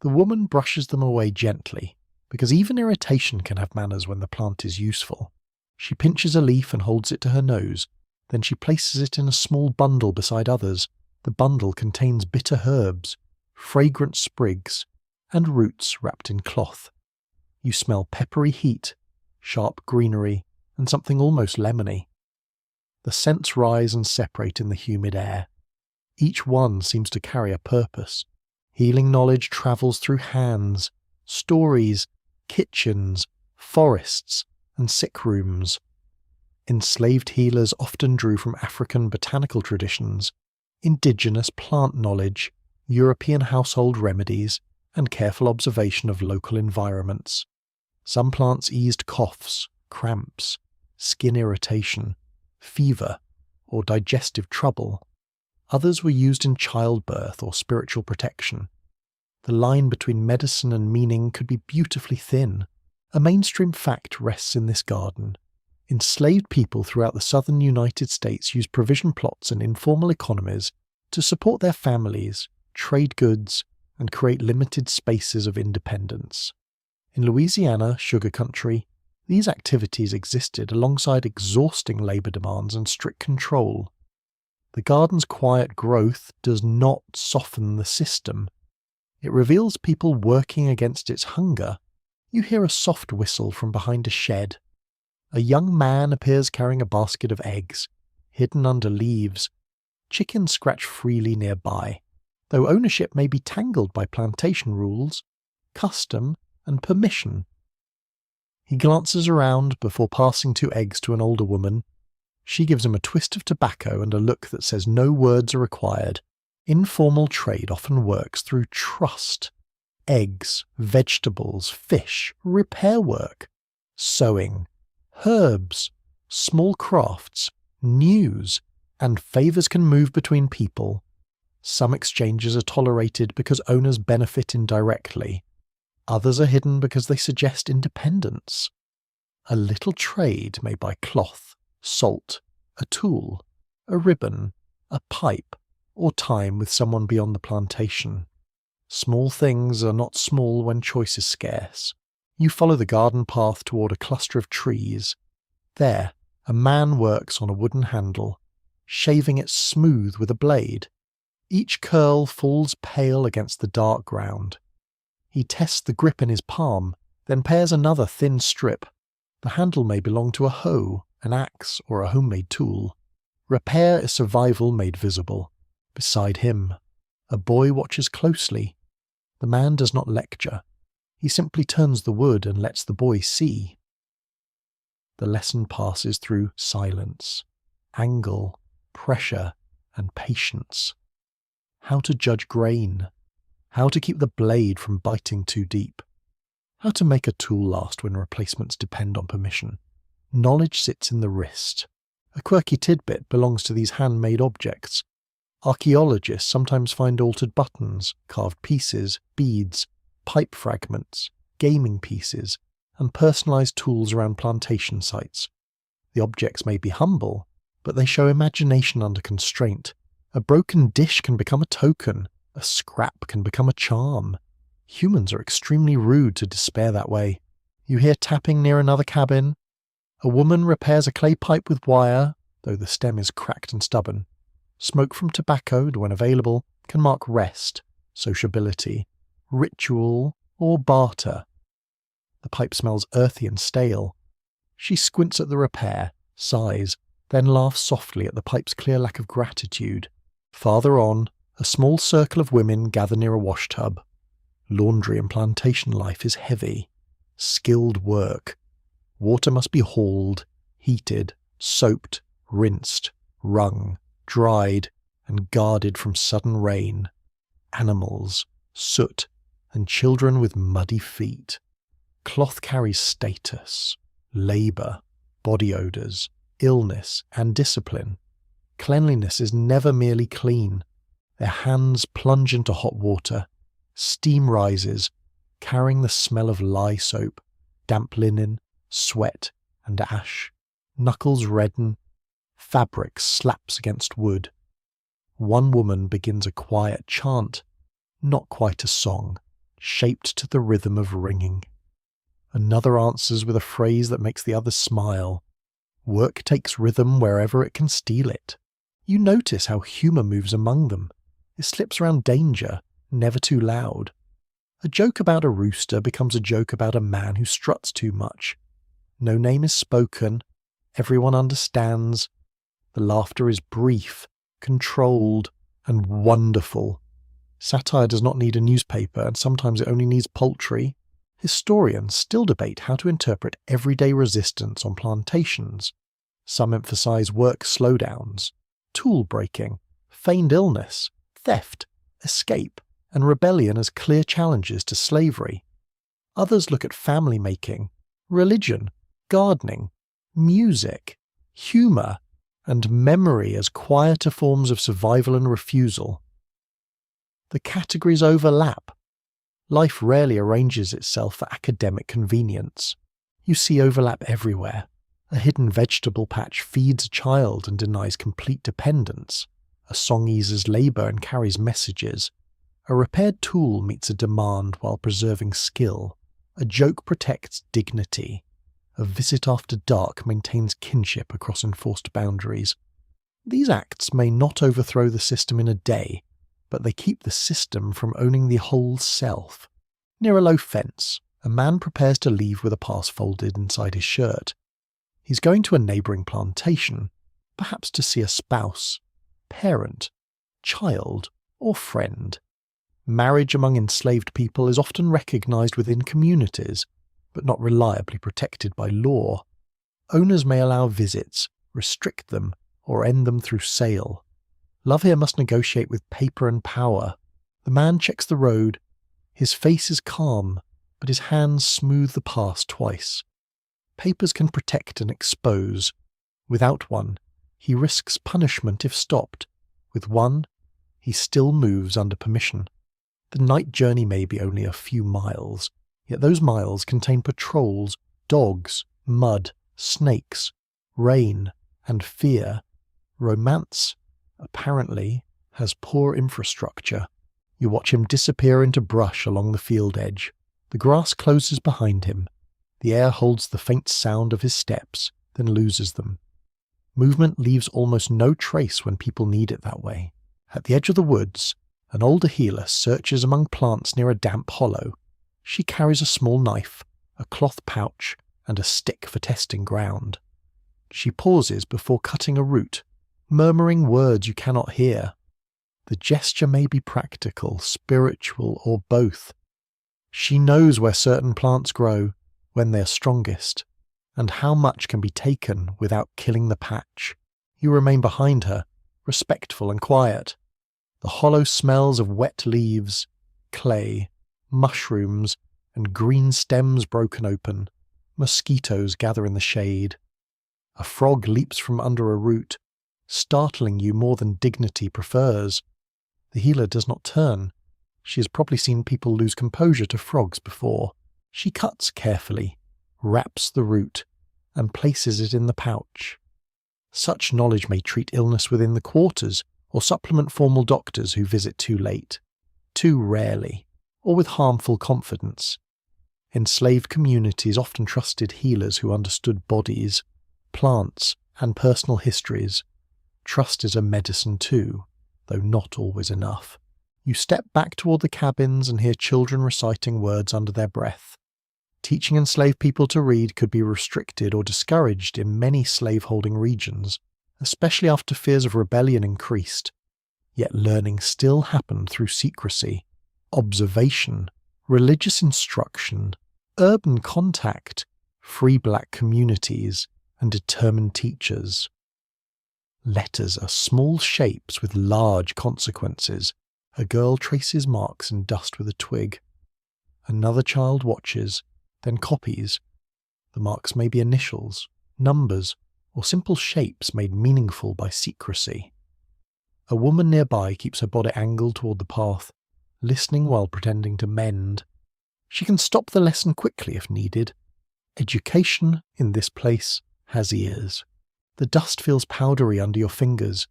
The woman brushes them away gently, because even irritation can have manners when the plant is useful. She pinches a leaf and holds it to her nose. Then she places it in a small bundle beside others. The bundle contains bitter herbs, fragrant sprigs, and roots wrapped in cloth. You smell peppery heat, sharp greenery, and something almost lemony. The scents rise and separate in the humid air. Each one seems to carry a purpose. Healing knowledge travels through hands, stories, kitchens, forests, and sick rooms. Enslaved healers often drew from African botanical traditions, indigenous plant knowledge, European household remedies, and careful observation of local environments. Some plants eased coughs, cramps, skin irritation, fever, or digestive trouble. Others were used in childbirth or spiritual protection. The line between medicine and meaning could be beautifully thin. A mainstream fact rests in this garden. Enslaved people throughout the southern United States used provision plots and informal economies to support their families, trade goods, and create limited spaces of independence. In Louisiana, sugar country, these activities existed alongside exhausting labour demands and strict control. The garden's quiet growth does not soften the system. It reveals people working against its hunger. You hear a soft whistle from behind a shed. A young man appears carrying a basket of eggs, hidden under leaves. Chickens scratch freely nearby, though ownership may be tangled by plantation rules, custom, and permission. He glances around before passing 2 eggs to an older woman. She gives him a twist of tobacco and a look that says no words are required. Informal trade often works through trust. Eggs, vegetables, fish, repair work, sewing, herbs, small crafts, news, and favours can move between people. Some exchanges are tolerated because owners benefit indirectly. Others are hidden because they suggest independence. A little trade may buy cloth, salt, a tool, a ribbon, a pipe, or time with someone beyond the plantation. Small things are not small when choice is scarce. You follow the garden path toward a cluster of trees. There, a man works on a wooden handle, shaving it smooth with a blade. Each curl falls pale against the dark ground. He tests the grip in his palm, then pares another thin strip. The handle may belong to a hoe, an axe, or a homemade tool. Repair is survival made visible. Beside him, a boy watches closely. The man does not lecture. He simply turns the wood and lets the boy see. The lesson passes through silence, angle, pressure, and patience. How to judge grain. How to keep the blade from biting too deep. How to make a tool last when replacements depend on permission. Knowledge sits in the wrist. A quirky tidbit belongs to these handmade objects. Archaeologists sometimes find altered buttons, carved pieces, beads, pipe fragments, gaming pieces, and personalised tools around plantation sites. The objects may be humble, but they show imagination under constraint. A broken dish can become a token, a scrap can become a charm. Humans are extremely rude to despair that way. You hear tapping near another cabin. A woman repairs a clay pipe with wire, though the stem is cracked and stubborn. Smoke from tobacco, when available, can mark rest, sociability, ritual, or barter. The pipe smells earthy and stale. She squints at the repair, sighs, then laughs softly at the pipe's clear lack of gratitude. Farther on, a small circle of women gather near a washtub. Laundry in plantation life is heavy. Skilled work. Water must be hauled, heated, soaped, rinsed, wrung, dried, and guarded from sudden rain. Animals, soot, and children with muddy feet. Cloth carries status, labour, body odours, illness, and discipline. Cleanliness is never merely clean. Their hands plunge into hot water. Steam rises, carrying the smell of lye soap, damp linen, sweat, and ash. Knuckles redden. Fabric slaps against wood. One woman begins a quiet chant, not quite a song, shaped to the rhythm of ringing. Another answers with a phrase that makes the others smile. Work takes rhythm wherever it can steal it. You notice how humour moves among them. It slips around danger, never too loud. A joke about a rooster becomes a joke about a man who struts too much. No name is spoken. Everyone understands. The laughter is brief, controlled, and wonderful. Satire does not need a newspaper, and sometimes it only needs poultry. Historians still debate how to interpret everyday resistance on plantations. Some emphasize work slowdowns, tool breaking, feigned illness, theft, escape, and rebellion as clear challenges to slavery. Others look at family making, religion, gardening, music, humour, and memory as quieter forms of survival and refusal. The categories overlap. Life rarely arranges itself for academic convenience. You see overlap everywhere. A hidden vegetable patch feeds a child and denies complete dependence. A song eases labour and carries messages. A repaired tool meets a demand while preserving skill. A joke protects dignity. A visit after dark maintains kinship across enforced boundaries. These acts may not overthrow the system in a day, but they keep the system from owning the whole self. Near a low fence, a man prepares to leave with a pass folded inside his shirt. He's going to a neighbouring plantation, perhaps to see a spouse, parent, child, or friend. Marriage among enslaved people is often recognised within communities, but not reliably protected by law. Owners may allow visits, restrict them, or end them through sale. Love here must negotiate with paper and power. The man checks the road. His face is calm, but his hands smooth the pass twice. Papers can protect and expose. Without one, he risks punishment if stopped. With one, he still moves under permission. The night journey may be only a few miles, yet those miles contain patrols, dogs, mud, snakes, rain, and fear. Romance, apparently, has poor infrastructure. You watch him disappear into brush along the field edge. The grass closes behind him. The air holds the faint sound of his steps, then loses them. Movement leaves almost no trace when people need it that way. At the edge of the woods, an older healer searches among plants near a damp hollow. She carries a small knife, a cloth pouch, and a stick for testing ground. She pauses before cutting a root, murmuring words you cannot hear. The gesture may be practical, spiritual, or both. She knows where certain plants grow, when they are strongest, and how much can be taken without killing the patch. You remain behind her, respectful and quiet. The hollow smells of wet leaves, clay, mushrooms, and green stems broken open. Mosquitoes gather in the shade. A A frog leaps from under a root, startling you more than dignity prefers. The healer does not turn. She has probably seen people lose composure to frogs before. She cuts carefully, wraps the root, and places it in the pouch. Such knowledge may treat illness within the quarters or supplement formal doctors who visit too late, too rarely, or with harmful confidence. Enslaved communities often trusted healers who understood bodies, plants, and personal histories. Trust is a medicine too, though not always enough. You step back toward the cabins and hear children reciting words under their breath. Teaching enslaved people to read could be restricted or discouraged in many slaveholding regions, especially after fears of rebellion increased. Yet learning still happened through secrecy, observation, religious instruction, urban contact, free black communities, and determined teachers. Letters are small shapes with large consequences. A girl traces marks in dust with a twig. Another child watches, then copies. The marks may be initials, numbers, or simple shapes made meaningful by secrecy. A woman nearby keeps her body angled toward the path, listening while pretending to mend. She can stop the lesson quickly if needed. Education, in this place, has ears. The dust feels powdery under your fingers.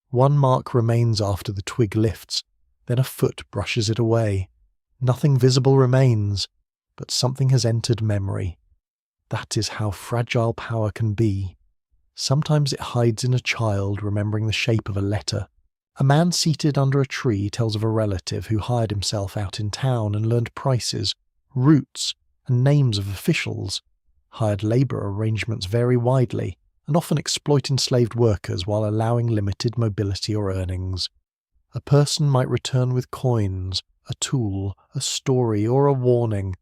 One mark remains after the twig lifts, then a foot brushes it away. Nothing visible remains, but something has entered memory. That is how fragile power can be. Sometimes it hides in a child remembering the shape of a letter. A man seated under a tree tells of a relative who hired himself out in town and learned prices, routes, and names of officials. Hired labour arrangements vary widely and often exploit enslaved workers while allowing limited mobility or earnings. A person might return with coins, a tool, a story, or a warning.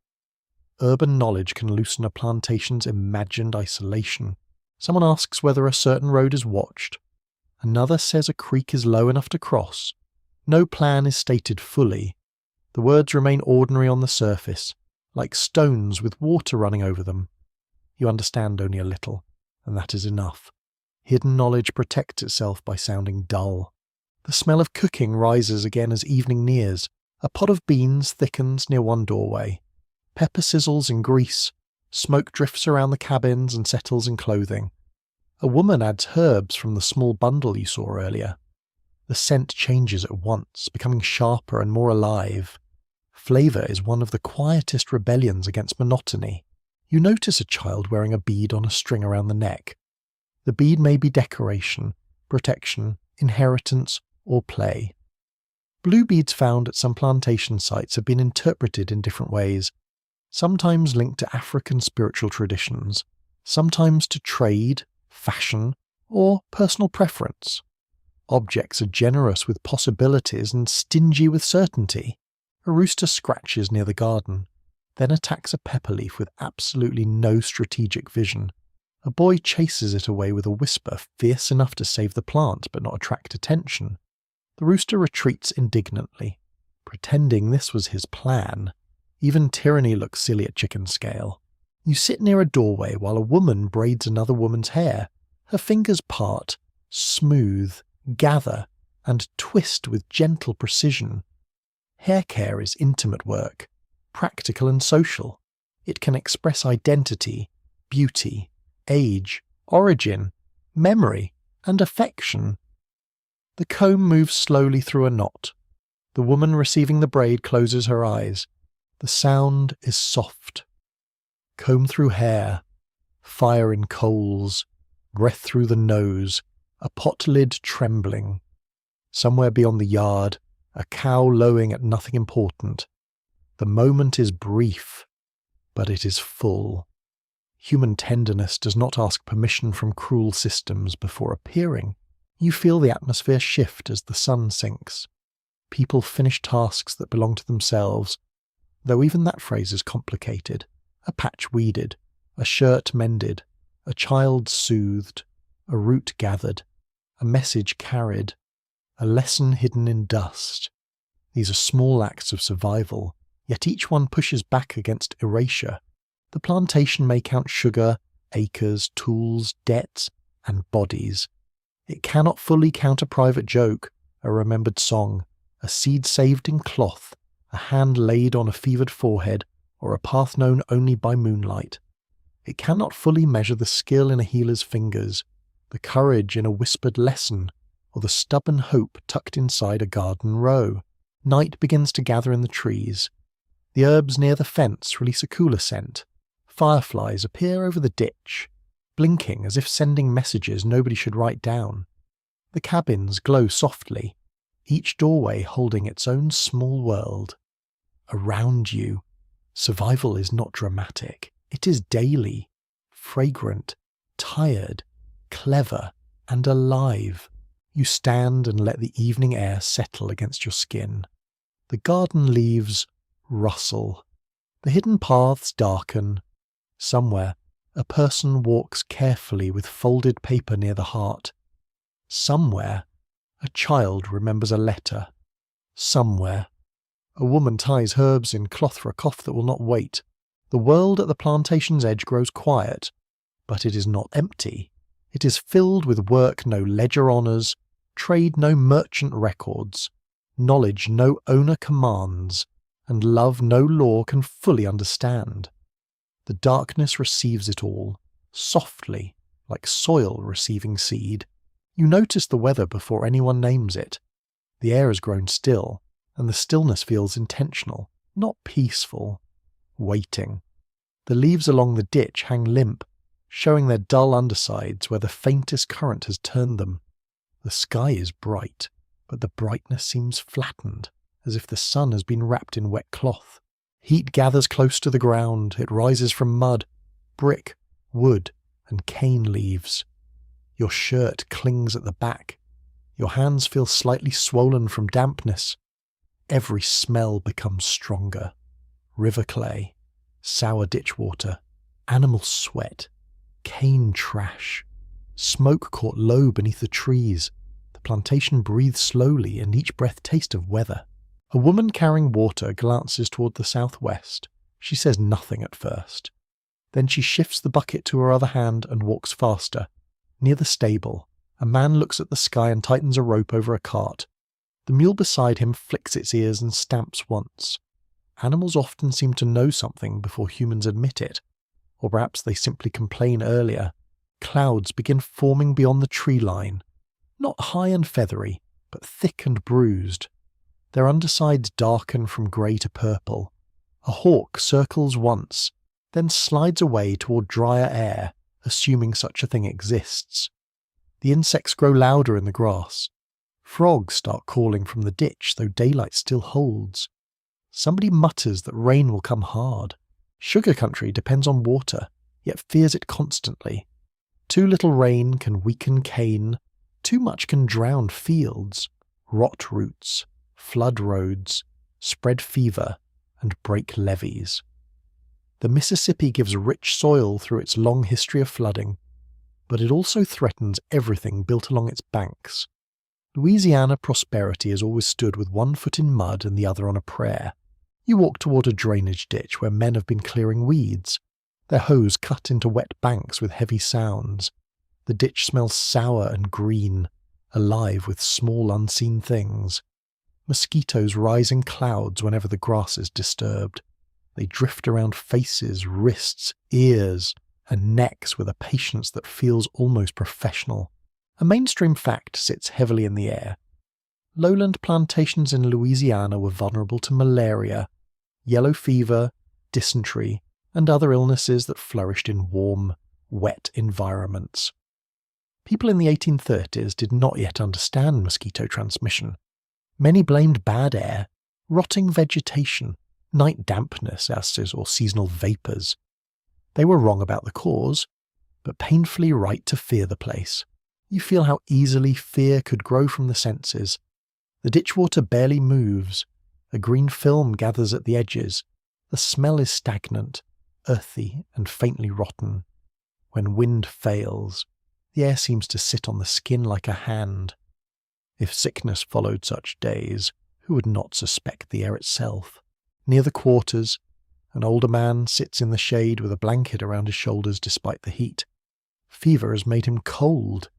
Urban knowledge can loosen a plantation's imagined isolation. Someone asks whether a certain road is watched. Another says a creek is low enough to cross. No plan is stated fully. The words remain ordinary on the surface, like stones with water running over them. You understand only a little, and that is enough. Hidden knowledge protects itself by sounding dull. The smell of cooking rises again as evening nears. A pot of beans thickens near one doorway. Pepper sizzles in grease. Smoke drifts around the cabins and settles in clothing. A woman adds herbs from the small bundle you saw earlier. The scent changes at once, becoming sharper and more alive. Flavour is one of the quietest rebellions against monotony. You notice a child wearing a bead on a string around the neck. The bead may be decoration, protection, inheritance, or play. Blue beads found at some plantation sites have been interpreted in different ways, sometimes linked to African spiritual traditions, sometimes to trade, fashion, or personal preference. Objects are generous with possibilities and stingy with certainty. A rooster scratches near the garden, then attacks a pepper leaf with absolutely no strategic vision. A boy chases it away with a whisper fierce enough to save the plant but not attract attention. The rooster retreats indignantly, pretending this was his plan. Even tyranny looks silly at chicken scale. You sit near a doorway while a woman braids another woman's hair. Her fingers part, smooth, gather, and twist with gentle precision. Hair care is intimate work, practical and social. It can express identity, beauty, age, origin, memory, and affection. The comb moves slowly through a knot. The woman receiving the braid closes her eyes. The sound is soft. Comb through hair, fire in coals, breath through the nose, a pot lid trembling. Somewhere beyond the yard, a cow lowing at nothing important. The moment is brief, but it is full. Human tenderness does not ask permission from cruel systems before appearing. You feel the atmosphere shift as the sun sinks. People finish tasks that belong to themselves, though even that phrase is complicated. A patch weeded, a shirt mended, a child soothed, a root gathered, a message carried, a lesson hidden in dust. These are small acts of survival, yet each one pushes back against erasure. The plantation may count sugar, acres, tools, debts, and bodies. It cannot fully count a private joke, a remembered song, a seed saved in cloth, a hand laid on a fevered forehead, or a path known only by moonlight. It cannot fully measure the skill in a healer's fingers, the courage in a whispered lesson, or the stubborn hope tucked inside a garden row. Night begins to gather in the trees. The herbs near the fence release a cooler scent. Fireflies appear over the ditch, blinking as if sending messages nobody should write down. The cabins glow softly, each doorway holding its own small world. Around you, survival is not dramatic. It is daily, fragrant, tired, clever, and alive. You stand and let the evening air settle against your skin. The garden leaves rustle. The hidden paths darken. Somewhere, a person walks carefully with folded paper near the heart. Somewhere, a child remembers a letter. Somewhere, a woman ties herbs in cloth for a cough that will not wait. The world at the plantation's edge grows quiet, but it is not empty. It is filled with work no ledger honours, trade no merchant records, knowledge no owner commands, and love no law can fully understand. The darkness receives it all, softly, like soil receiving seed. You notice the weather before anyone names it. The air has grown still, and the stillness feels intentional, not peaceful, waiting. The leaves along the ditch hang limp, showing their dull undersides where the faintest current has turned them. The sky is bright, but the brightness seems flattened, as if the sun has been wrapped in wet cloth. Heat gathers close to the ground. It rises from mud, brick, wood, and cane leaves. Your shirt clings at the back. Your hands feel slightly swollen from dampness. Every smell becomes stronger. River clay, sour ditch water, animal sweat, cane trash. Smoke caught low beneath the trees. The plantation breathes slowly, and each breath tastes of weather. A woman carrying water glances toward the southwest. She says nothing at first. Then she shifts the bucket to her other hand and walks faster. Near the stable, a man looks at the sky and tightens a rope over a cart. The mule beside him flicks its ears and stamps once. Animals often seem to know something before humans admit it, or perhaps they simply complain earlier. Clouds begin forming beyond the tree line, not high and feathery, but thick and bruised. Their undersides darken from grey to purple. A hawk circles once, then slides away toward drier air, assuming such a thing exists. The insects grow louder in the grass. Frogs start calling from the ditch, though daylight still holds. Somebody mutters that rain will come hard. Sugar country depends on water, yet fears it constantly. Too little rain can weaken cane. Too much can drown fields, rot roots, flood roads, spread fever, and break levees. The Mississippi gives rich soil through its long history of flooding, but it also threatens everything built along its banks. Louisiana prosperity has always stood with one foot in mud and the other on a prayer. You walk toward a drainage ditch where men have been clearing weeds. Their hose cut into wet banks with heavy sounds. The ditch smells sour and green, alive with small unseen things. Mosquitoes rise in clouds whenever the grass is disturbed. They drift around faces, wrists, ears, and necks with a patience that feels almost professional. A mainstream fact sits heavily in the air. Lowland plantations in Louisiana were vulnerable to malaria, yellow fever, dysentery, and other illnesses that flourished in warm, wet environments. People in the 1830s did not yet understand mosquito transmission. Many blamed bad air, rotting vegetation, night dampness, acids, or seasonal vapours. They were wrong about the cause, but painfully right to fear the place. You feel how easily fear could grow from the senses. The ditchwater barely moves. A green film gathers at the edges. The smell is stagnant, earthy, and faintly rotten. When wind fails, the air seems to sit on the skin like a hand. If sickness followed such days, who would not suspect the air itself? Near the quarters, an older man sits in the shade with a blanket around his shoulders despite the heat. Fever has made him cold.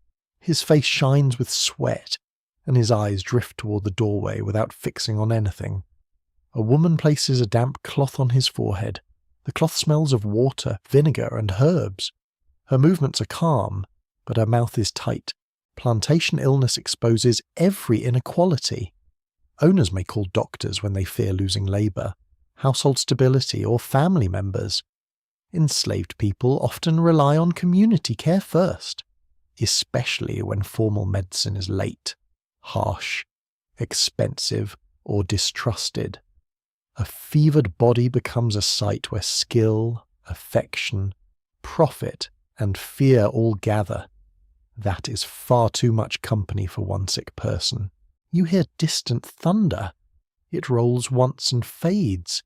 His face shines with sweat, and his eyes drift toward the doorway without fixing on anything. A woman places a damp cloth on his forehead. The cloth smells of water, vinegar, and herbs. Her movements are calm, but her mouth is tight. Plantation illness exposes every inequality. Owners may call doctors when they fear losing labour, household stability, or family members. Enslaved people often rely on community care first, especially when formal medicine is late, harsh, expensive, or distrusted. A fevered body becomes a site where skill, affection, profit, and fear all gather. That is far too much company for one sick person. You hear distant thunder. It rolls once and fades.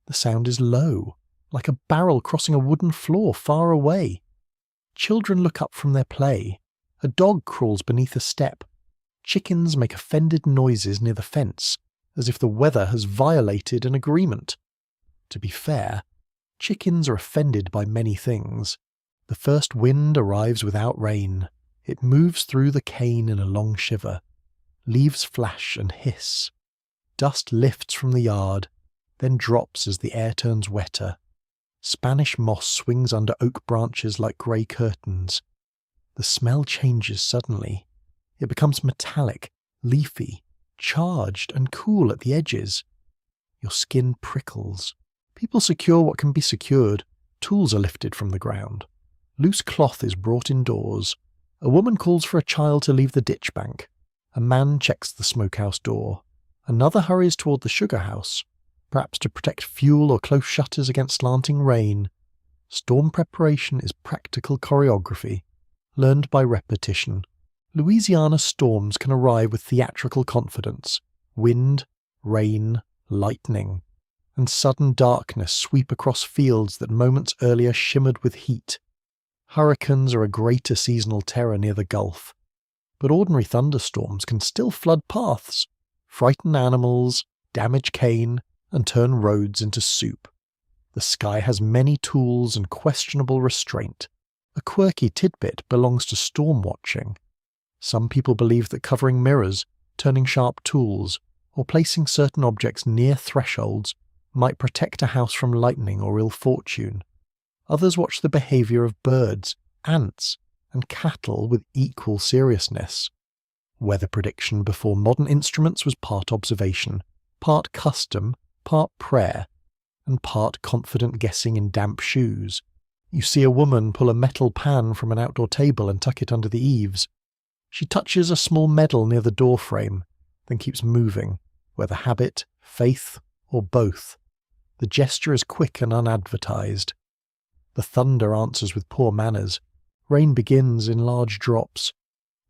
The sound is low, like a barrel crossing a wooden floor far away. Children look up from their play. A dog crawls beneath a step. Chickens make offended noises near the fence, as if the weather has violated an agreement. To be fair, chickens are offended by many things. The first wind arrives without rain. It moves through the cane in a long shiver. Leaves flash and hiss. Dust lifts from the yard, then drops as the air turns wetter. Spanish moss swings under oak branches like grey curtains. The smell changes suddenly. It becomes metallic, leafy, charged and cool at the edges. Your skin prickles. People secure what can be secured. Tools are lifted from the ground. Loose cloth is brought indoors. A woman calls for a child to leave the ditch bank. A man checks the smokehouse door. Another hurries toward the sugar house, perhaps to protect fuel or close shutters against slanting rain. Storm preparation is practical choreography, learned by repetition. Louisiana storms can arrive with theatrical confidence. Wind, rain, lightning, and sudden darkness sweep across fields that moments earlier shimmered with heat. Hurricanes are a greater seasonal terror near the Gulf, but ordinary thunderstorms can still flood paths, frighten animals, damage cane, and turn roads into soup. The sky has many tools and questionable restraint. A quirky tidbit belongs to storm watching. Some people believe that covering mirrors, turning sharp tools, or placing certain objects near thresholds might protect a house from lightning or ill fortune. Others watch the behaviour of birds, ants, and cattle with equal seriousness. Weather prediction before modern instruments was part observation, part custom, part prayer, and part confident guessing in damp shoes. You see a woman pull a metal pan from an outdoor table and tuck it under the eaves. She touches a small medal near the door frame, then keeps moving, whether habit, faith, or both. The gesture is quick and unadvertised. The thunder answers with poor manners. Rain begins in large drops.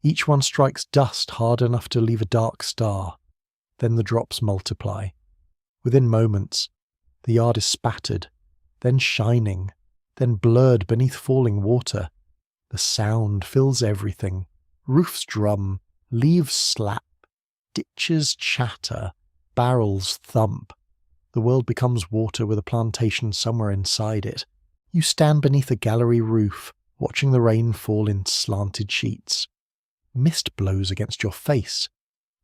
Each one strikes dust hard enough to leave a dark star. Then the drops multiply. Within moments, the yard is spattered, then shining, then blurred beneath falling water. The sound fills everything. Roofs drum, leaves slap, ditches chatter, barrels thump. The world becomes water with a plantation somewhere inside it. You stand beneath a gallery roof, watching the rain fall in slanted sheets. Mist blows against your face.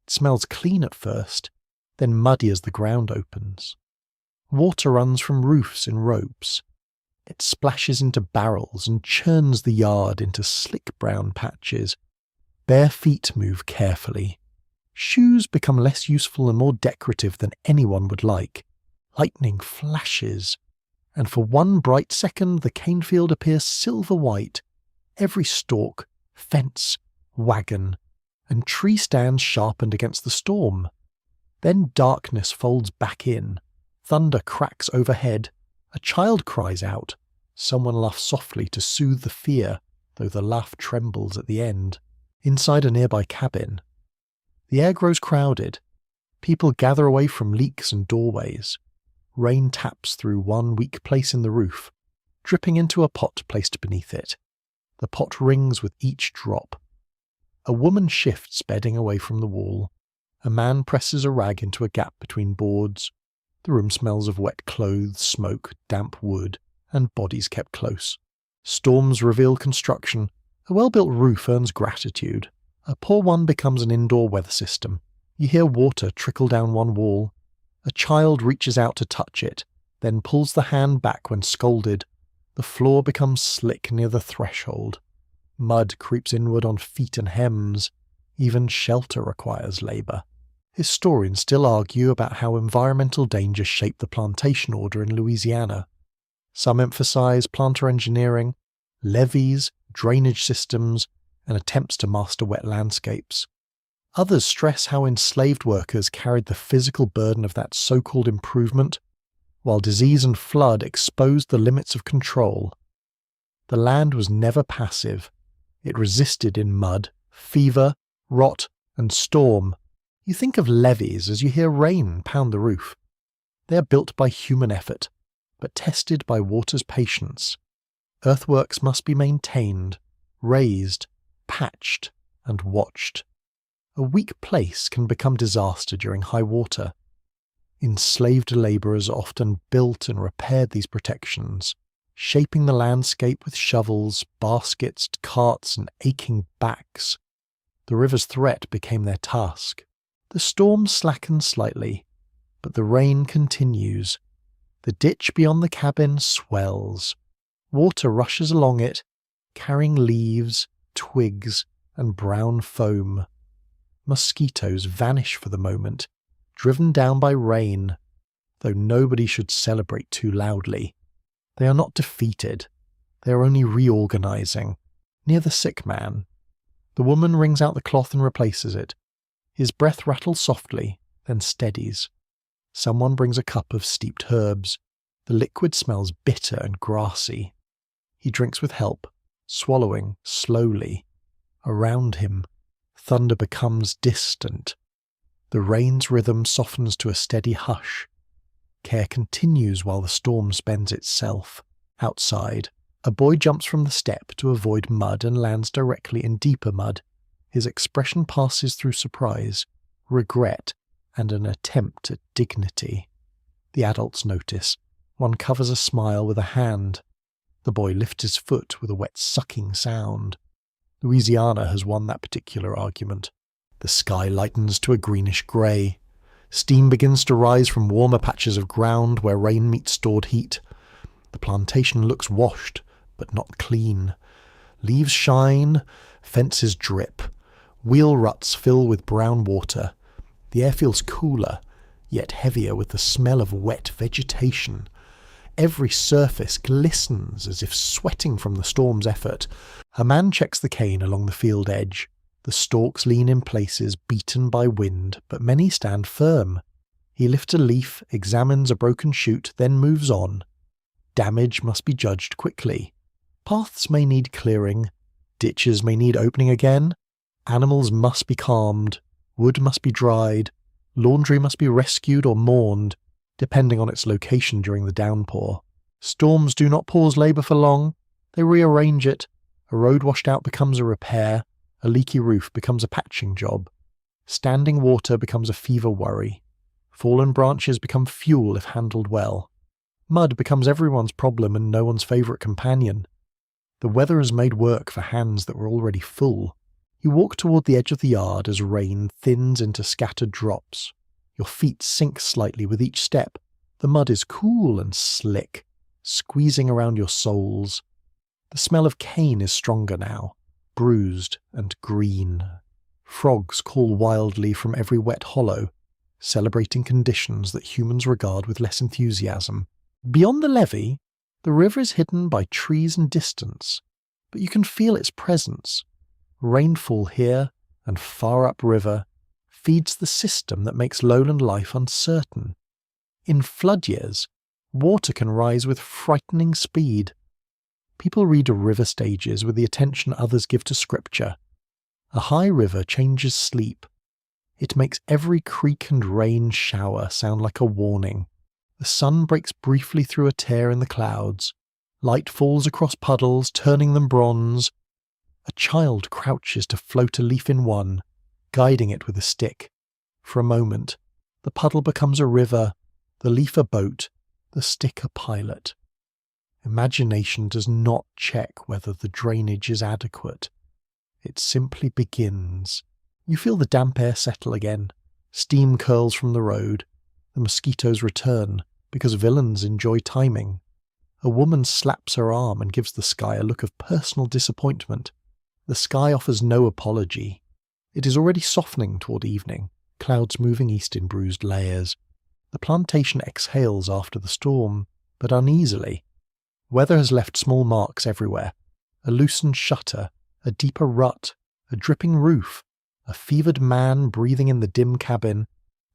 It smells clean at first, then muddy as the ground opens. Water runs from roofs in ropes. It splashes into barrels and churns the yard into slick brown patches. Bare feet move carefully. Shoes become less useful and more decorative than anyone would like. Lightning flashes, and for one bright second the cane field appears silver white. Every stalk, fence, wagon, and tree stands sharpened against the storm. Then darkness folds back in. Thunder cracks overhead. A child cries out. Someone laughs softly to soothe the fear, though the laugh trembles at the end. Inside a nearby cabin, the air grows crowded. People gather away from leaks and doorways. Rain taps through one weak place in the roof, dripping into a pot placed beneath it. The pot rings with each drop. A woman shifts bedding away from the wall. A man presses a rag into a gap between boards. The room smells of wet clothes, smoke, damp wood, and bodies kept close. Storms reveal construction, A well-built roof earns gratitude. A poor one becomes an indoor weather system. You hear water trickle down one wall. A child reaches out to touch it, then pulls the hand back when scolded. The floor becomes slick near the threshold. Mud creeps inward on feet and hems. Even shelter requires labour. Historians still argue about how environmental danger shaped the plantation order in Louisiana. Some emphasise planter engineering, levees, drainage systems, and attempts to master wet landscapes. Others stress how enslaved workers carried the physical burden of that so-called improvement, while disease and flood exposed the limits of control. The land was never passive. It resisted in mud, fever, rot, and storm. You think of levees as you hear rain pound the roof. They are built by human effort, but tested by water's patience. Earthworks must be maintained, raised, patched, and watched. A weak place can become disaster during high water. Enslaved labourers often built and repaired these protections, shaping the landscape with shovels, baskets, carts, and aching backs. The river's threat became their task. The storm slackens slightly, but the rain continues. The ditch beyond the cabin swells. Water rushes along it, carrying leaves, twigs, and brown foam. Mosquitoes vanish for the moment, driven down by rain, though nobody should celebrate too loudly. They are not defeated. They are only reorganizing, near the sick man. The woman wrings out the cloth and replaces it. His breath rattles softly, then steadies. Someone brings a cup of steeped herbs. The liquid smells bitter and grassy. He drinks with help, swallowing slowly. Around him, thunder becomes distant. The rain's rhythm softens to a steady hush. Care continues while the storm spends itself. Outside, a boy jumps from the step to avoid mud and lands directly in deeper mud. His expression passes through surprise, regret, and an attempt at dignity. The adults notice. One covers a smile with a hand. The boy lifts his foot with a wet sucking sound. Louisiana has won that particular argument. The sky lightens to a greenish grey. Steam begins to rise from warmer patches of ground where rain meets stored heat. The plantation looks washed, but not clean. Leaves shine, fences drip. Wheel ruts fill with brown water. The air feels cooler, yet heavier with the smell of wet vegetation. Every surface glistens as if sweating from the storm's effort. A man checks the cane along the field edge. The stalks lean in places beaten by wind, but many stand firm. He lifts a leaf, examines a broken shoot, then moves on. Damage must be judged quickly. Paths may need clearing. Ditches may need opening again. Animals must be calmed. Wood must be dried. Laundry must be rescued or mourned, depending on its location during the downpour. Storms do not pause labour for long. They rearrange it. A road washed out becomes a repair. A leaky roof becomes a patching job. Standing water becomes a fever worry. Fallen branches become fuel if handled well. Mud becomes everyone's problem and no one's favourite companion. The weather has made work for hands that were already full. You walk toward the edge of the yard as rain thins into scattered drops. Your feet sink slightly with each step. The mud is cool and slick, squeezing around your soles. The smell of cane is stronger now, bruised and green. Frogs call wildly from every wet hollow, celebrating conditions that humans regard with less enthusiasm. Beyond the levee, the river is hidden by trees and distance, but you can feel its presence. Rainfall here and far upriver feeds the system that makes lowland life uncertain. In flood years, water can rise with frightening speed. People read river stages with the attention others give to scripture. A high river changes sleep. It makes every creek and rain shower sound like a warning. The sun breaks briefly through a tear in the clouds. Light falls across puddles, turning them bronze. A child crouches to float a leaf in one, guiding it with a stick. For a moment, the puddle becomes a river, the leaf a boat, the stick a pilot. Imagination does not check whether the drainage is adequate. It simply begins. You feel the damp air settle again. Steam curls from the road. The mosquitoes return, because villains enjoy timing. A woman slaps her arm and gives the sky a look of personal disappointment. The sky offers no apology. It is already softening toward evening, clouds moving east in bruised layers. The plantation exhales after the storm, but uneasily. Weather has left small marks everywhere. A loosened shutter, a deeper rut, a dripping roof, a fevered man breathing in the dim cabin,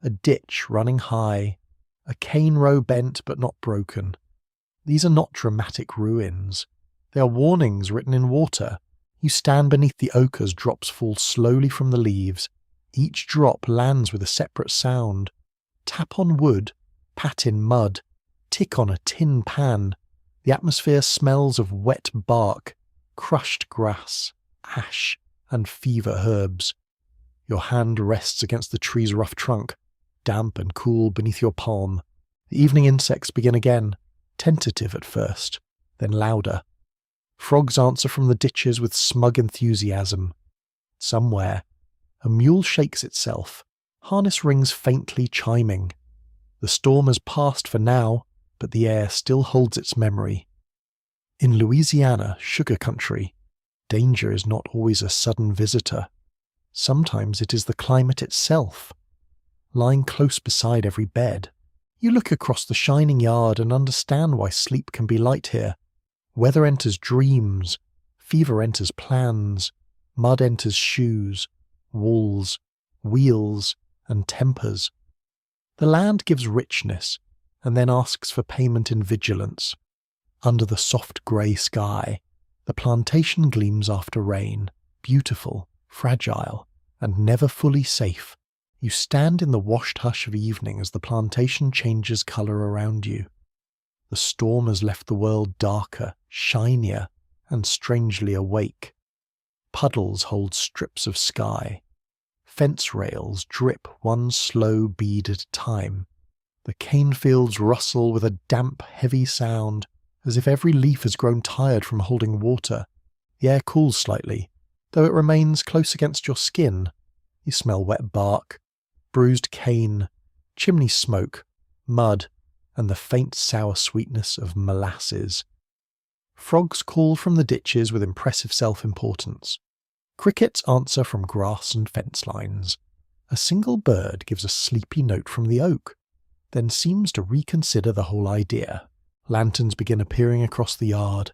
a ditch running high, a cane row bent but not broken. These are not dramatic ruins. They are warnings written in water. You stand beneath the oak as drops fall slowly from the leaves. Each drop lands with a separate sound. Tap on wood, pat in mud, tick on a tin pan. The atmosphere smells of wet bark, crushed grass, ash, and fever herbs. Your hand rests against the tree's rough trunk, damp and cool beneath your palm. The evening insects begin again, tentative at first, then louder. Frogs answer from the ditches with smug enthusiasm. Somewhere, a mule shakes itself, harness rings faintly chiming. The storm has passed for now, but the air still holds its memory. In Louisiana, sugar country, danger is not always a sudden visitor. Sometimes it is the climate itself. Lying close beside every bed, you look across the shining yard and understand why sleep can be light here. Weather enters dreams, fever enters plans, mud enters shoes, walls, wheels, and tempers. The land gives richness, and then asks for payment in vigilance. Under the soft grey sky, the plantation gleams after rain, beautiful, fragile, and never fully safe. You stand in the washed hush of evening as the plantation changes colour around you. The storm has left the world darker, shinier, and strangely awake. Puddles hold strips of sky. Fence rails drip one slow bead at a time. The cane fields rustle with a damp, heavy sound, as if every leaf has grown tired from holding water. The air cools slightly, though it remains close against your skin. You smell wet bark, bruised cane, chimney smoke, mud, and the faint sour sweetness of molasses. Frogs call from the ditches with impressive self-importance. Crickets answer from grass and fence lines. A single bird gives a sleepy note from the oak, then seems to reconsider the whole idea. Lanterns begin appearing across the yard.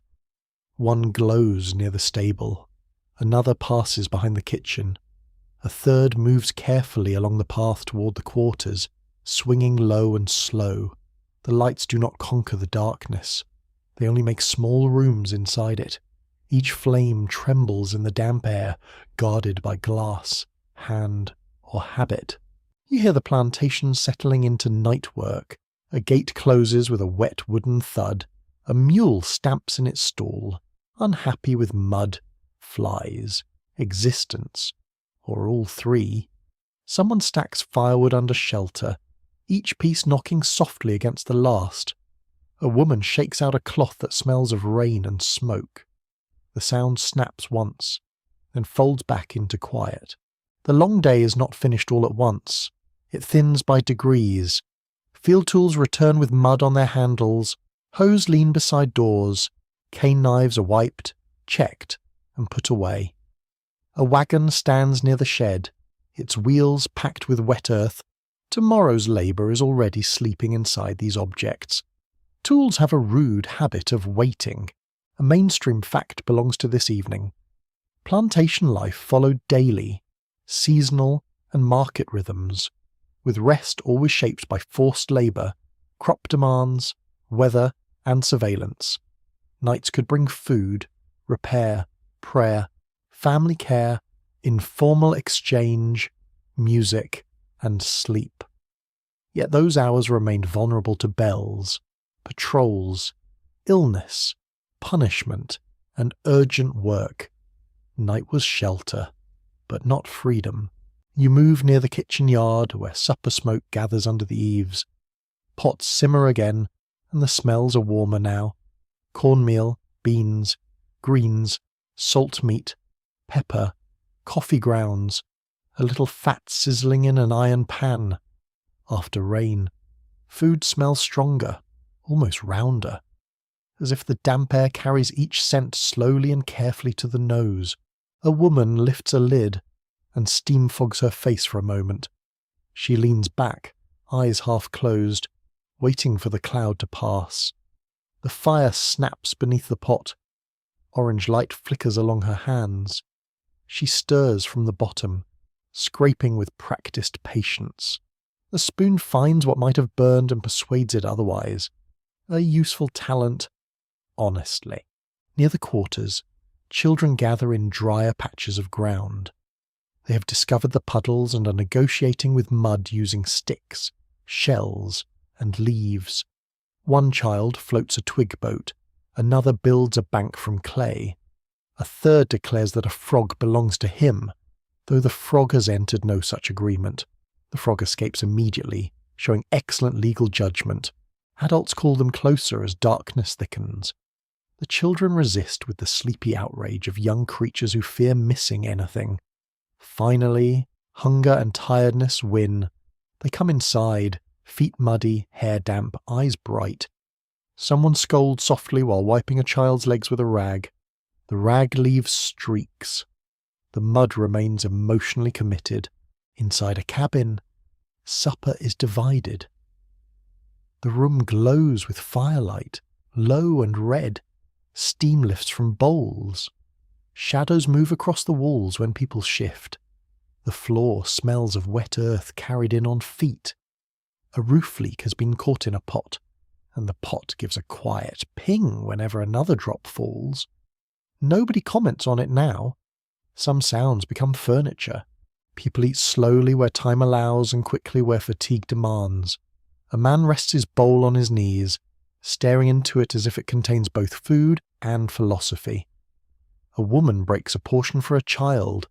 One glows near the stable. Another passes behind the kitchen. A third moves carefully along the path toward the quarters, swinging low and slow. The lights do not conquer the darkness. They only make small rooms inside it. Each flame trembles in the damp air, guarded by glass, hand, or habit. You hear the plantation settling into night work. A gate closes with a wet wooden thud. A mule stamps in its stall, unhappy with mud, flies, existence, or all three. Someone stacks firewood under shelter, each piece knocking softly against the last. A woman shakes out a cloth that smells of rain and smoke. The sound snaps once, then folds back into quiet. The long day is not finished all at once. It thins by degrees. Field tools return with mud on their handles. Hoes lean beside doors. Cane knives are wiped, checked, and put away. A wagon stands near the shed, its wheels packed with wet earth. Tomorrow's labour is already sleeping inside these objects. Tools have a rude habit of waiting. A mainstream fact belongs to this evening. Plantation life followed daily, seasonal and market rhythms, with rest always shaped by forced labour, crop demands, weather, and surveillance. Nights could bring food, repair, prayer, family care, informal exchange, music, and sleep. Yet those hours remained vulnerable to bells, patrols, illness, punishment, and urgent work. Night was shelter, but not freedom. You move near the kitchen yard where supper smoke gathers under the eaves. Pots simmer again, and the smells are warmer now. Cornmeal, beans, greens, salt meat, pepper, coffee grounds, a little fat sizzling in an iron pan. After rain, food smells stronger, almost rounder, as if the damp air carries each scent slowly and carefully to the nose. A woman lifts a lid, and steam fogs her face for a moment. She leans back, eyes half closed, waiting for the cloud to pass. The fire snaps beneath the pot. Orange light flickers along her hands. She stirs from the bottom, scraping with practiced patience. The spoon finds what might have burned and persuades it otherwise. A useful talent, honestly. Near the quarters, children gather in drier patches of ground. They have discovered the puddles and are negotiating with mud using sticks, shells, and leaves. One child floats a twig boat, another builds a bank from clay. A third declares that a frog belongs to him, though the frog has entered no such agreement. The frog escapes immediately, showing excellent legal judgment. Adults call them closer as darkness thickens. The children resist with the sleepy outrage of young creatures who fear missing anything. Finally, hunger and tiredness win. They come inside, feet muddy, hair damp, eyes bright. Someone scolds softly while wiping a child's legs with a rag. The rag leaves streaks. The mud remains emotionally committed. Inside a cabin, supper is divided. The room glows with firelight, low and red. Steam lifts from bowls. Shadows move across the walls when people shift. The floor smells of wet earth carried in on feet. A roof leak has been caught in a pot, and the pot gives a quiet ping whenever another drop falls. Nobody comments on it now. Some sounds become furniture. People eat slowly where time allows and quickly where fatigue demands. A man rests his bowl on his knees, staring into it as if it contains both food and philosophy. A woman breaks a portion for a child.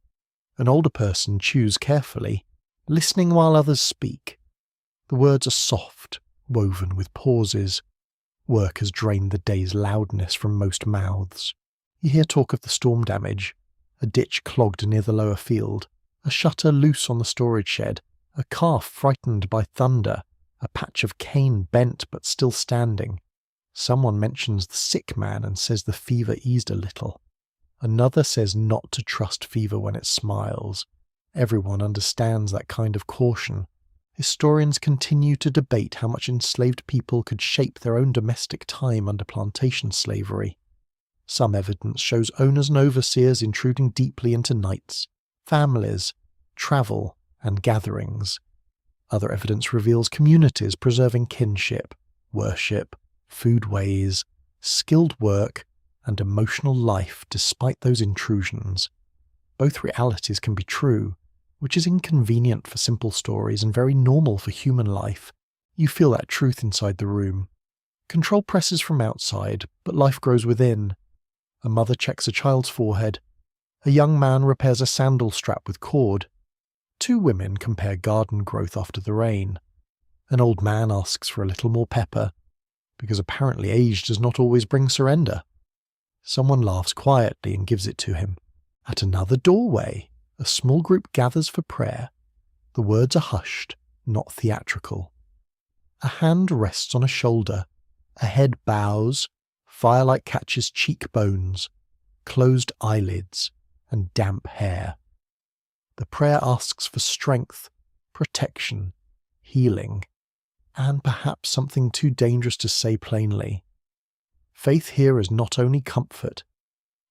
An older person chews carefully, listening while others speak. The words are soft, woven with pauses. Work has drained the day's loudness from most mouths. You hear talk of the storm damage, a ditch clogged near the lower field, a shutter loose on the storage shed, a calf frightened by thunder, a patch of cane bent but still standing. Someone mentions the sick man and says the fever eased a little. Another says not to trust fever when it smiles. Everyone understands that kind of caution. Historians continue to debate how much enslaved people could shape their own domestic time under plantation slavery. Some evidence shows owners and overseers intruding deeply into nights, families, travel, and gatherings. Other evidence reveals communities preserving kinship, worship, foodways, skilled work, and emotional life despite those intrusions. Both realities can be true, which is inconvenient for simple stories and very normal for human life. You feel that truth inside the room. Control presses from outside, but life grows within. A mother checks a child's forehead. A young man repairs a sandal strap with cord. Two women compare garden growth after the rain. An old man asks for a little more pepper, because apparently age does not always bring surrender. Someone laughs quietly and gives it to him. At another doorway, a small group gathers for prayer. The words are hushed, not theatrical. A hand rests on a shoulder. A head bows. Firelight catches cheekbones, closed eyelids, and damp hair. The prayer asks for strength, protection, healing, and perhaps something too dangerous to say plainly. Faith here is not only comfort,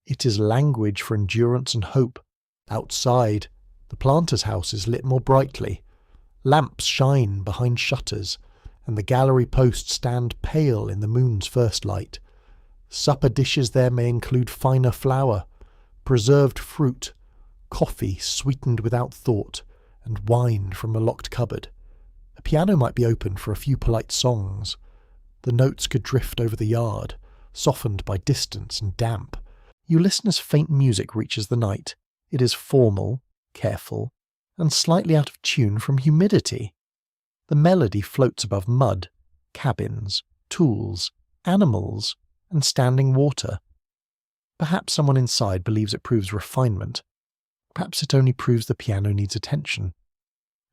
it is language for endurance and hope. Outside, the planter's house is lit more brightly. Lamps shine behind shutters, and the gallery posts stand pale in the moon's first light. Supper dishes there may include finer flour, preserved fruit, coffee sweetened without thought, and wine from a locked cupboard. A piano might be open for a few polite songs. The notes could drift over the yard, softened by distance and damp. You listen as faint music reaches the night. It is formal, careful, and slightly out of tune from humidity. The melody floats above mud, cabins, tools, animals, and standing water. Perhaps someone inside believes it proves refinement. Perhaps it only proves the piano needs attention.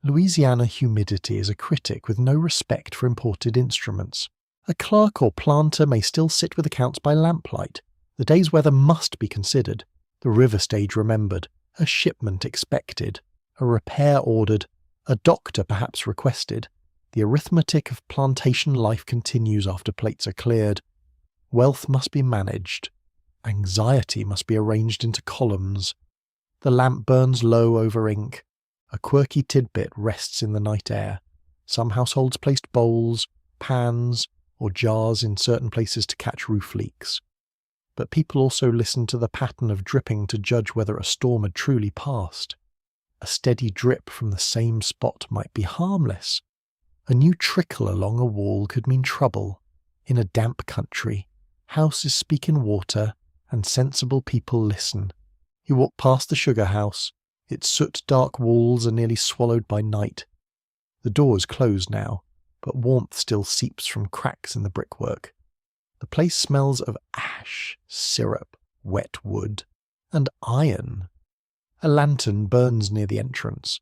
Louisiana humidity is a critic with no respect for imported instruments. A clerk or planter may still sit with accounts by lamplight. The day's weather must be considered, the river stage remembered, a shipment expected, a repair ordered, a doctor perhaps requested. The arithmetic of plantation life continues after plates are cleared. Wealth must be managed. Anxiety must be arranged into columns. The lamp burns low over ink. A quirky tidbit rests in the night air. Some households placed bowls, pans, or jars in certain places to catch roof leaks. But people also listened to the pattern of dripping to judge whether a storm had truly passed. A steady drip from the same spot might be harmless. A new trickle along a wall could mean trouble. In a damp country, houses speak in water, and sensible people listen. You walk past the sugar house. Its soot-dark walls are nearly swallowed by night. The door is closed now, but warmth still seeps from cracks in the brickwork. The place smells of ash, syrup, wet wood, and iron. A lantern burns near the entrance,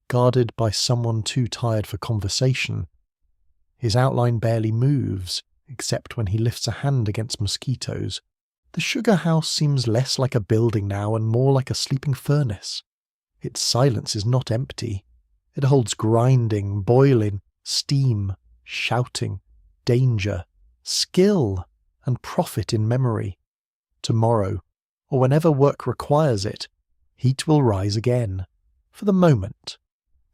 guarded by someone too tired for conversation. His outline barely moves, except when he lifts a hand against mosquitoes. The sugar house seems less like a building now and more like a sleeping furnace. Its silence is not empty. It holds grinding, boiling, steam, shouting, danger, skill, and profit in memory. Tomorrow, or whenever work requires it, heat will rise again. For the moment,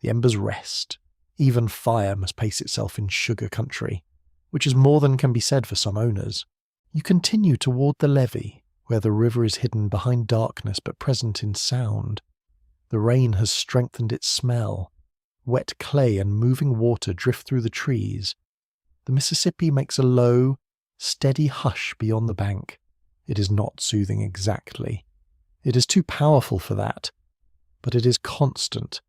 the embers rest. Even fire must pace itself in sugar country, which is more than can be said for some owners. You continue toward the levee, where the river is hidden behind darkness but present in sound. The rain has strengthened its smell. Wet clay and moving water drift through the trees. The Mississippi makes a low, steady hush beyond the bank. It is not soothing exactly. It is too powerful for that. But it is constant,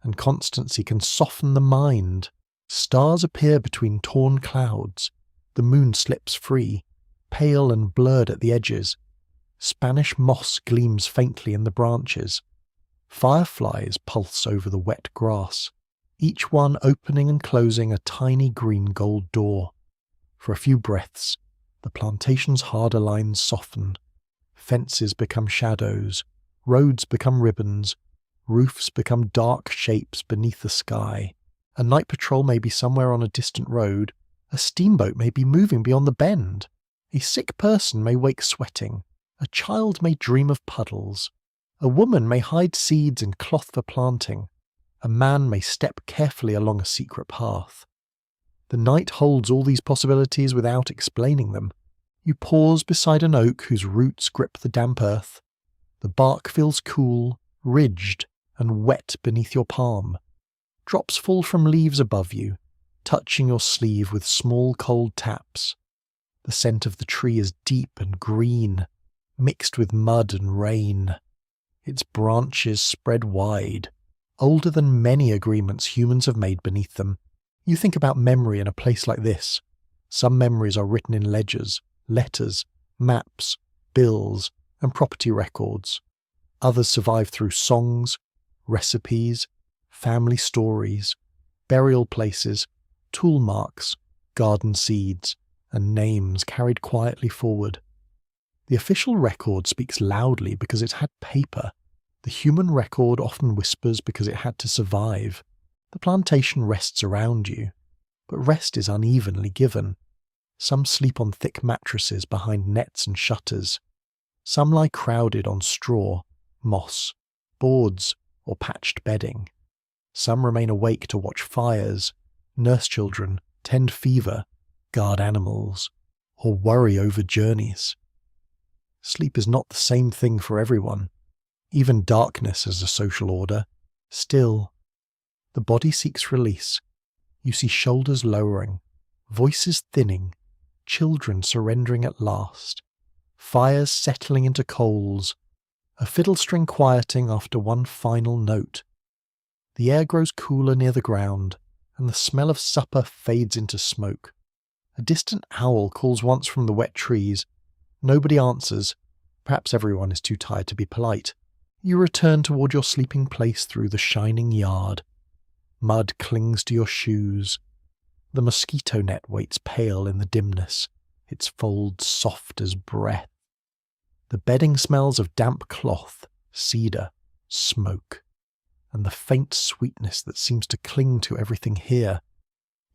and constancy can soften the mind. Stars appear between torn clouds. The moon slips free, pale and blurred at the edges. Spanish moss gleams faintly in the branches. Fireflies pulse over the wet grass, each one opening and closing a tiny green gold door. For a few breaths, the plantation's harder lines soften. Fences become shadows, roads become ribbons, roofs become dark shapes beneath the sky. A night patrol may be somewhere on a distant road. A steamboat may be moving beyond the bend. A sick person may wake sweating. A child may dream of puddles. A woman may hide seeds in cloth for planting. A man may step carefully along a secret path. The night holds all these possibilities without explaining them. You pause beside an oak whose roots grip the damp earth. The bark feels cool, ridged, and wet beneath your palm. Drops fall from leaves above you, touching your sleeve with small cold taps. The scent of the tree is deep and green, mixed with mud and rain. Its branches spread wide, older than many agreements humans have made beneath them. You think about memory in a place like this. Some memories are written in ledgers, letters, maps, bills, and property records. Others survive through songs, recipes, family stories, burial places, tool marks, garden seeds, and names carried quietly forward. The official record speaks loudly because it had paper. The human record often whispers because it had to survive. The plantation rests around you, but rest is unevenly given. Some sleep on thick mattresses behind nets and shutters. Some lie crowded on straw, moss, boards, or patched bedding. Some remain awake to watch fires, nurse children, tend fever, guard animals, or worry over journeys. Sleep is not the same thing for everyone. Even darkness has a social order. Still, the body seeks release. You see shoulders lowering, voices thinning, children surrendering at last, fires settling into coals, a fiddle string quieting after one final note. The air grows cooler near the ground, and the smell of supper fades into smoke. A distant owl calls once from the wet trees. Nobody answers. Perhaps everyone is too tired to be polite. You return toward your sleeping place through the shining yard. Mud clings to your shoes. The mosquito net waits pale in the dimness, its folds soft as breath. The bedding smells of damp cloth, cedar, smoke, and the faint sweetness that seems to cling to everything here.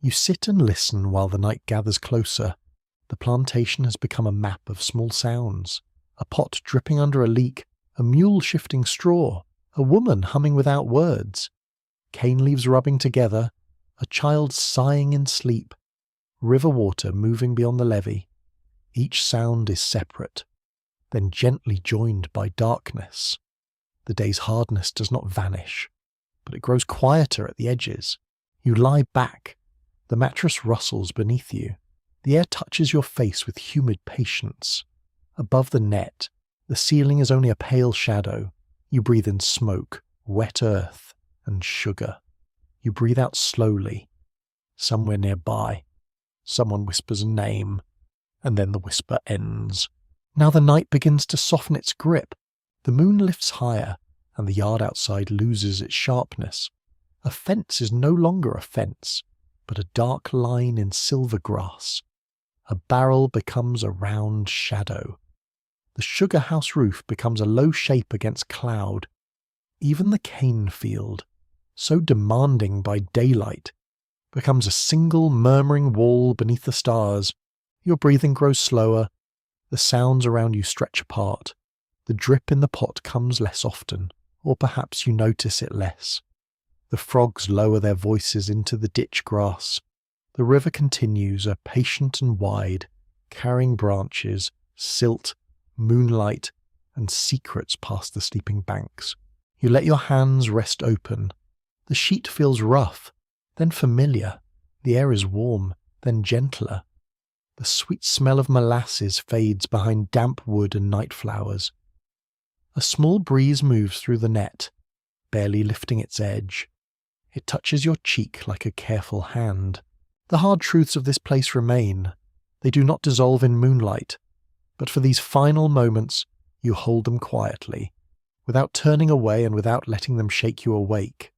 You sit and listen while the night gathers closer. The plantation has become a map of small sounds. A pot dripping under a leak, a mule shifting straw, a woman humming without words, cane leaves rubbing together, a child sighing in sleep, river water moving beyond the levee. Each sound is separate, then gently joined by darkness. The day's hardness does not vanish, but it grows quieter at the edges. You lie back. The mattress rustles beneath you. The air touches your face with humid patience. Above the net, the ceiling is only a pale shadow. You breathe in smoke, wet earth, and sugar. You breathe out slowly. Somewhere nearby, someone whispers a name, and then the whisper ends. Now the night begins to soften its grip. The moon lifts higher, and the yard outside loses its sharpness. A fence is no longer a fence, but a dark line in silver grass. A barrel becomes a round shadow. The sugar house roof becomes a low shape against cloud. Even the cane field, so demanding by daylight, becomes a single murmuring wall beneath the stars. Your breathing grows slower. The sounds around you stretch apart. The drip in the pot comes less often, or perhaps you notice it less. The frogs lower their voices into the ditch grass. The river continues, patient and wide, carrying branches, silt, moonlight, and secrets past the sleeping banks. You let your hands rest open. The sheet feels rough, then familiar. The air is warm, then gentler. The sweet smell of molasses fades behind damp wood and night flowers. A small breeze moves through the net, barely lifting its edge. It touches your cheek like a careful hand. The hard truths of this place remain. They do not dissolve in moonlight, but for these final moments you hold them quietly, without turning away and without letting them shake you awake.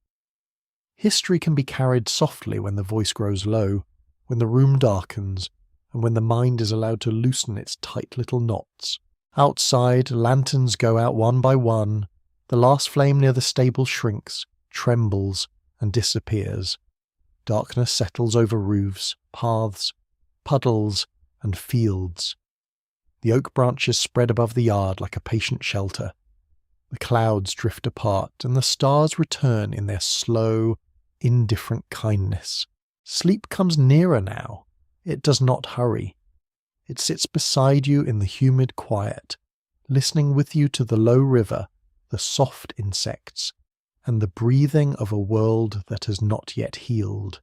History can be carried softly when the voice grows low, when the room darkens, and when the mind is allowed to loosen its tight little knots. Outside, lanterns go out one by one. The last flame near the stable shrinks, trembles, and disappears. Darkness settles over roofs, paths, puddles, and fields. The oak branches spread above the yard like a patient shelter. The clouds drift apart, and the stars return in their slow, indifferent kindness. Sleep comes nearer now. It does not hurry. It sits beside you in the humid quiet, listening with you to the low river, the soft insects, and the breathing of a world that has not yet healed.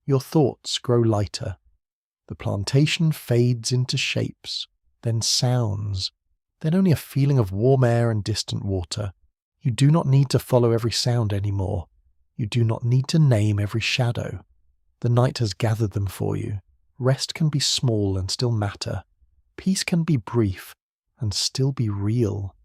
Your thoughts grow lighter. The plantation fades into shapes, then sounds, then only a feeling of warm air and distant water. You do not need to follow every sound anymore. You do not need to name every shadow. The night has gathered them for you. Rest can be small and still matter. Peace can be brief and still be real.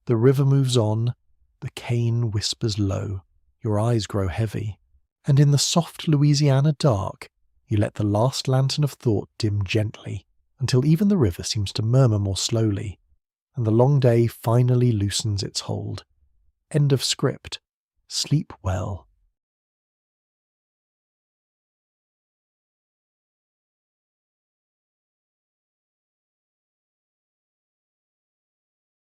The river moves on. The cane whispers low. Your eyes grow heavy. And in the soft Louisiana dark, you let the last lantern of thought dim gently, until even the river seems to murmur more slowly, and the long day finally loosens its hold. End of script. Sleep well.